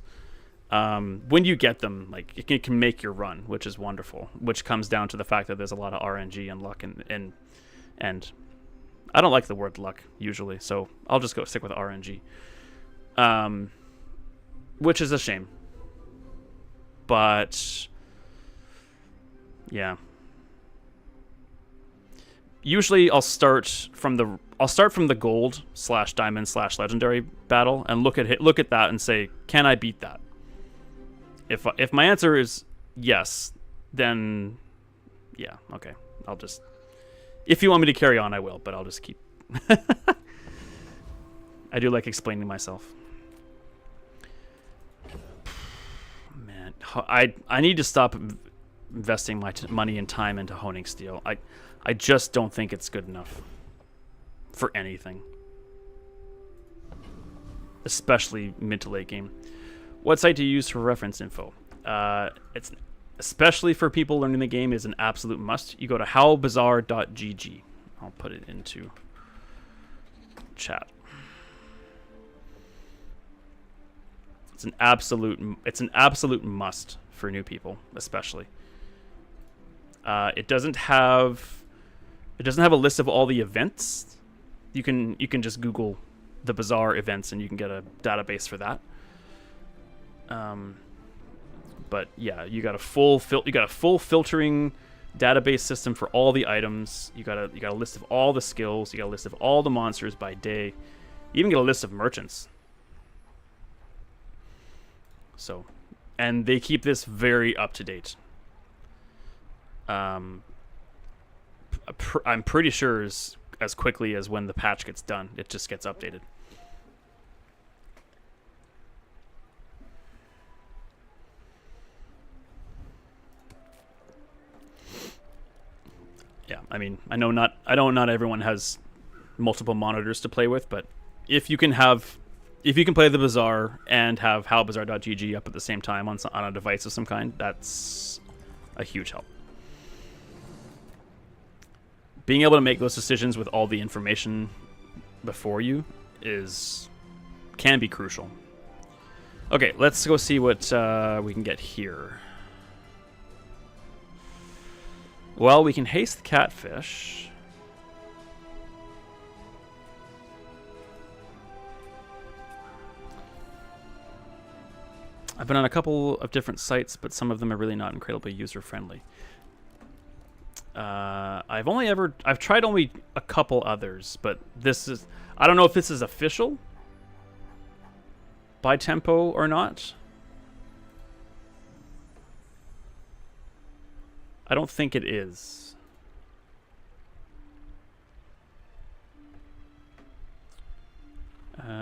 When you get them, like, it can make your run, which is wonderful, which comes down to the fact that there's a lot of RNG and luck, and I don't like the word luck usually, so I'll just stick with RNG, which is a shame. But yeah, usually I'll start from the gold / diamond / legendary battle and look at that and say, can I beat that? If my answer is yes, then yeah, okay. I'll just, if you want me to carry on, I will, but I'll just keep. I do like explaining myself. Man, I need to stop investing my money and time into honing steel. I just don't think it's good enough for anything, especially mid to late game. What site do you use for reference info? It's especially for people learning the game is an absolute must. You go to howbazaar.gg. I'll put it into chat. It's an absolute must for new people, especially. It doesn't have a list of all the events. You can just Google the Bazaar events and you can get a database for that. But yeah, you got a full filtering database system for all the items. You got a list of all the skills. You got a list of all the monsters by day. You even get a list of merchants. So, and they keep this very up to date. I'm pretty sure as quickly as when the patch gets done, it just gets updated. Yeah, I mean, I know not everyone has multiple monitors to play with, but if you can play the Bazaar and have howbazaar.gg up at the same time on a device of some kind, that's a huge help. Being able to make those decisions with all the information before you can be crucial. Okay, let's go see what we can get here. Well, we can haste the catfish. I've been on a couple of different sites, but some of them are really not incredibly user-friendly. I've tried only a couple others, but I don't know if this is official by Tempo or not. I don't think it is.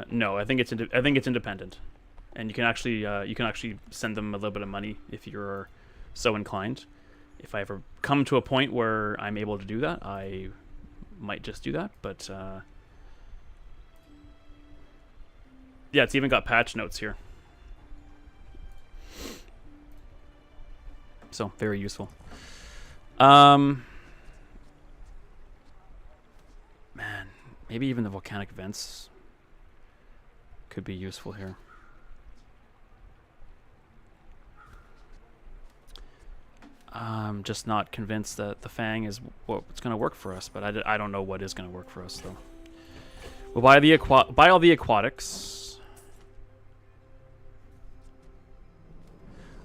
No, I think it's independent, and you can actually send them a little bit of money if you're so inclined. If I ever come to a point where I'm able to do that, I might just do that. But yeah, it's even got patch notes here, so very useful. Man, maybe even the volcanic vents could be useful here. I'm just not convinced that the Fang is what's going to work for us, but I don't know what is going to work for us, though. We'll buy all the aquatics.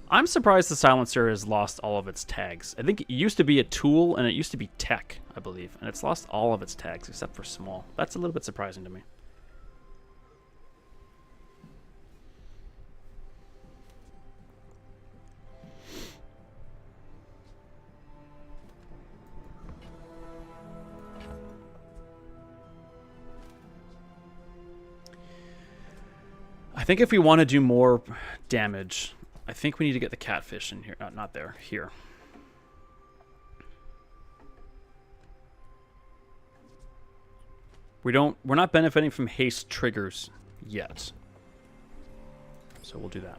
I'm surprised the silencer has lost all of its tags. I think it used to be a tool and it used to be tech, I believe, and it's lost all of its tags except for small. That's a little bit surprising to me. think if we want to do more damage, I think we need to get the catfish in here. Not there. Here. We're not benefiting from haste triggers yet. So we'll do that.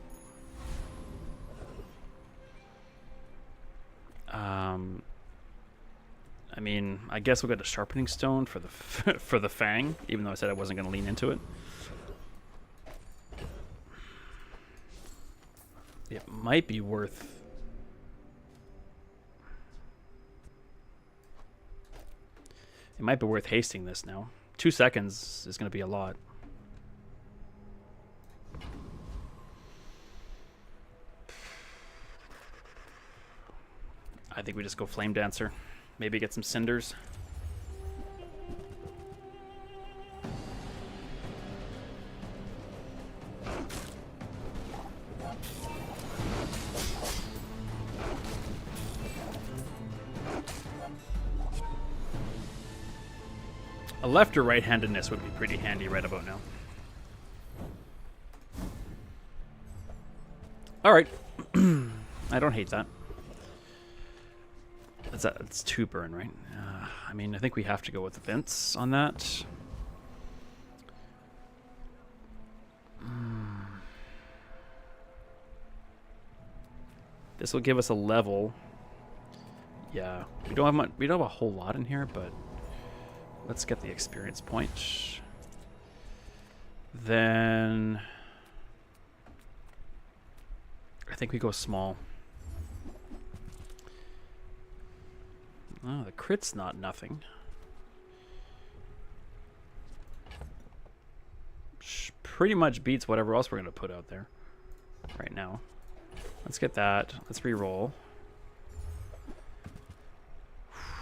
I mean, I guess we'll get a sharpening stone for the for the fang, even though I said I wasn't going to lean into it. It might be worth... It might be worth hasting this now. 2 seconds is going to be a lot. I think we just go Flame Dancer. Maybe get some cinders. A left or right-handedness would be pretty handy right about now. All right. I don't hate that. It's 2 burn, right? I mean, I think we have to go with the Vince on that. This will give us a level. Yeah, we don't have much. We don't have a whole lot in here, but let's get the experience point. Then I think we go small. Oh, the crit's not nothing. Pretty much beats whatever else we're going to put out there right now. Let's get that. Let's re-roll.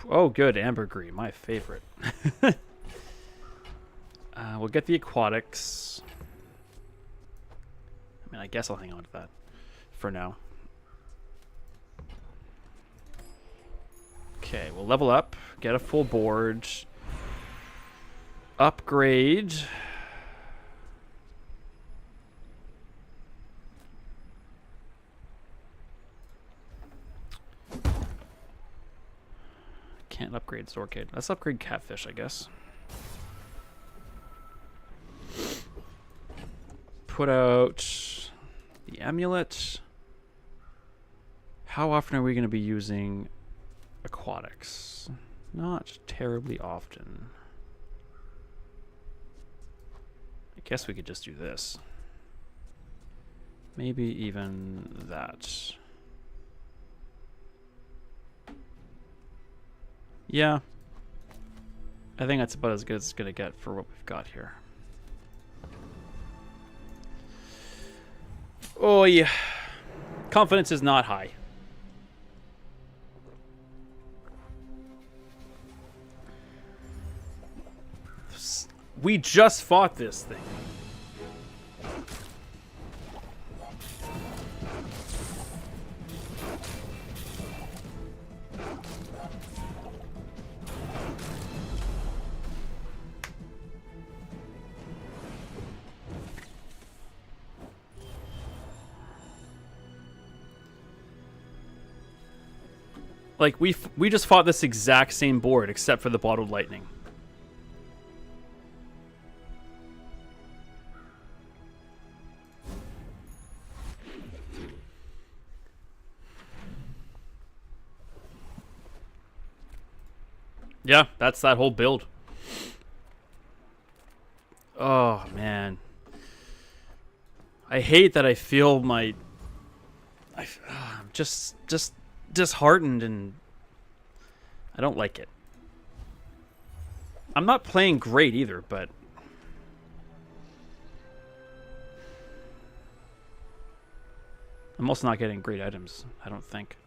Oh, good. Ambergris, my favorite. We'll get the aquatics. I mean, I guess I'll hang on to that for now. Okay, we'll level up, get a full board, upgrade. Can't upgrade Zorkade. Let's upgrade Catfish, I guess. Put out the amulet. How often are we going to be using aquatics? Not terribly often. I guess we could just do this. Maybe even that. Yeah. I think that's about as good as it's going to get for what we've got here. Oh, yeah. Confidence is not high. We just fought this thing. Like, we just fought this exact same board, except for the bottled lightning. Yeah, that's that whole build. Oh, man. I hate that I feel I'm just disheartened, and I don't like it. I'm not playing great either, but I'm also not getting great items, I don't think.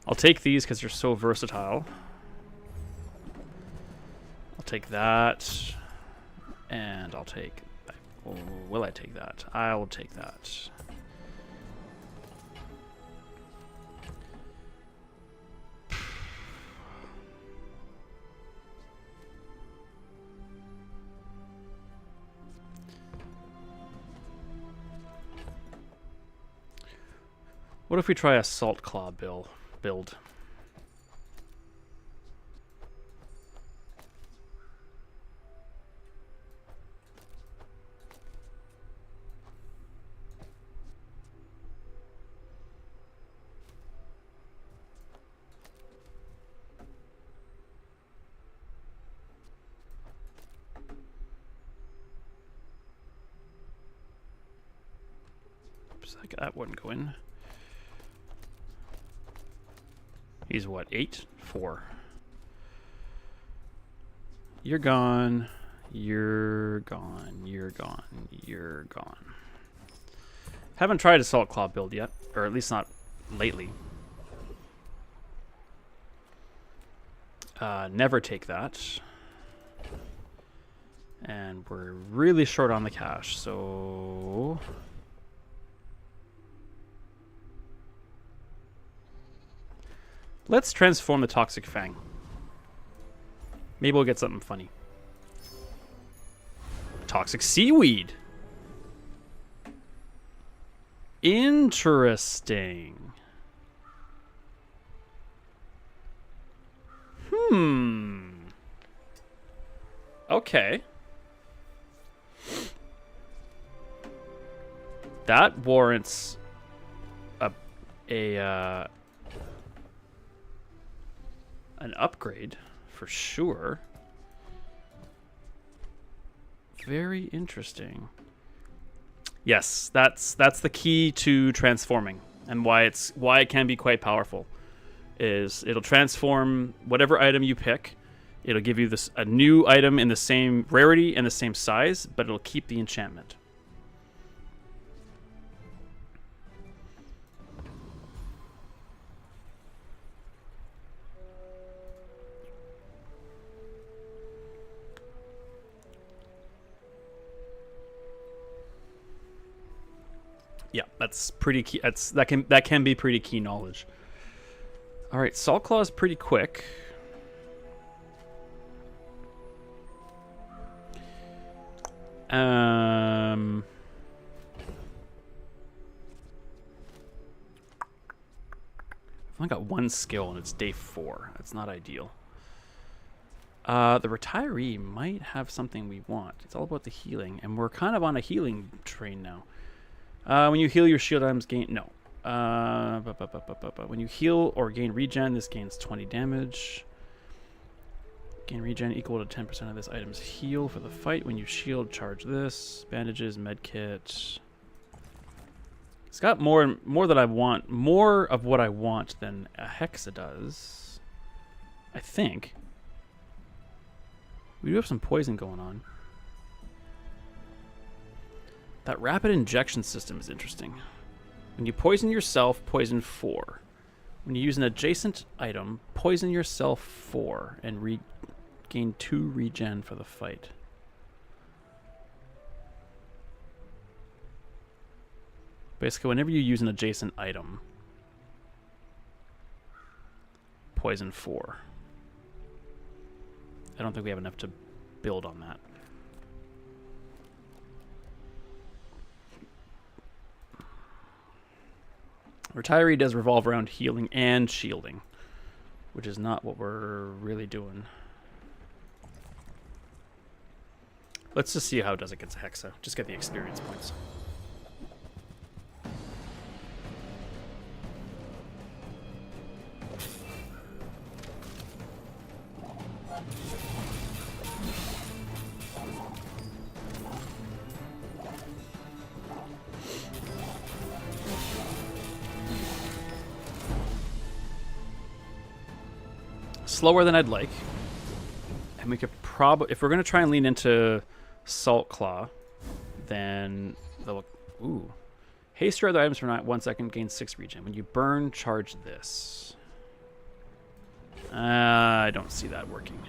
I'll take these because they're so versatile. I'll take that. And I'll take... Oh, will I take that? I will take that. What if we try a Salt Claw build? That wouldn't go in. He's what, 8? 4. You're gone. You're gone. You're gone. You're gone. Haven't tried a Salt Claw build yet, or at least not lately. Never take that. And we're really short on the cash, so... let's transform the Toxic Fang. Maybe we'll get something funny. Toxic Seaweed. Interesting. Okay. That warrants an upgrade for sure. Very interesting. Yes, that's the key to transforming, and why it can be quite powerful. Is it'll transform whatever item you pick. It'll give you a new item in the same rarity and the same size, but it'll keep the enchantment. Yeah, that's pretty key. That can be pretty key knowledge. All right, Salt Claw is pretty quick. I've only got one skill and it's day 4. That's not ideal. The retiree might have something we want. It's all about the healing, and we're kind of on a healing train now. When you heal, your shield items gain... no. When you heal or gain regen, this gains 20 damage. Gain regen equal to 10% of this item's heal for the fight. When you shield, charge this. Bandages, medkit. It's got more that I want. More of what I want than a Hexa does. I think. We do have some poison going on. That rapid injection system is interesting. When you poison yourself, poison 4. When you use an adjacent item, poison yourself 4 and gain 2 regen for the fight. Basically, whenever you use an adjacent item, poison 4. I don't think we have enough to build on that. Retiree does revolve around healing and shielding, which is not what we're really doing. Let's just see how it does against Hexa. Just get the experience points. Slower than I'd like, and we could probably, if we're going to try and lean into Salt Claw, then they'll, ooh, haste your other items for 1 second, gain 6 regen. When you burn, charge this. I don't see that working.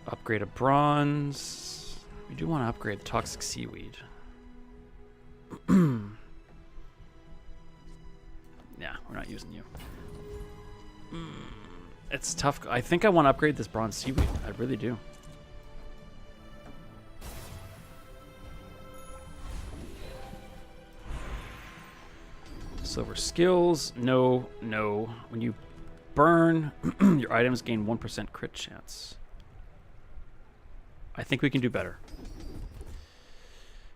Upgrade a bronze. We do want to upgrade Toxic Seaweed. Yeah, we're not using you. It's tough. I think I want to upgrade this bronze seaweed. I really do. Silver skills. No, no. When you burn, your items gain 1% crit chance. I think we can do better.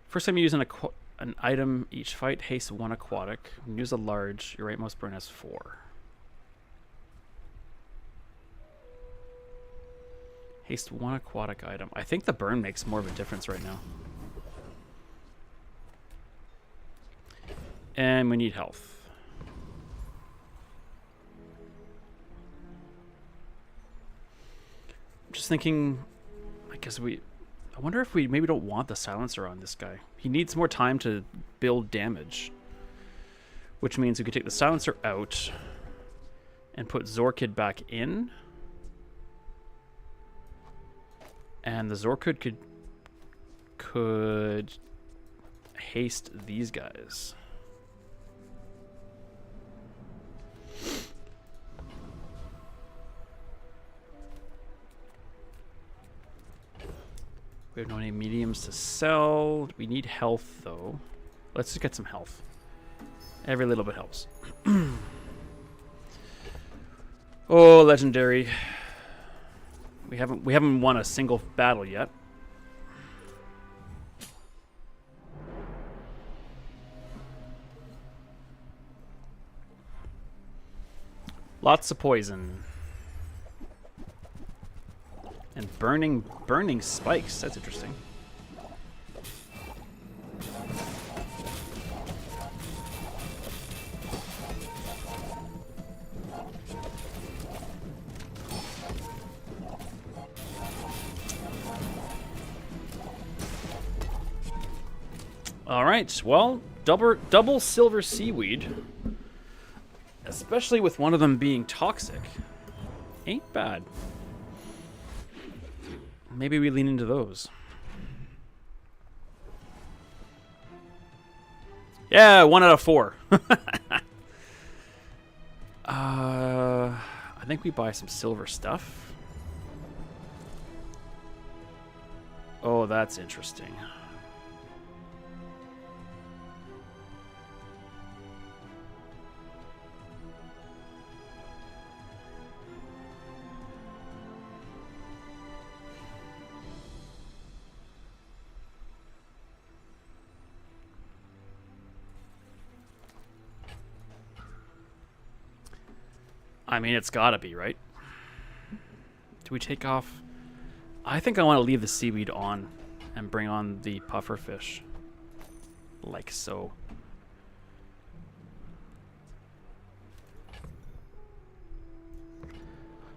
First time you use an item each fight, haste 1 aquatic. When you use a large, your rightmost burn has 4. Haste 1 aquatic item. I think the burn makes more of a difference right now. And we need health. I'm just thinking, I wonder if we maybe don't want the silencer on this guy. He needs more time to build damage. Which means we could take the silencer out and put Zorkid back in. And the Zorkid could haste these guys. We have no any mediums to sell. We need health, though. Let's just get some health. Every little bit helps. Oh, legendary. We haven't won a single battle yet. Lots of poison. And burning spikes. That's interesting. All right. Well, double silver seaweed, especially with one of them being toxic, ain't bad. Maybe we lean into those. Yeah, 1 out of 4. I think we buy some silver stuff. Oh, that's interesting. I mean, it's gotta be, right? Do we take off? I think I want to leave the seaweed on and bring on the puffer fish. Like so.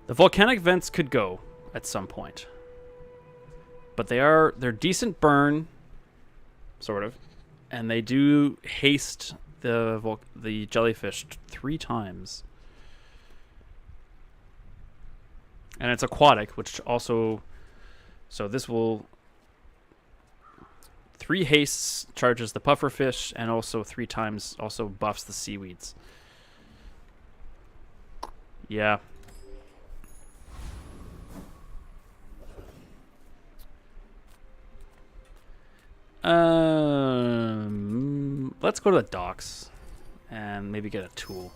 The volcanic vents could go at some point. But they're decent burn, sort of. And they do haste the jellyfish 3 times. And it's aquatic, which also... So this will... 3 hastes charges the pufferfish, and also 3 times also buffs the seaweeds. Yeah. Let's go to the docks and maybe get a tool.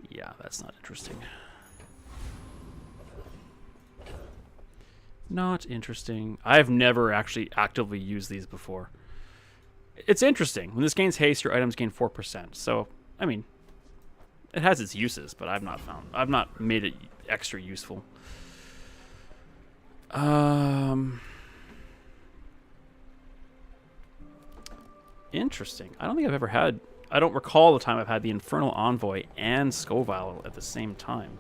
Yeah, that's not interesting. Not interesting. I've never actually actively used these before. It's interesting. When this gains haste, your items gain 4%. So, I mean, it has its uses, but I've not made it extra useful. Interesting. I don't think I've ever had... I don't recall the time I've had the Infernal Envoy and Scoville at the same time.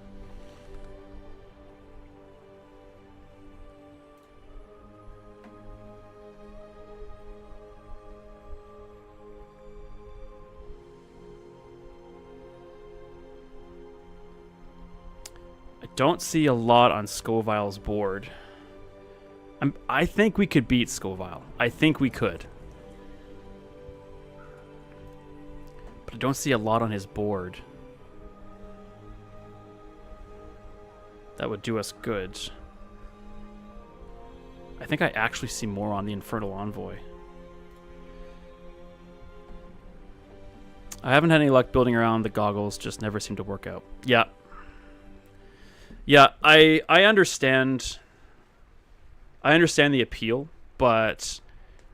I don't see a lot on Scoville's board. I think we could beat Scoville. I think we could. But I don't see a lot on his board that would do us good. I think I actually see more on the Infernal Envoy. I haven't had any luck building around the goggles, just never seem to work out. Yeah. Yeah, I understand. I understand the appeal, but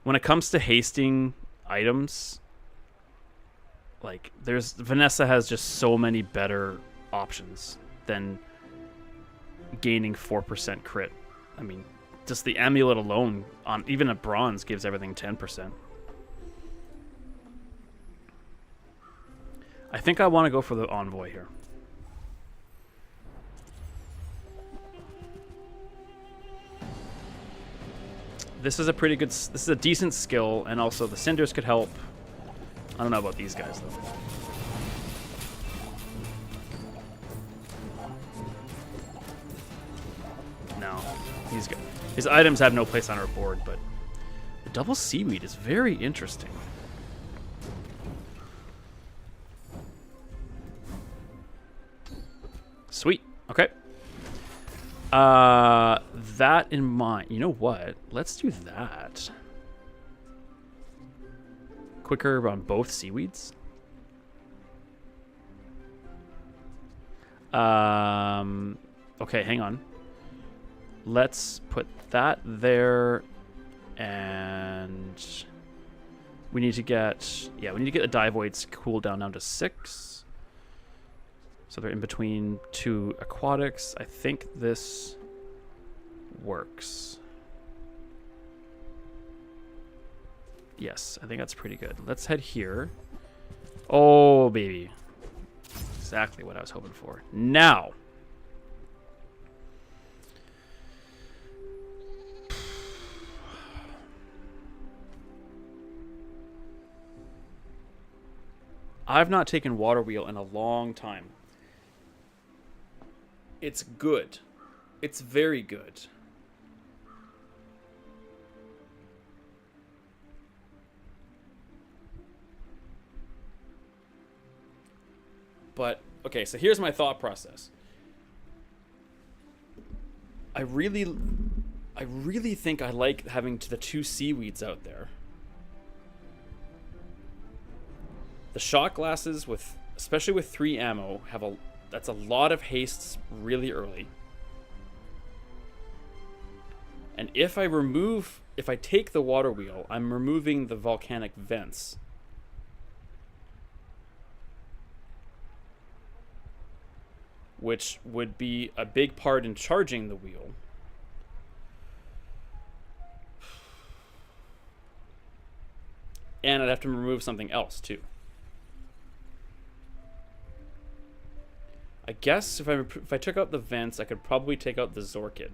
when it comes to hasting items, like Vanessa has just so many better options than gaining 4% crit. I mean, just the amulet alone on even a bronze gives everything 10%. I think I want to go for the envoy here. This is a pretty good. This is a decent skill, and also the cinders could help. I don't know about these guys though. No, his items have no place on our board, but the double seaweed is very interesting. Sweet. Okay. That in mind. You know what? Let's do that. Quicker on both seaweeds. Okay, hang on. Let's put that there, and we need to get the dive weights cooled down to 6. So they're in between 2 aquatics. I think this works. Yes, I think that's pretty good. Let's head here. Oh, baby. Exactly what I was hoping for. Now. I've not taken water wheel in a long time. It's good. It's very good. But, okay, so here's my thought process. I really think I like having the 2 seaweeds out there. The shot glasses, especially with 3 ammo, that's a lot of hastes really early. And if I take the water wheel, I'm removing the volcanic vents. Which would be a big part in charging the wheel. And I'd have to remove something else too. I guess if I took out the vents, I could probably take out the Zorkid.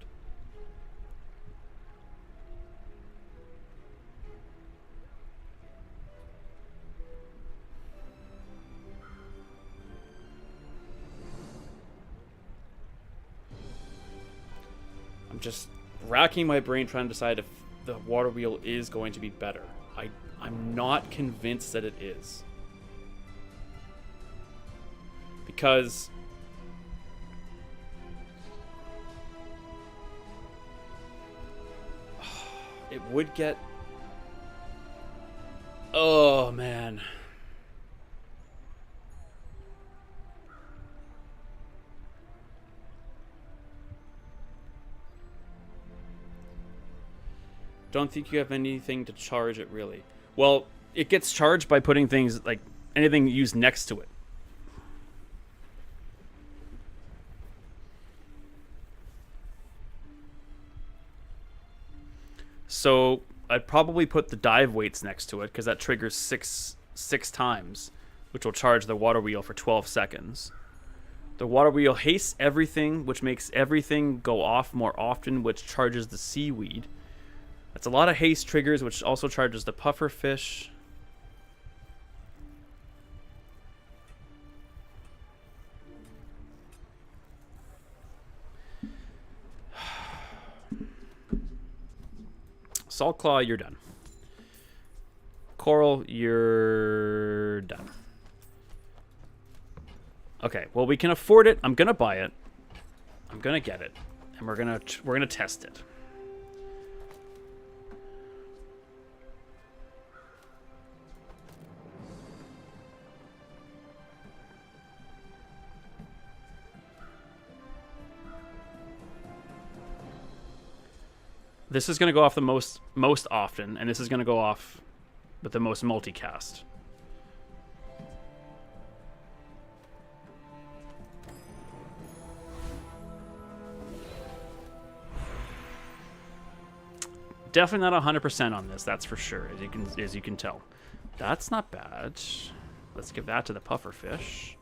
I'm just racking my brain trying to decide if the water wheel is going to be better. I'm not convinced that it is. Because it would get... Oh, man. Don't think you have anything to charge it, really. Well, it gets charged by putting things, like, anything used next to it. So I'd probably put the dive weights next to it, because that triggers six times, which will charge the water wheel for 12 seconds. The water wheel hastes everything, which makes everything go off more often, which charges the seaweed. That's a lot of haste triggers, which also charges the puffer fish. Salt Claw, you're done. Coral, you're done. Okay, well, we can afford it. I'm gonna buy it. I'm gonna get it, and we're gonna test it. This is going to go off the most often, and this is going to go off with the most multicast. Definitely not 100% on this, that's for sure, as you can tell. That's not bad. Let's give that to the pufferfish.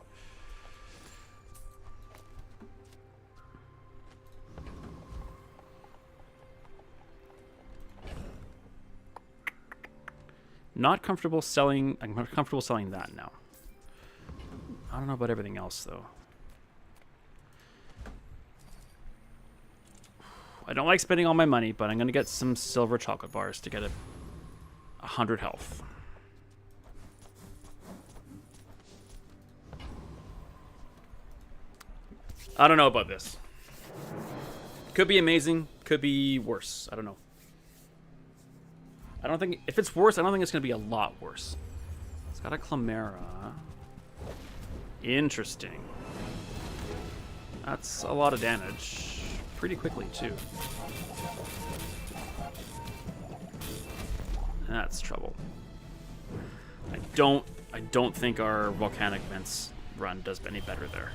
Not comfortable selling. I'm comfortable selling that now. I don't know about everything else though. I don't like spending all my money, but I'm gonna get some silver chocolate bars to get 100 health. I don't know about this. Could be amazing, could be worse. I don't know. I don't think, if it's worse, I don't think it's going to be a lot worse. It's got a Chimera. Interesting. That's a lot of damage. Pretty quickly, too. That's trouble. I don't think our Volcanic Vents run does any better there.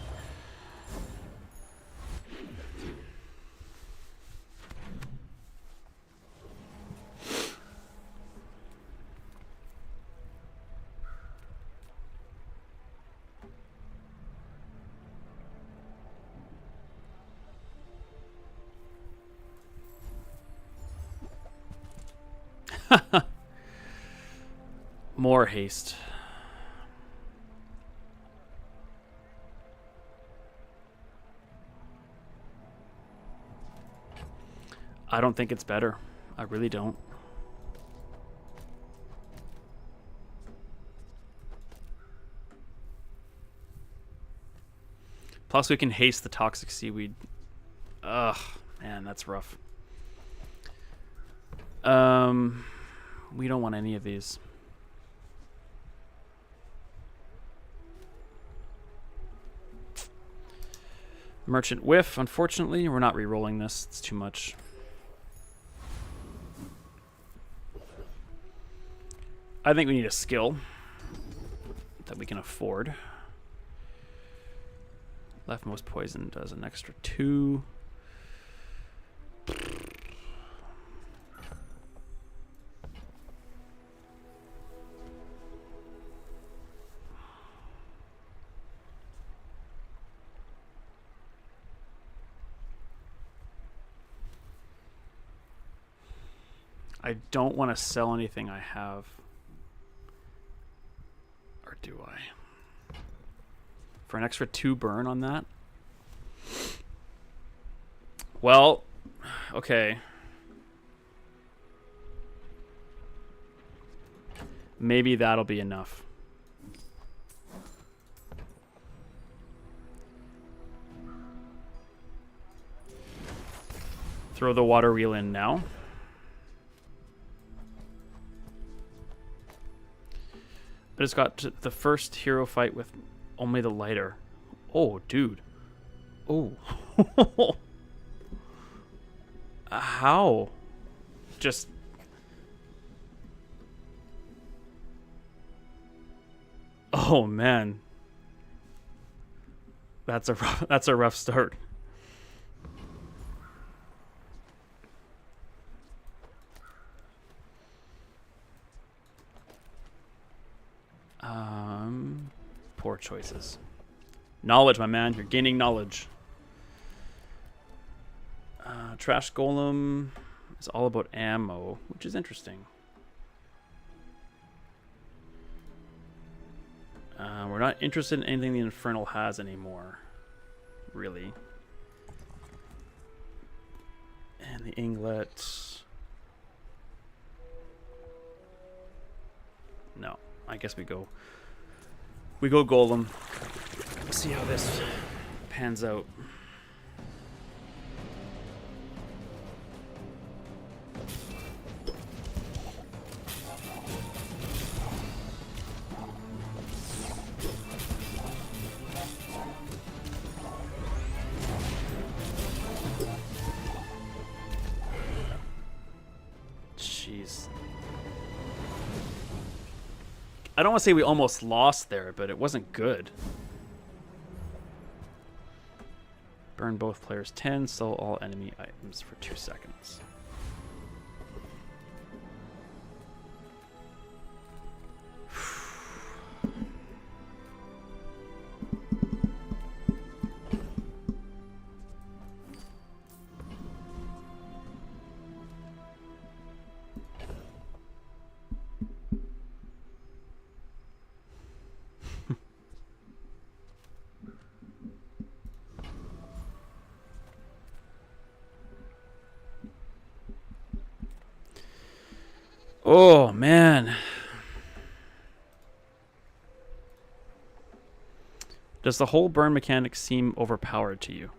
More haste. I don't think it's better. I really don't. Plus we can haste the toxic seaweed. Ugh, man, that's rough. We don't want any of these. Merchant whiff, unfortunately. We're not re-rolling this. It's too much. I think we need a skill that we can afford. Leftmost poison does an extra 2. I don't want to sell anything I have. Or do I? For an extra 2 burn on that? Well, okay. Maybe that'll be enough. Throw the water wheel in now. I just got to the first hero fight with only the lighter. Oh, dude. Oh. How? Just... Oh, man. That's a rough start. Poor choices. Knowledge, my man. You're gaining knowledge. Trash Golem is all about ammo, which is interesting. We're not interested in anything the Infernal has anymore. Really. And the Inglet... No. I guess we go Golem. See how this pans out. I don't want to say we almost lost there, but it wasn't good. Burn both players 10, sell all enemy items for 2 seconds. Oh, man. Does the whole burn mechanic seem overpowered to you?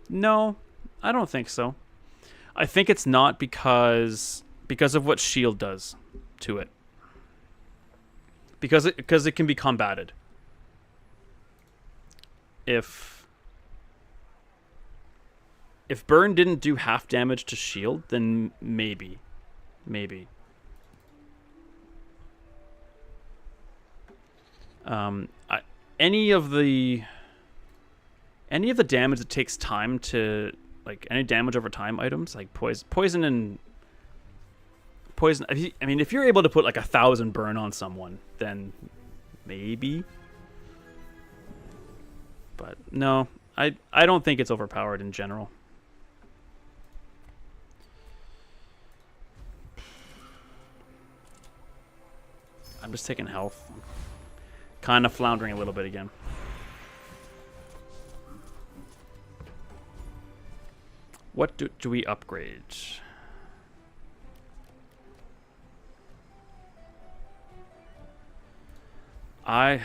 No, I don't think so. I think it's not because of what shield does to it. Because it can be combated. If burn didn't do half damage to shield, then maybe. Any of the damage that takes time to, like, any damage over time items, like poison. I mean, if you're able to put like 1,000 burn on someone, then maybe. But no, I don't think it's overpowered in general. I'm just taking health. Kind of floundering a little bit again. What do we upgrade? I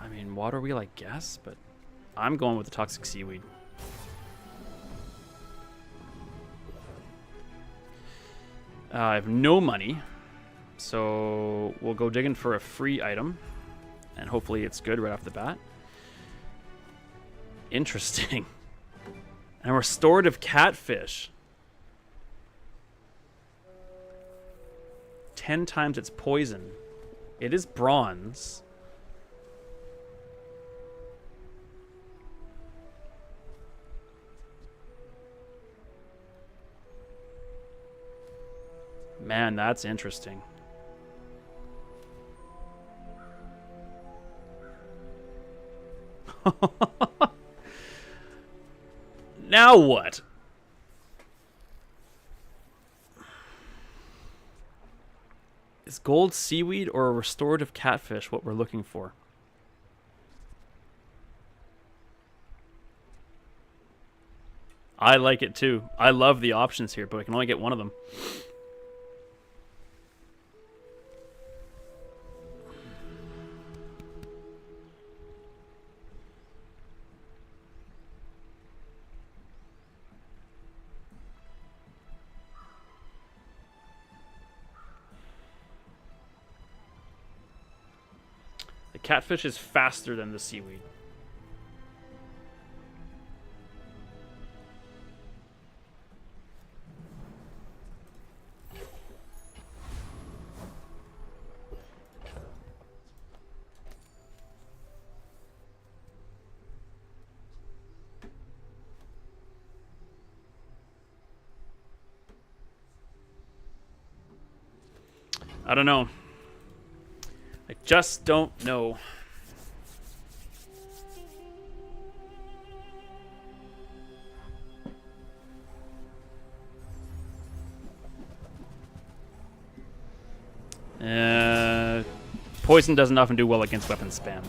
mean, water wheel, I guess, but I'm going with the toxic seaweed. I have no money, so we'll go digging for a free item, and hopefully it's good right off the bat. Interesting. And restorative catfish. 10 times its poison. It is bronze. Man, that's interesting. Now what? Is gold seaweed or a restorative catfish what we're looking for? I like it too. I love the options here, but I can only get one of them. Catfish is faster than the seaweed. I don't know. I just don't know. Poison doesn't often do well against weapon spam.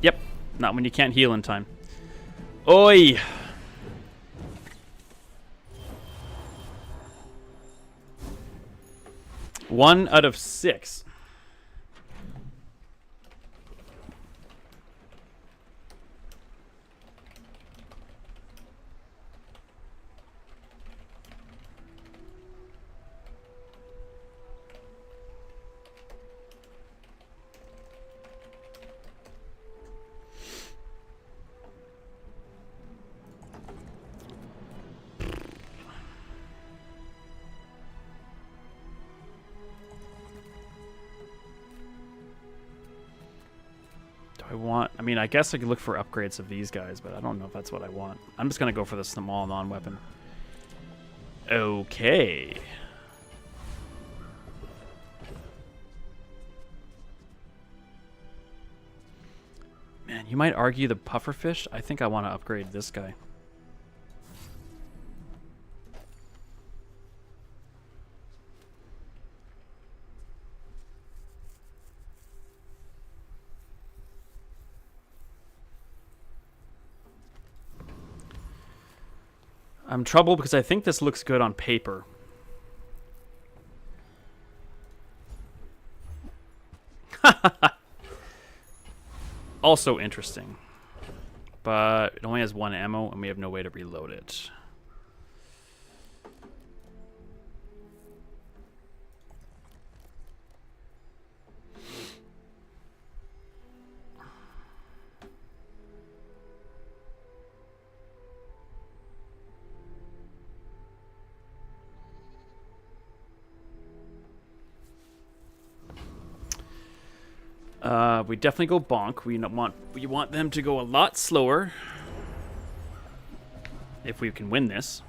Yep, not when you can't heal in time. Oi! One out of 6. I want... I mean, I guess I could look for upgrades of these guys, but I don't know if that's what I want. I'm just going to go for the small non-weapon. Okay. Man, you might argue the pufferfish. I think I want to upgrade this guy. I'm troubled because I think this looks good on paper. Also interesting. But it only has 1 ammo and we have no way to reload it. We definitely go bonk. We want them to go a lot slower. If we can win this.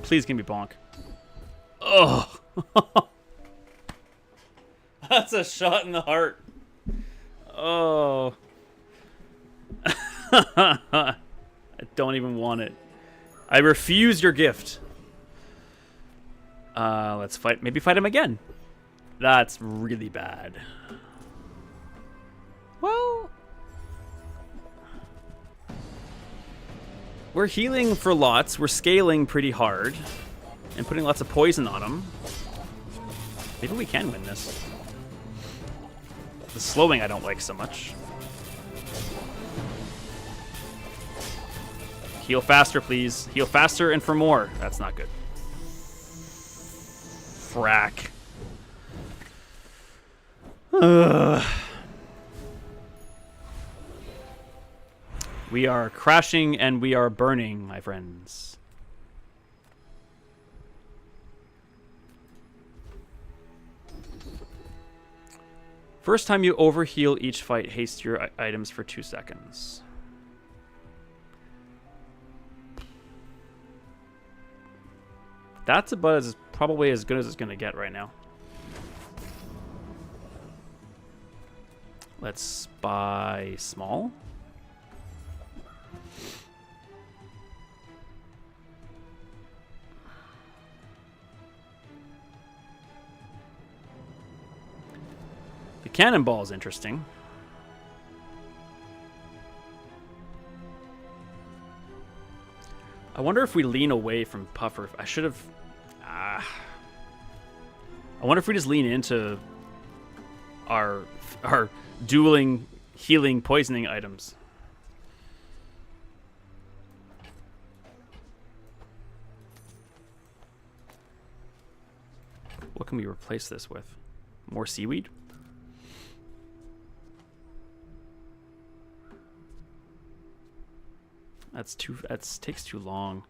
Please give me bonk. Oh, that's a shot in the heart. Oh, I don't even want it. I refuse your gift. Let's fight. Maybe fight him again. That's really bad. Well, we're healing for lots. We're scaling pretty hard. And putting lots of poison on him. Maybe we can win this. The slowing I don't like so much. Heal faster, please. Heal faster and for more. That's not good. Frack. We are crashing and we are burning, my friends. First time you overheal each fight, haste your items for 2 seconds. That's about probably as good as it's going to get right now. Let's buy small. The cannonball is interesting. I wonder if we lean away from Puffer. I should have... I wonder if we just lean into our dueling, healing, poisoning items. What can we replace this with? More seaweed? That takes too long.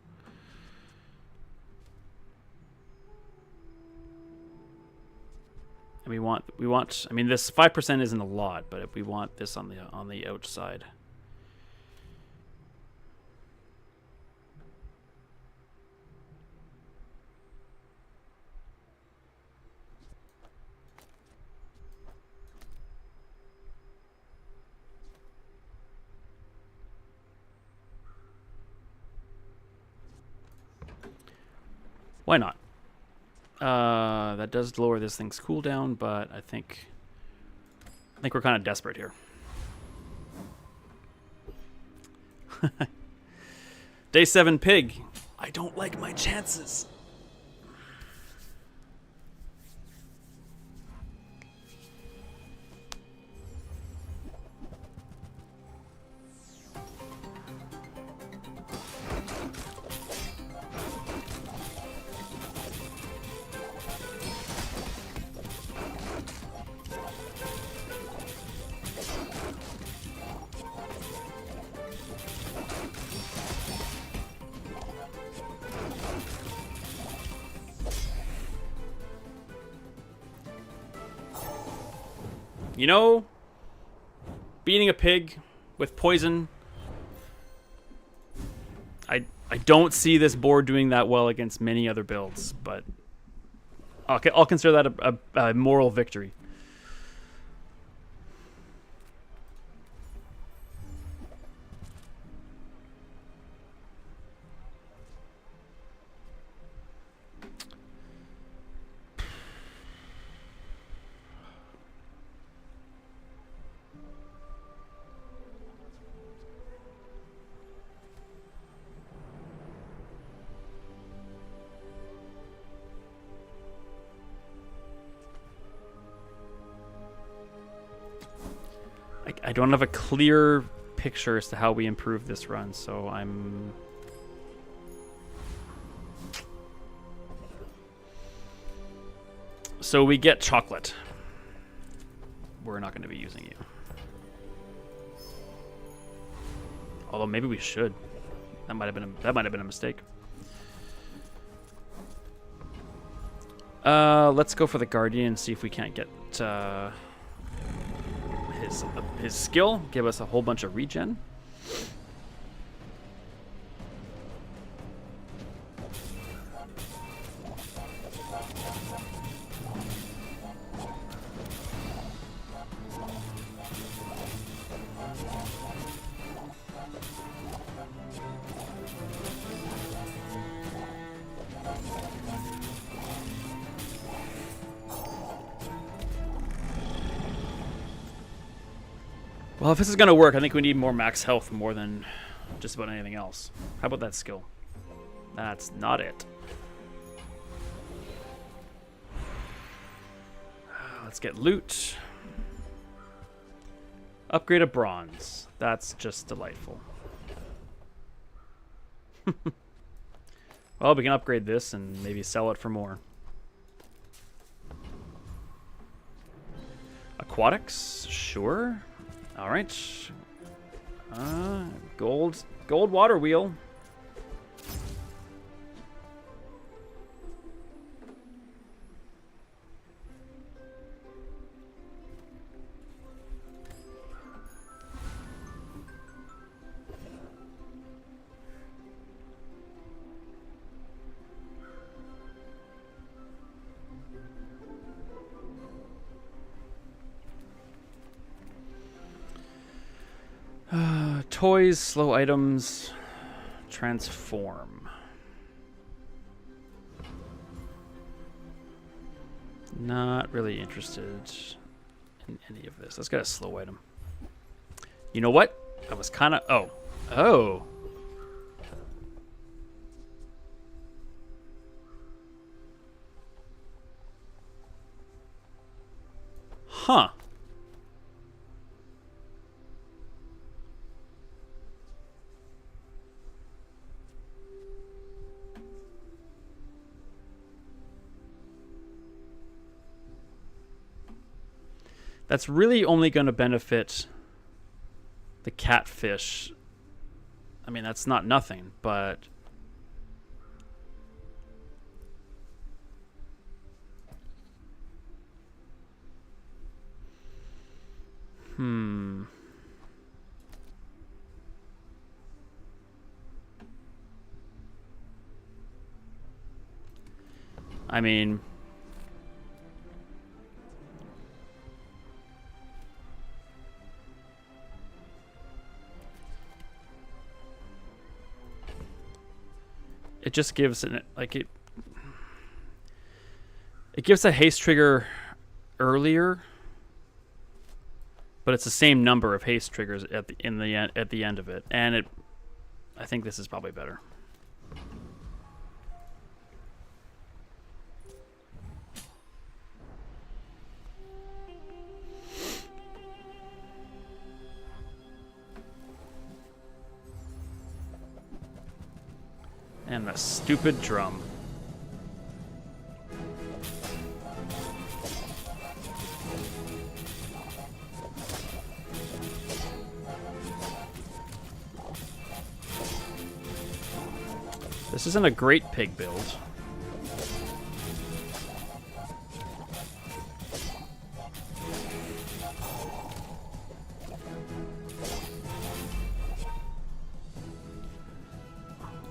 And we want I mean this 5% isn't a lot, but if we want this on the outside. Why not? That does lower this thing's cooldown, but I think we're kind of desperate here. Day 7 pig. I don't like my chances. You know, beating a pig with poison. I don't see this board doing that well against many other builds, but I'll consider that a moral victory. I don't have a clear picture as to how we improve this run, so I'm... So we get chocolate. We're not going to be using you. Although maybe we should. That might have been a mistake. Let's go for the Guardian and see if we can't get his skill. Give us a whole bunch of regen. Well, if this is going to work, I think we need more max health more than just about anything else. How about that skill? That's not it. Let's get loot. Upgrade a bronze. That's just delightful. Well, we can upgrade this and maybe sell it for more. Aquatics? Sure. All right. Gold water wheel. Toys, slow items, transform. Not really interested in any of this. Let's get a slow item. You know what? I was kind of... Oh. Huh. That's really only going to benefit the catfish. I mean, that's not nothing, but... I mean... It just gives it gives a haste trigger earlier, but it's the same number of haste triggers at the end of it, and I think this is probably better. And the stupid drum. This isn't a great pig build.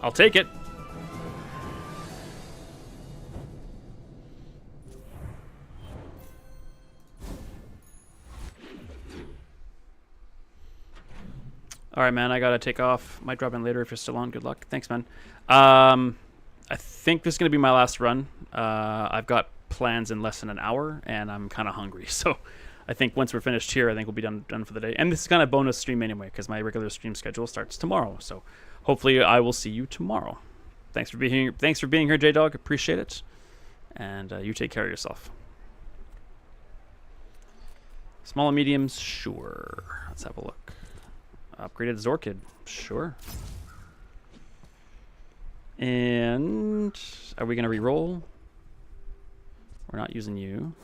I'll take it. All right, man, I gotta take off. Might drop in later if you're still on. Good luck. Thanks, man. I think this is gonna be my last run. I've got plans in less than an hour, and I'm kind of hungry. So I think once we're finished here, I think we'll be done for the day. And this is kind of bonus stream anyway, because my regular stream schedule starts tomorrow. So hopefully I will see you tomorrow. Thanks for being here. Thanks for being here, J-Dog. Appreciate it. And you take care of yourself. Small and mediums, sure. Let's have a look. Upgraded Zorkid, sure. And are we going to re-roll? We're not using you.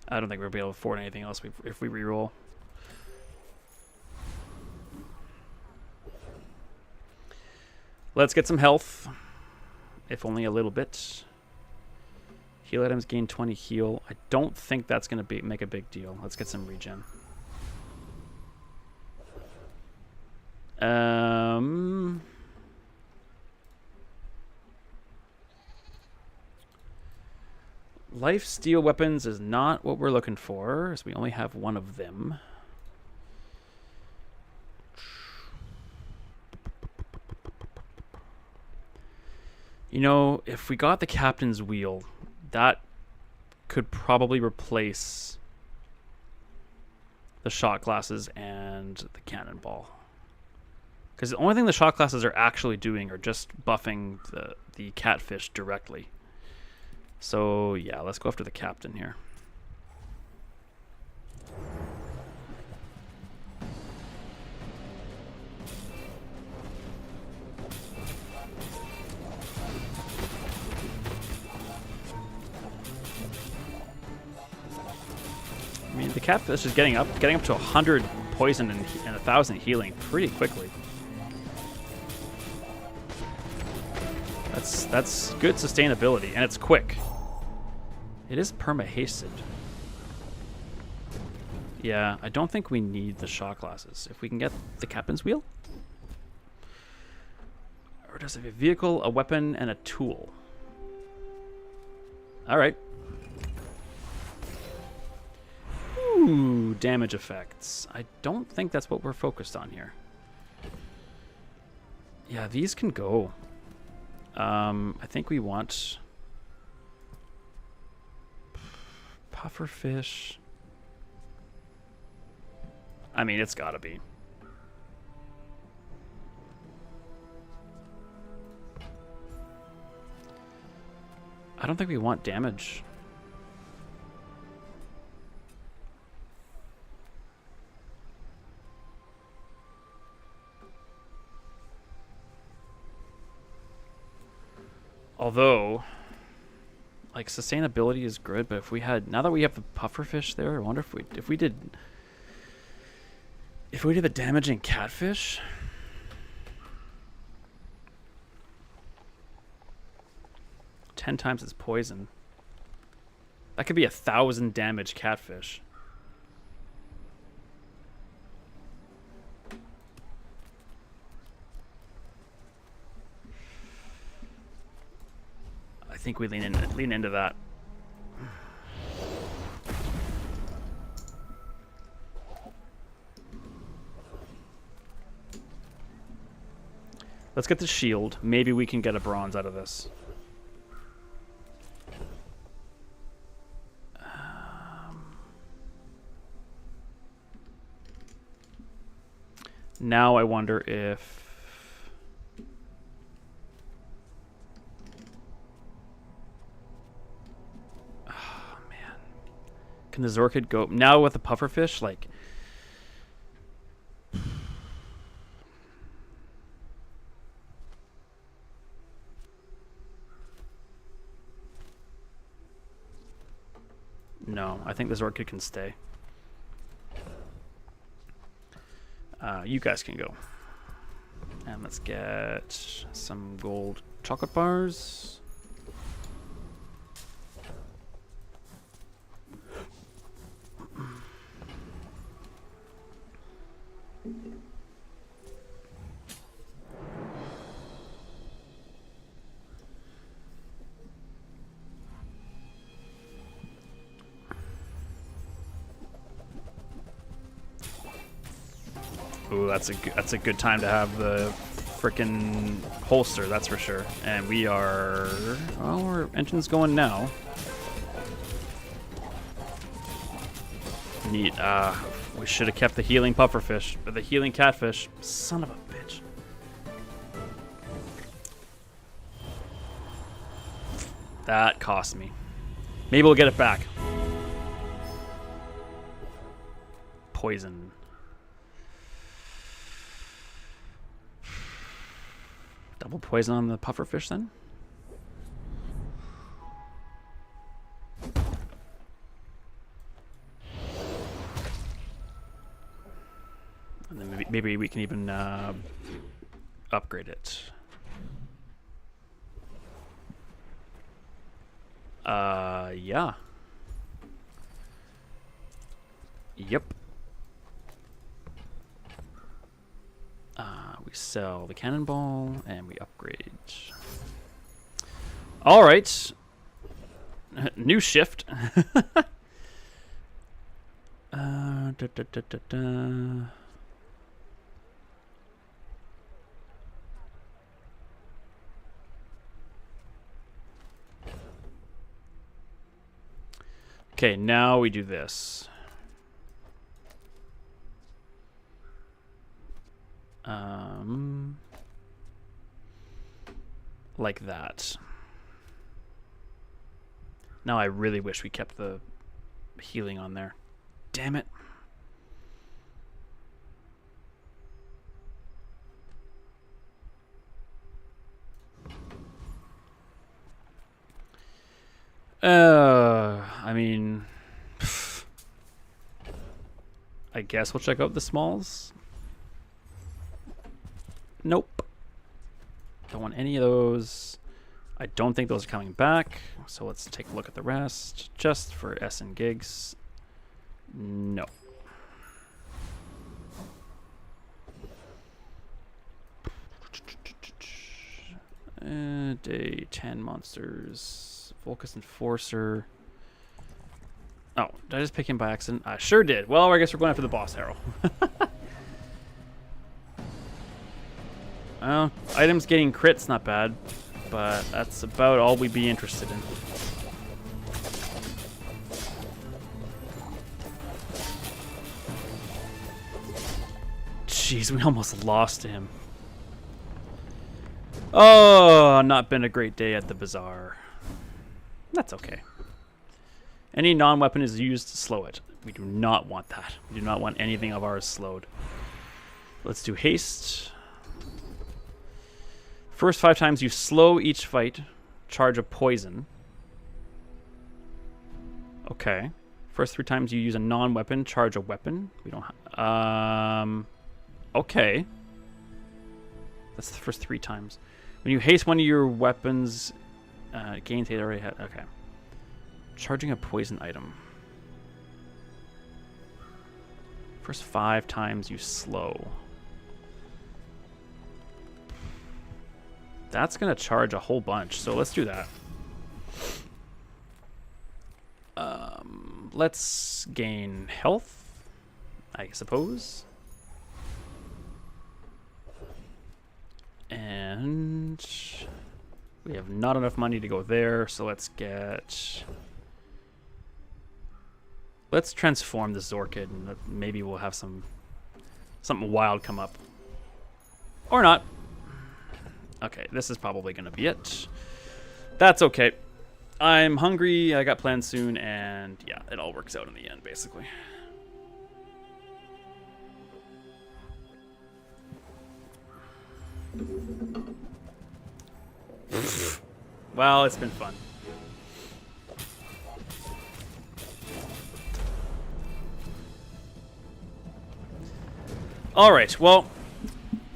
I don't think we'll be able to afford anything else if we re-roll. Let's get some health. If only a little bit. Heal items gain 20 heal. I don't think that's going to make a big deal. Let's get some regen. Life steal weapons is not what we're looking for, as we only have one of them. You know, if we got the captain's wheel, that could probably replace the shot glasses and the cannonball. Because the only thing the shot glasses are actually doing are just buffing the catfish directly. So, yeah, let's go after the captain here. I mean, the catfish is getting up to 100 poison and 1,000 healing pretty quickly. That's good sustainability, and it's quick. It is perma-hasted. Yeah, I don't think we need the shot glasses. If we can get the captain's wheel? Or does it have a vehicle, a weapon, and a tool? Alright. Ooh, damage effects. I don't think that's what we're focused on here. Yeah, these can go. I think we want pufferfish. I mean, it's gotta be. I don't think we want damage. Although, like, sustainability is good, but if we had, now that we have the pufferfish there, I wonder if we did the damaging catfish. Ten times its poison. That could be 1,000 damage catfish. I think we lean into that. Let's get the shield. Maybe we can get a bronze out of this. Now I wonder if... Can the Zorkid go now with the pufferfish? Like, no, I think the Zorkid can stay. You guys can go. And let's get some gold chocolate bars. Ooh, that's a good time to have the frickin' holster, that's for sure. And we are... well, our engine's going now. Neat. We should have kept the healing pufferfish, but the healing catfish, son of a bitch. That cost me. Maybe we'll get it back. Poison. Double poison on the pufferfish then? And then maybe we can even upgrade it. Yeah. Yep. We sell the cannonball and we upgrade. All right. New shift. Okay, now we do this. Like that. Now I really wish we kept the healing on there. Damn it. I mean, I guess we'll check out the smalls. Nope. Don't want any of those. I don't think those are coming back. So let's take a look at the rest. Just for S and gigs. No. Day 10 monsters. Volcus Enforcer. Oh, did I just pick him by accident? I sure did. Well, I guess we're going after the boss arrow. Well, items getting crits, not bad. But that's about all we'd be interested in. Jeez, we almost lost to him. Oh, not been a great day at the Bazaar. That's okay. Any non-weapon is used to slow it. We do not want that. We do not want anything of ours slowed. Let's do haste. First 5 times you slow each fight, charge a poison. Okay. First 3 times you use a non-weapon, charge a weapon. We don't have... okay. That's the first 3 times. When you haste one of your weapons, gains hate already had... okay. Charging a poison item. First 5 times you slow. That's going to charge a whole bunch, so let's do that. Let's gain health, I suppose. And we have not enough money to go there, so let's get... let's transform the Zorkid, and maybe we'll have something wild come up. Or not. Okay, this is probably going to be it. That's okay. I'm hungry, I got plans soon, and yeah, it all works out in the end, basically. Well, it's been fun. All right, well,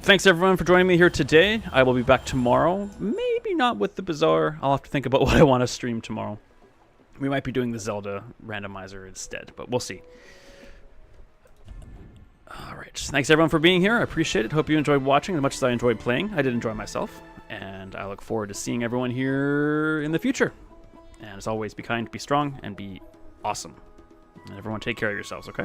thanks everyone for joining me here today. I will be back tomorrow. Maybe not with the Bazaar. I'll have to think about what I want to stream tomorrow. We might be doing the Zelda randomizer instead, but we'll see. All right, thanks everyone for being here. I appreciate it. Hope you enjoyed watching as much as I enjoyed playing. I did enjoy myself, and I look forward to seeing everyone here in the future. And as always, be kind, be strong, and be awesome. And everyone take care of yourselves, okay?